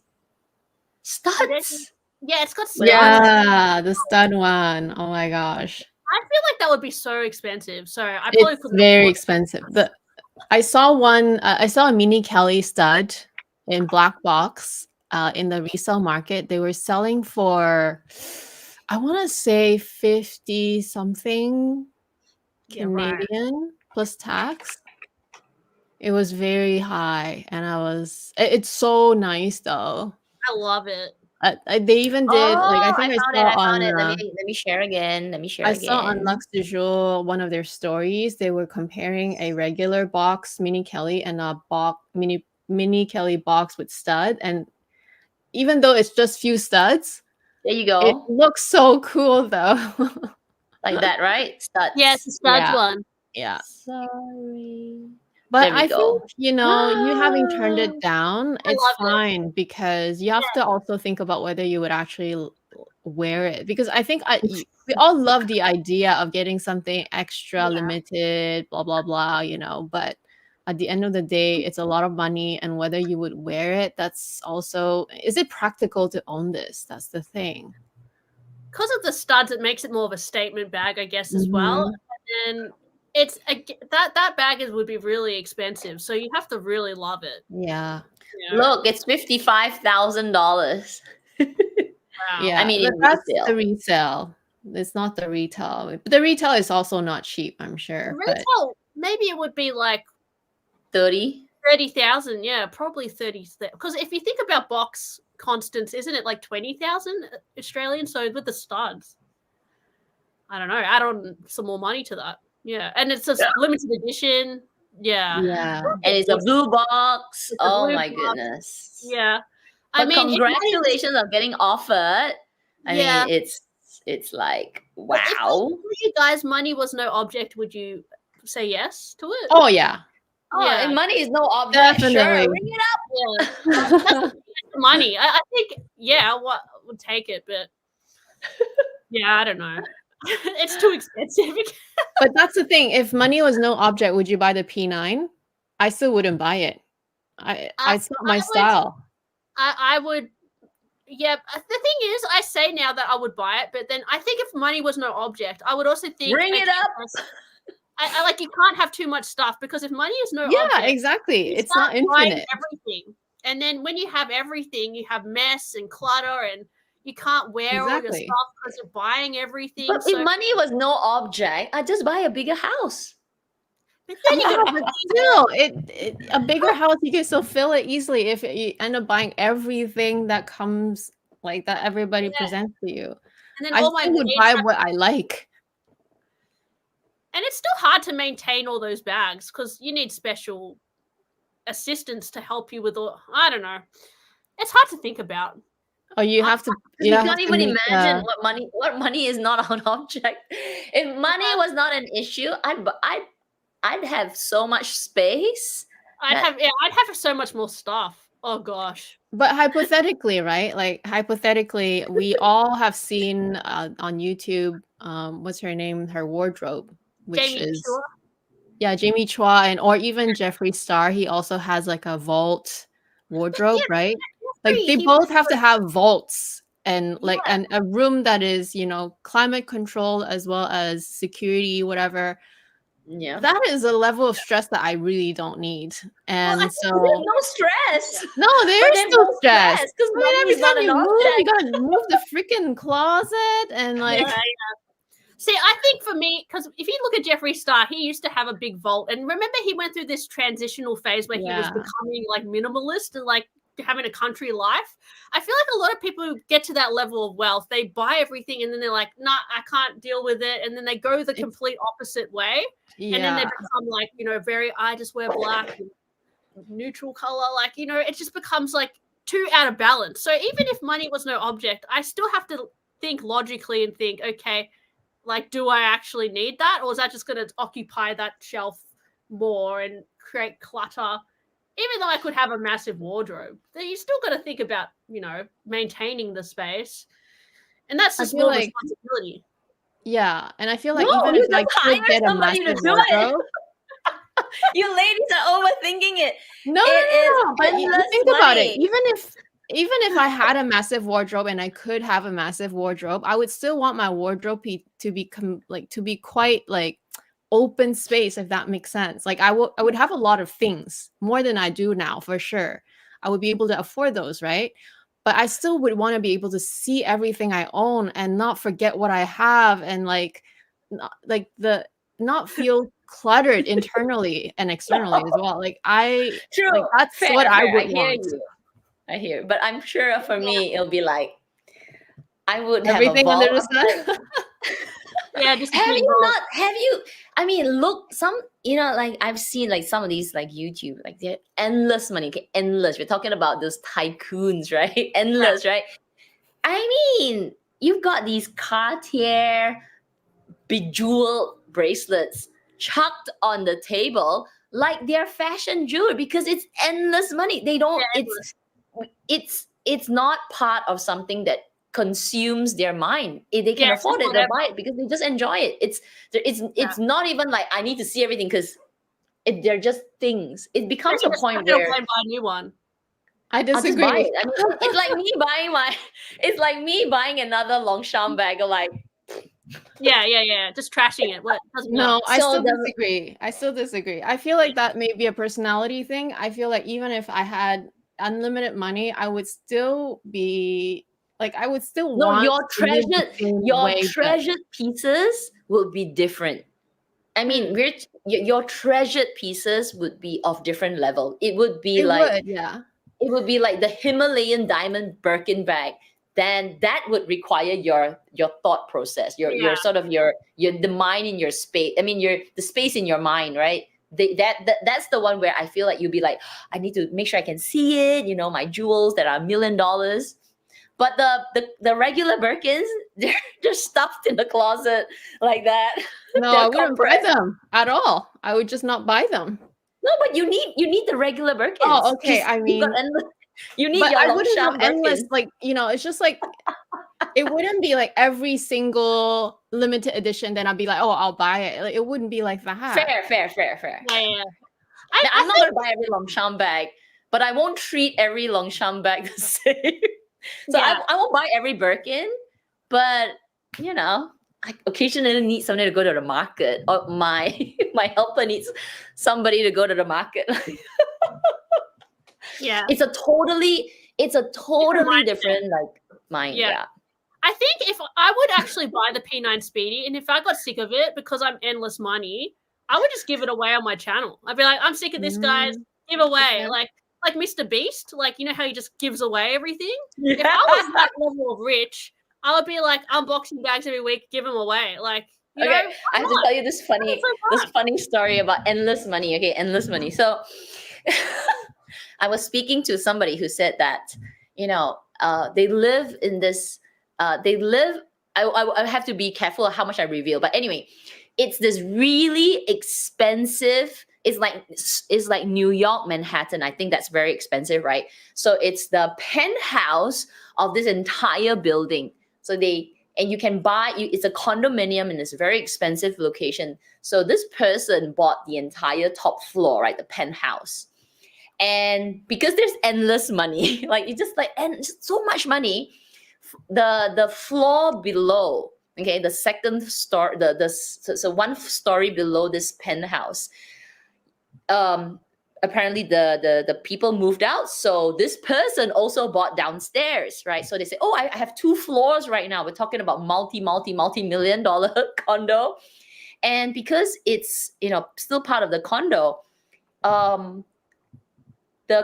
Studs? Yeah, it's got studs. Yeah, the stud one. Oh my gosh. I feel like that would be so expensive. So I probably it's very expensive. I saw a Mini Kelly stud in black box in the resale market. They were selling for, I want to say 50 something Canadian plus tax. It was very high, and it's so nice though. I love it. They even did I found it. Let me share again. I saw on Luxe du Jour one of their stories. They were comparing a regular box Mini Kelly and a mini Kelly box with stud, and even though it's just few studs, there you go. It looks so cool though. Like that, right? Studs. Yes, the studs one. Yeah. Sorry. But I think, you having turned it down, it's fine because you have to also think about whether you would actually wear it. Because I think we all love the idea of getting something extra limited, blah, blah, blah, but at the end of the day, it's a lot of money. And whether you would wear it, that's also, is it practical to own this? That's the thing. Because of the studs, it makes it more of a statement bag, I guess, as well. And it's that bag would be really expensive, so you have to really love it. Yeah. Look, it's $55,000. Wow. Yeah, I mean, that's the resale. It's not the retail. But the retail is also not cheap, I'm sure. Retail, maybe it would be like 30,000. Yeah, probably 30,000. Because if you think about box Constance, isn't it like 20,000 Australian? So with the studs, I don't know. Add on some more money to that. Yeah, and it's a limited edition. Yeah, and it's a blue box. Oh my goodness. Yeah, I mean, congratulations on getting offered. I mean, it's like, wow. If you guys, money was no object, would you say yes to it? Oh yeah. And money is no object. Definitely. Sure, bring it up. Yeah. That's money. I think, what would take it, but I don't know. It's too expensive. But that's the thing. If money was no object, would you buy the P9? I still wouldn't buy it. It's not my style. I would. Yeah. The thing is, I say now that I would buy it, but then I think if money was no object, I would also think bring it up. I like, you can't have too much stuff, because if money is no object, exactly. It's not infinite. Everything, and then when you have everything, you have mess and clutter, and you can't wear all your stuff because you're buying everything. But if money was no object, I'd just buy a bigger house. But then still, a bigger house, you can still fill it easily if you end up buying everything that comes, like that everybody presents to you. And then I would buy what I like. And it's still hard to maintain all those bags because you need special assistance to help you with all. I don't know. It's hard to think about. Oh, you have to. You have can't to even meet imagine what money is not an object. If money was not an issue, I'd have so much space. I'd have so much more stuff. Oh gosh. But hypothetically, right? Like hypothetically, we all have seen on YouTube, what's her name? Her wardrobe, which Jamie is Chua? yeah, Jamie Chua, and or even Jeffree Star. He also has like a vault wardrobe, right? Like they both have to have vaults and like and a room that is, you know, climate controlled as well as security, whatever. Yeah, that is a level of stress that I really don't need. And there's so no stress. no, there's still stress because I mean, money every is not time an you move, object. you gotta move the freaking closet and like See, I think for me, because if you look at Jeffree Star, he used to have a big vault, and remember he went through this transitional phase where he was becoming like minimalist and like having a country life. I feel like a lot of people who get to that level of wealth, they buy everything and then they're like, nah, I can't deal with it, and then they go the complete opposite way, and then they become like, you know, very, I just wear black and neutral color, like, you know, it just becomes like too out of balance. So even if money was no object, I still have to think logically and think, okay, like, do I actually need that, or is that just going to occupy that shelf more and create clutter? Even though I could have a massive wardrobe, then you still got to think about, you know, maintaining the space, and that's just more responsibility. Yeah, and I feel like even if I could get a massive wardrobe, you ladies are overthinking it. No, but think about it. Even if I had a massive wardrobe and I could have a massive wardrobe, I would still want my wardrobe to be quite like open space, if that makes sense. Like I would have a lot of things, more than I do now, for sure. I would be able to afford those, right? But I still would want to be able to see everything I own and not forget what I have, and not feel cluttered internally and externally as well. Like that's fair, what I would I want. I hear, but I'm sure for me it'll be like I would everything have a under the sun. Yeah, just have you I mean, look, some, you know, like I've seen like some of these like YouTube, like they're endless money, okay? Endless. We're talking about those tycoons, right? Endless, right? I mean, you've got these Cartier bejeweled bracelets chucked on the table like they're fashion jewelry because it's endless money. They don't it's not part of something that consumes their mind. If they can afford it, they'll buy it because they just enjoy it. It's not even like I need to see everything, because they're just things. It becomes a point where buy a new one. I disagree. I mean, it's like me buying another Longchamp bag. Or like, just trashing it. What? No, I still disagree. I feel like that may be a personality thing. I feel like even if I had unlimited money, I would still be like, I would still want your treasured pieces will be different. I mean, your treasured pieces would be of different level. It would be it would be like the Himalayan diamond Birkin bag. Then that would require your thought process, your sort of your the mind in your space. I mean, the space in your mind, right? That's the one where I feel like you'll be like, I need to make sure I can see it. You know, my jewels that are $1 million. But the regular Birkins, they're stuffed in the closet like that. No, I wouldn't buy them at all. I would just not buy them. No, but you need the regular Birkins. Oh, okay. I mean, you need your I wouldn't have endless. Birkins. Like, you know, it's just like it wouldn't be like every single limited edition. Then I'd be like, oh, I'll buy it. Like, it wouldn't be like that. Fair. Yeah. I'm not gonna buy every Longchamp bag, but I won't treat every Longchamp bag the same. So I won't buy every Birkin, but you know, I occasionally need somebody to go to the market, or my helper needs somebody to go to the market. It's a totally different like mind. Yeah. I think if I would actually buy the P9 Speedy, and if I got sick of it because I'm endless money, I would just give it away on my channel. I'd be like, I'm sick of this, guys. Give away. Like Mr. Beast, like, you know how he just gives away everything? Yeah. If I was that level of rich, I would be like unboxing bags every week, give them away. Like, You Okay, know, I have to tell you this funny story about endless money. Okay, endless money. So I was speaking to somebody who said that, they live in this, I have to be careful of how much I reveal. But anyway, it's this really expensive, it's like New York, Manhattan. I think that's very expensive, right? So it's the penthouse of this entire building. So and you can it's a condominium in this very expensive location. So this person bought the entire top floor, right? The penthouse. And because there's endless money, like it's just like, and so much money, the floor below, okay, the second story, so one story below this penthouse, apparently the people moved out, so this person also bought downstairs, right? So they say, oh, I have 2 floors right now. We're talking about multi-million dollar condo. And because it's still part of the condo, the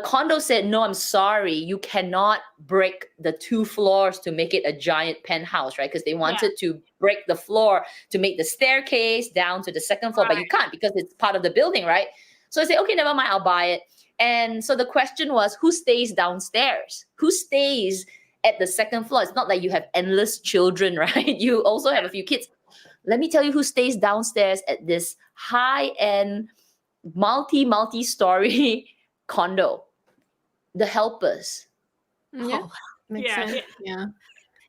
condo said, no, I'm sorry, you cannot break the 2 floors to make it a giant penthouse, right? Because they wanted to break the floor to make the staircase down to the second floor, but you can't because it's part of the building, right? So I said, okay, never mind, I'll buy it. And so the question was, who stays downstairs? Who stays at the second floor? It's not like you have endless children, right? You also have a few kids. Let me tell you who stays downstairs at this high-end, multi-story condo. The helpers. Yeah. Makes sense. Yeah.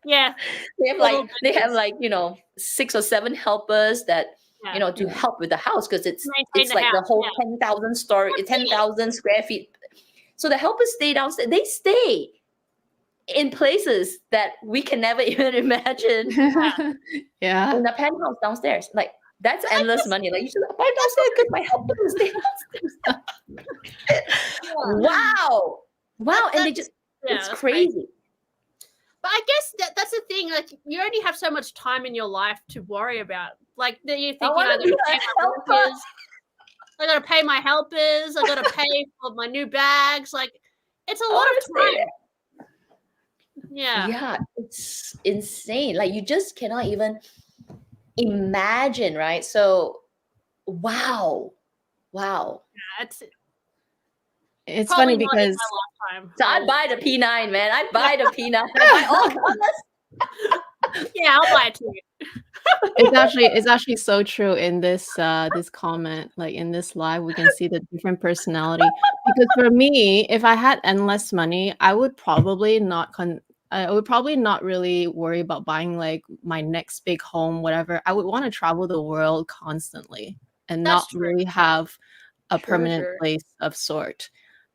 Yeah. They have 6 or 7 helpers that to help with the house, because it's like the whole 10,000 square feet. So the helpers stay downstairs. They stay in places that we can never even imagine. Yeah. In the penthouse downstairs. Like, that's endless money. Like, you should buy downstairs because my helper will stay downstairs. Wow. And they just, it's crazy. But I guess that's the thing. Like, you only have so much time in your life to worry about. Like, you think, I got to pay my helpers. I got to pay for my new bags. Like, it's a lot of time. Yeah, it's insane. Like, you just cannot even imagine, right? So, wow. Yeah, it's funny because I buy the P9, man. I buy the P9. I buy all colors. Yeah, I'll buy it too. It's actually so true in this this comment, like in this live, we can see the different personality. Because for me, if I had endless money, I would probably not really worry about buying like my next big home, whatever. I would want to travel the world constantly and not really have a permanent place of sort.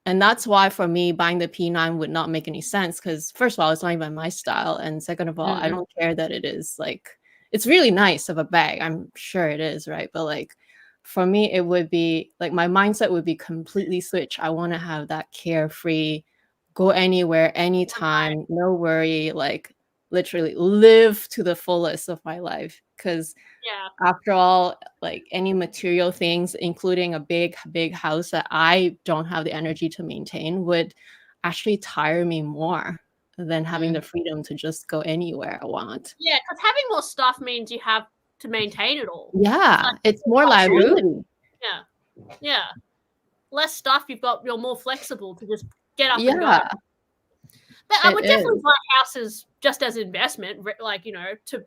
And that's why for me, buying the P9 would not make any sense, because first of all, it's not even my style. And second of all, I don't care that it is like, it's really nice of a bag. I'm sure it is, right? But like, for me, it would be like, my mindset would be completely switched. I want to have that carefree, go anywhere, anytime, no worry, like literally live to the fullest of my life. Because after all, like any material things, including a big house that I don't have the energy to maintain, would actually tire me more than having the freedom to just go anywhere I want. Yeah, because having more stuff means you have to maintain it all. Yeah, it's more liability. Yeah. Less stuff, you're more flexible to just get up and go. But I would definitely buy houses just as investment, like, to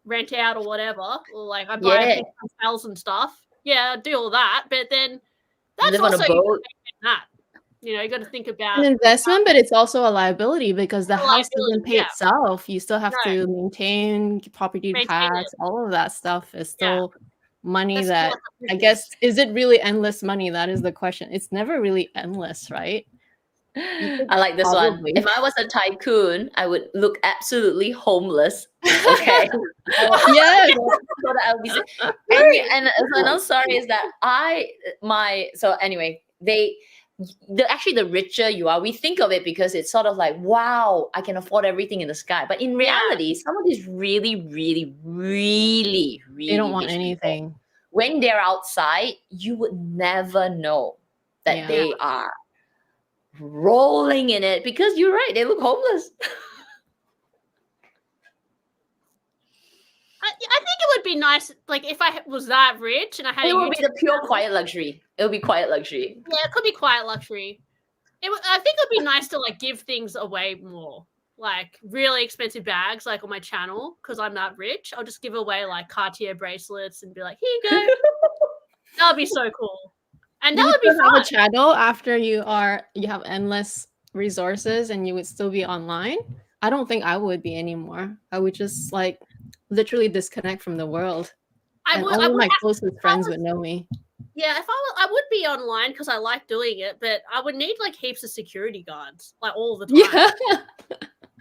rent out or whatever. Or like, I buy a big hotels and stuff. Yeah, do all that. But then that's live also on a boat. You got to think about an investment, but it's also a liability because the house doesn't pay itself. You still have to maintain property tax. All of that stuff is still money that, I guess, is it really endless money? That is the question. It's never really endless, right? I like this one. If I was a tycoon, I would look absolutely homeless. Okay. Yes. So that I would be and another story is that actually the richer you are, we think of it because it's sort of like, wow, I can afford everything in the sky. But in reality, some of these really, really, really, really, they don't want anything. People, when they're outside, you would never know that they are rolling in it, because you're right, they look homeless. I think it would be nice, like if I was that rich and I had It a will be YouTube the pure channel. quiet luxury. It'll be quiet luxury. Yeah, it could be quiet luxury. I think it'd be nice to like give things away more, like really expensive bags, like on my channel, because I'm not rich. I'll just give away like Cartier bracelets and be like, here you go. That would be so cool, and Do that you would be still have fun. a channel after you have endless resources and you would still be online? I don't think I would be anymore. I would just like literally disconnect from the world, and I only would my have, closest friends would know me. yeah, if I would be online because I like doing it, but I would need like heaps of security guards, like all the time.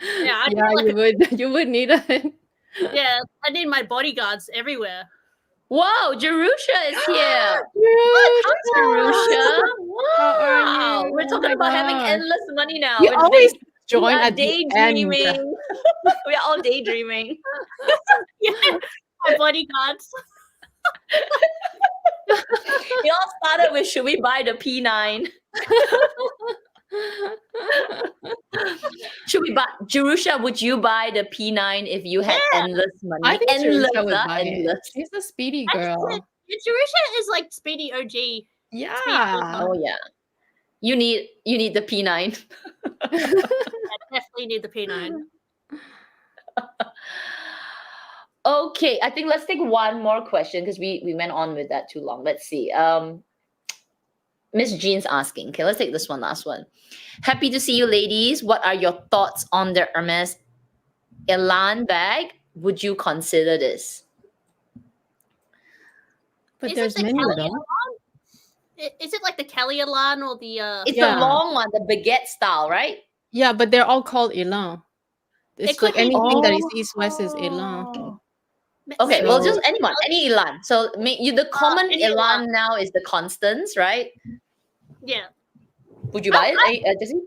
Yeah, I'd yeah, need, like, you would need it. yeah, I need my bodyguards everywhere. Wow, Jerusha is here. Jerusha! Hi, Jerusha. How are Wow. you? We're Oh talking my about having gosh. endless money now. You We're always we join are at the end. daydreaming. We are all daydreaming. Yeah, my bodyguards. It all started with, should we buy the P9? Should we buy, Jerusha, would you buy the P9 if you had endless money? I think endless, Jerusha would buy endless. it. She's a Speedy I think girl. that Jerusha is like Speedy OG. Yeah. Oh yeah. You need the P9. I definitely need the P9. Okay, I think let's take one more question because we went on with that too long. Let's see. Miss Jean's asking. Okay, let's take this last one. Happy to see you, ladies. What are your thoughts on the Hermes Elan bag? Would you consider this? But Is there's it the many Kelly though. Elan? Is it like the Kelly Elan or the It's Yeah. the long one, the baguette style, right? Yeah, but they're all called Elan. It's could like be- anything that is east-west is Elan. Okay, well, So- just anyone, any Elan. So the common any Elan Elan. now is the Constance, right? Yeah. Would you buy it, Jessie?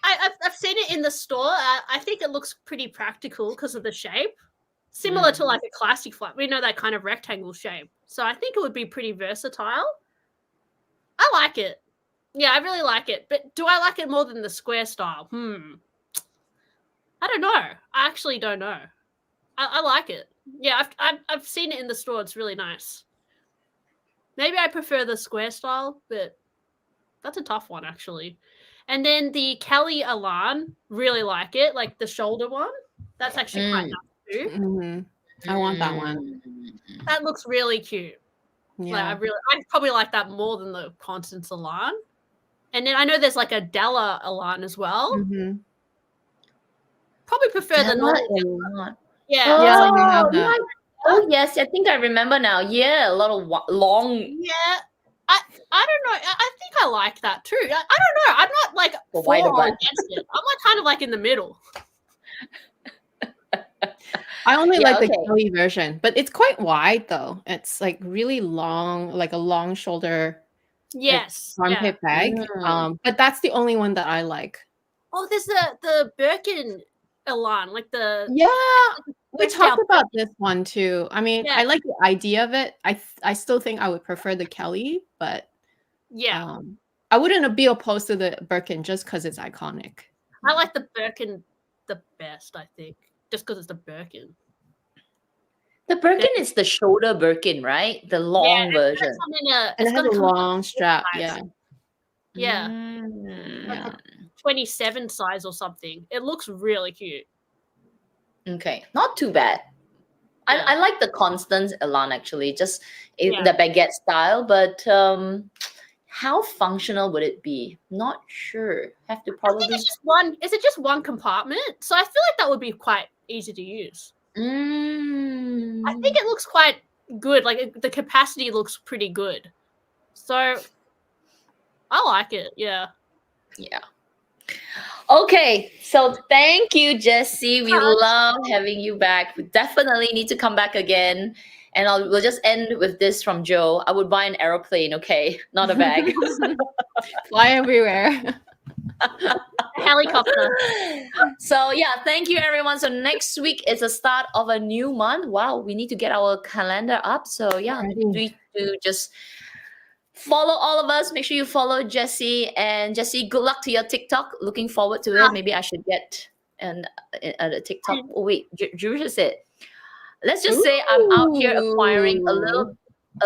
I've seen it in the store. I think it looks pretty practical because of the shape. Similar to like a classic flat. We know that kind of rectangle shape. So I think it would be pretty versatile. I like it. Yeah, I really like it. But do I like it more than the square style? I don't know. I actually don't know. I like it. Yeah, I've seen it in the store. It's really nice. Maybe I prefer the square style, but that's a tough one actually. And then the Kelly Elan, really like it, like the shoulder one. That's actually quite nice too. Mhm. I want that one. That looks really cute. Yeah. Like I probably like that more than the Constance Elan. And then I know there's like a Della Elan as well. Mhm. Probably prefer the normal. Elan. Yeah. Oh, Yeah, you have that. Oh yes, I think I remember now. Yeah, a lot of long. Yeah. I don't know. I think I like that too. I don't know. I'm not like The for wider or butt. against it. I'm like kind of like in the middle. I only Yeah, like the okay. Kelly version, but it's quite wide though. It's like really long, like a long shoulder Yes. Yeah. armpit bag. But that's the only one that I like. Oh, there's the Birkin Elan, like the Yeah, we stretched out talked about this one too. I mean, Yeah. I like the idea of it. I still think I would prefer the Kelly, but Yeah. I wouldn't be opposed to the Birkin just because it's iconic. I like the Birkin the best, I think. Just because it's the Birkin. The Birkin is the shoulder Birkin, right? The long version. And it has a long strap. Yeah. Yeah. Yeah. 27 size or something. It looks really cute. Okay, not too bad. Yeah. I like the Constance Elan actually, just Yeah. the baguette style, but how functional would it be? Not sure. Have to I probably. think it's just one. Is it just one compartment? So I feel like that would be quite easy to use. I think it looks quite good. Like the capacity looks pretty good. So I like it. Yeah. Yeah. Okay, so thank you, Jessie. We love having you back. We definitely need to come back again. And we'll just end with this from Joe. I would buy an aeroplane, okay? Not a bag. Fly everywhere. A helicopter. So yeah, thank you everyone. So next week is the start of a new month. Wow, we need to get our calendar up. So yeah, we do just follow all of us. Make sure you follow Jessie. And Jessie, good luck to your TikTok. Looking forward to it. Maybe I should get a TikTok. Oh wait, Jerusha said let's just say I'm out here acquiring a Ooh.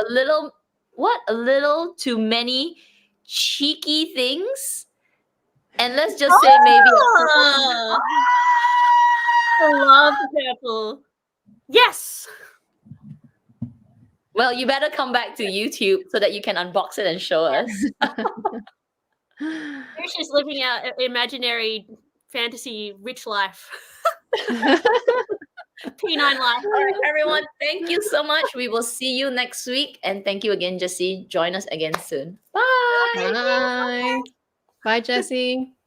little too many cheeky things. And let's just say maybe Oh, I love the purple. Yes. well, you better come back to YouTube so that you can unbox it and show us. She's living out imaginary fantasy rich life. P9 life. All right, everyone, thank you so much. We will see you next week. And thank you again, Jessie. Join us again soon. Bye. Bye. Bye, Jessie.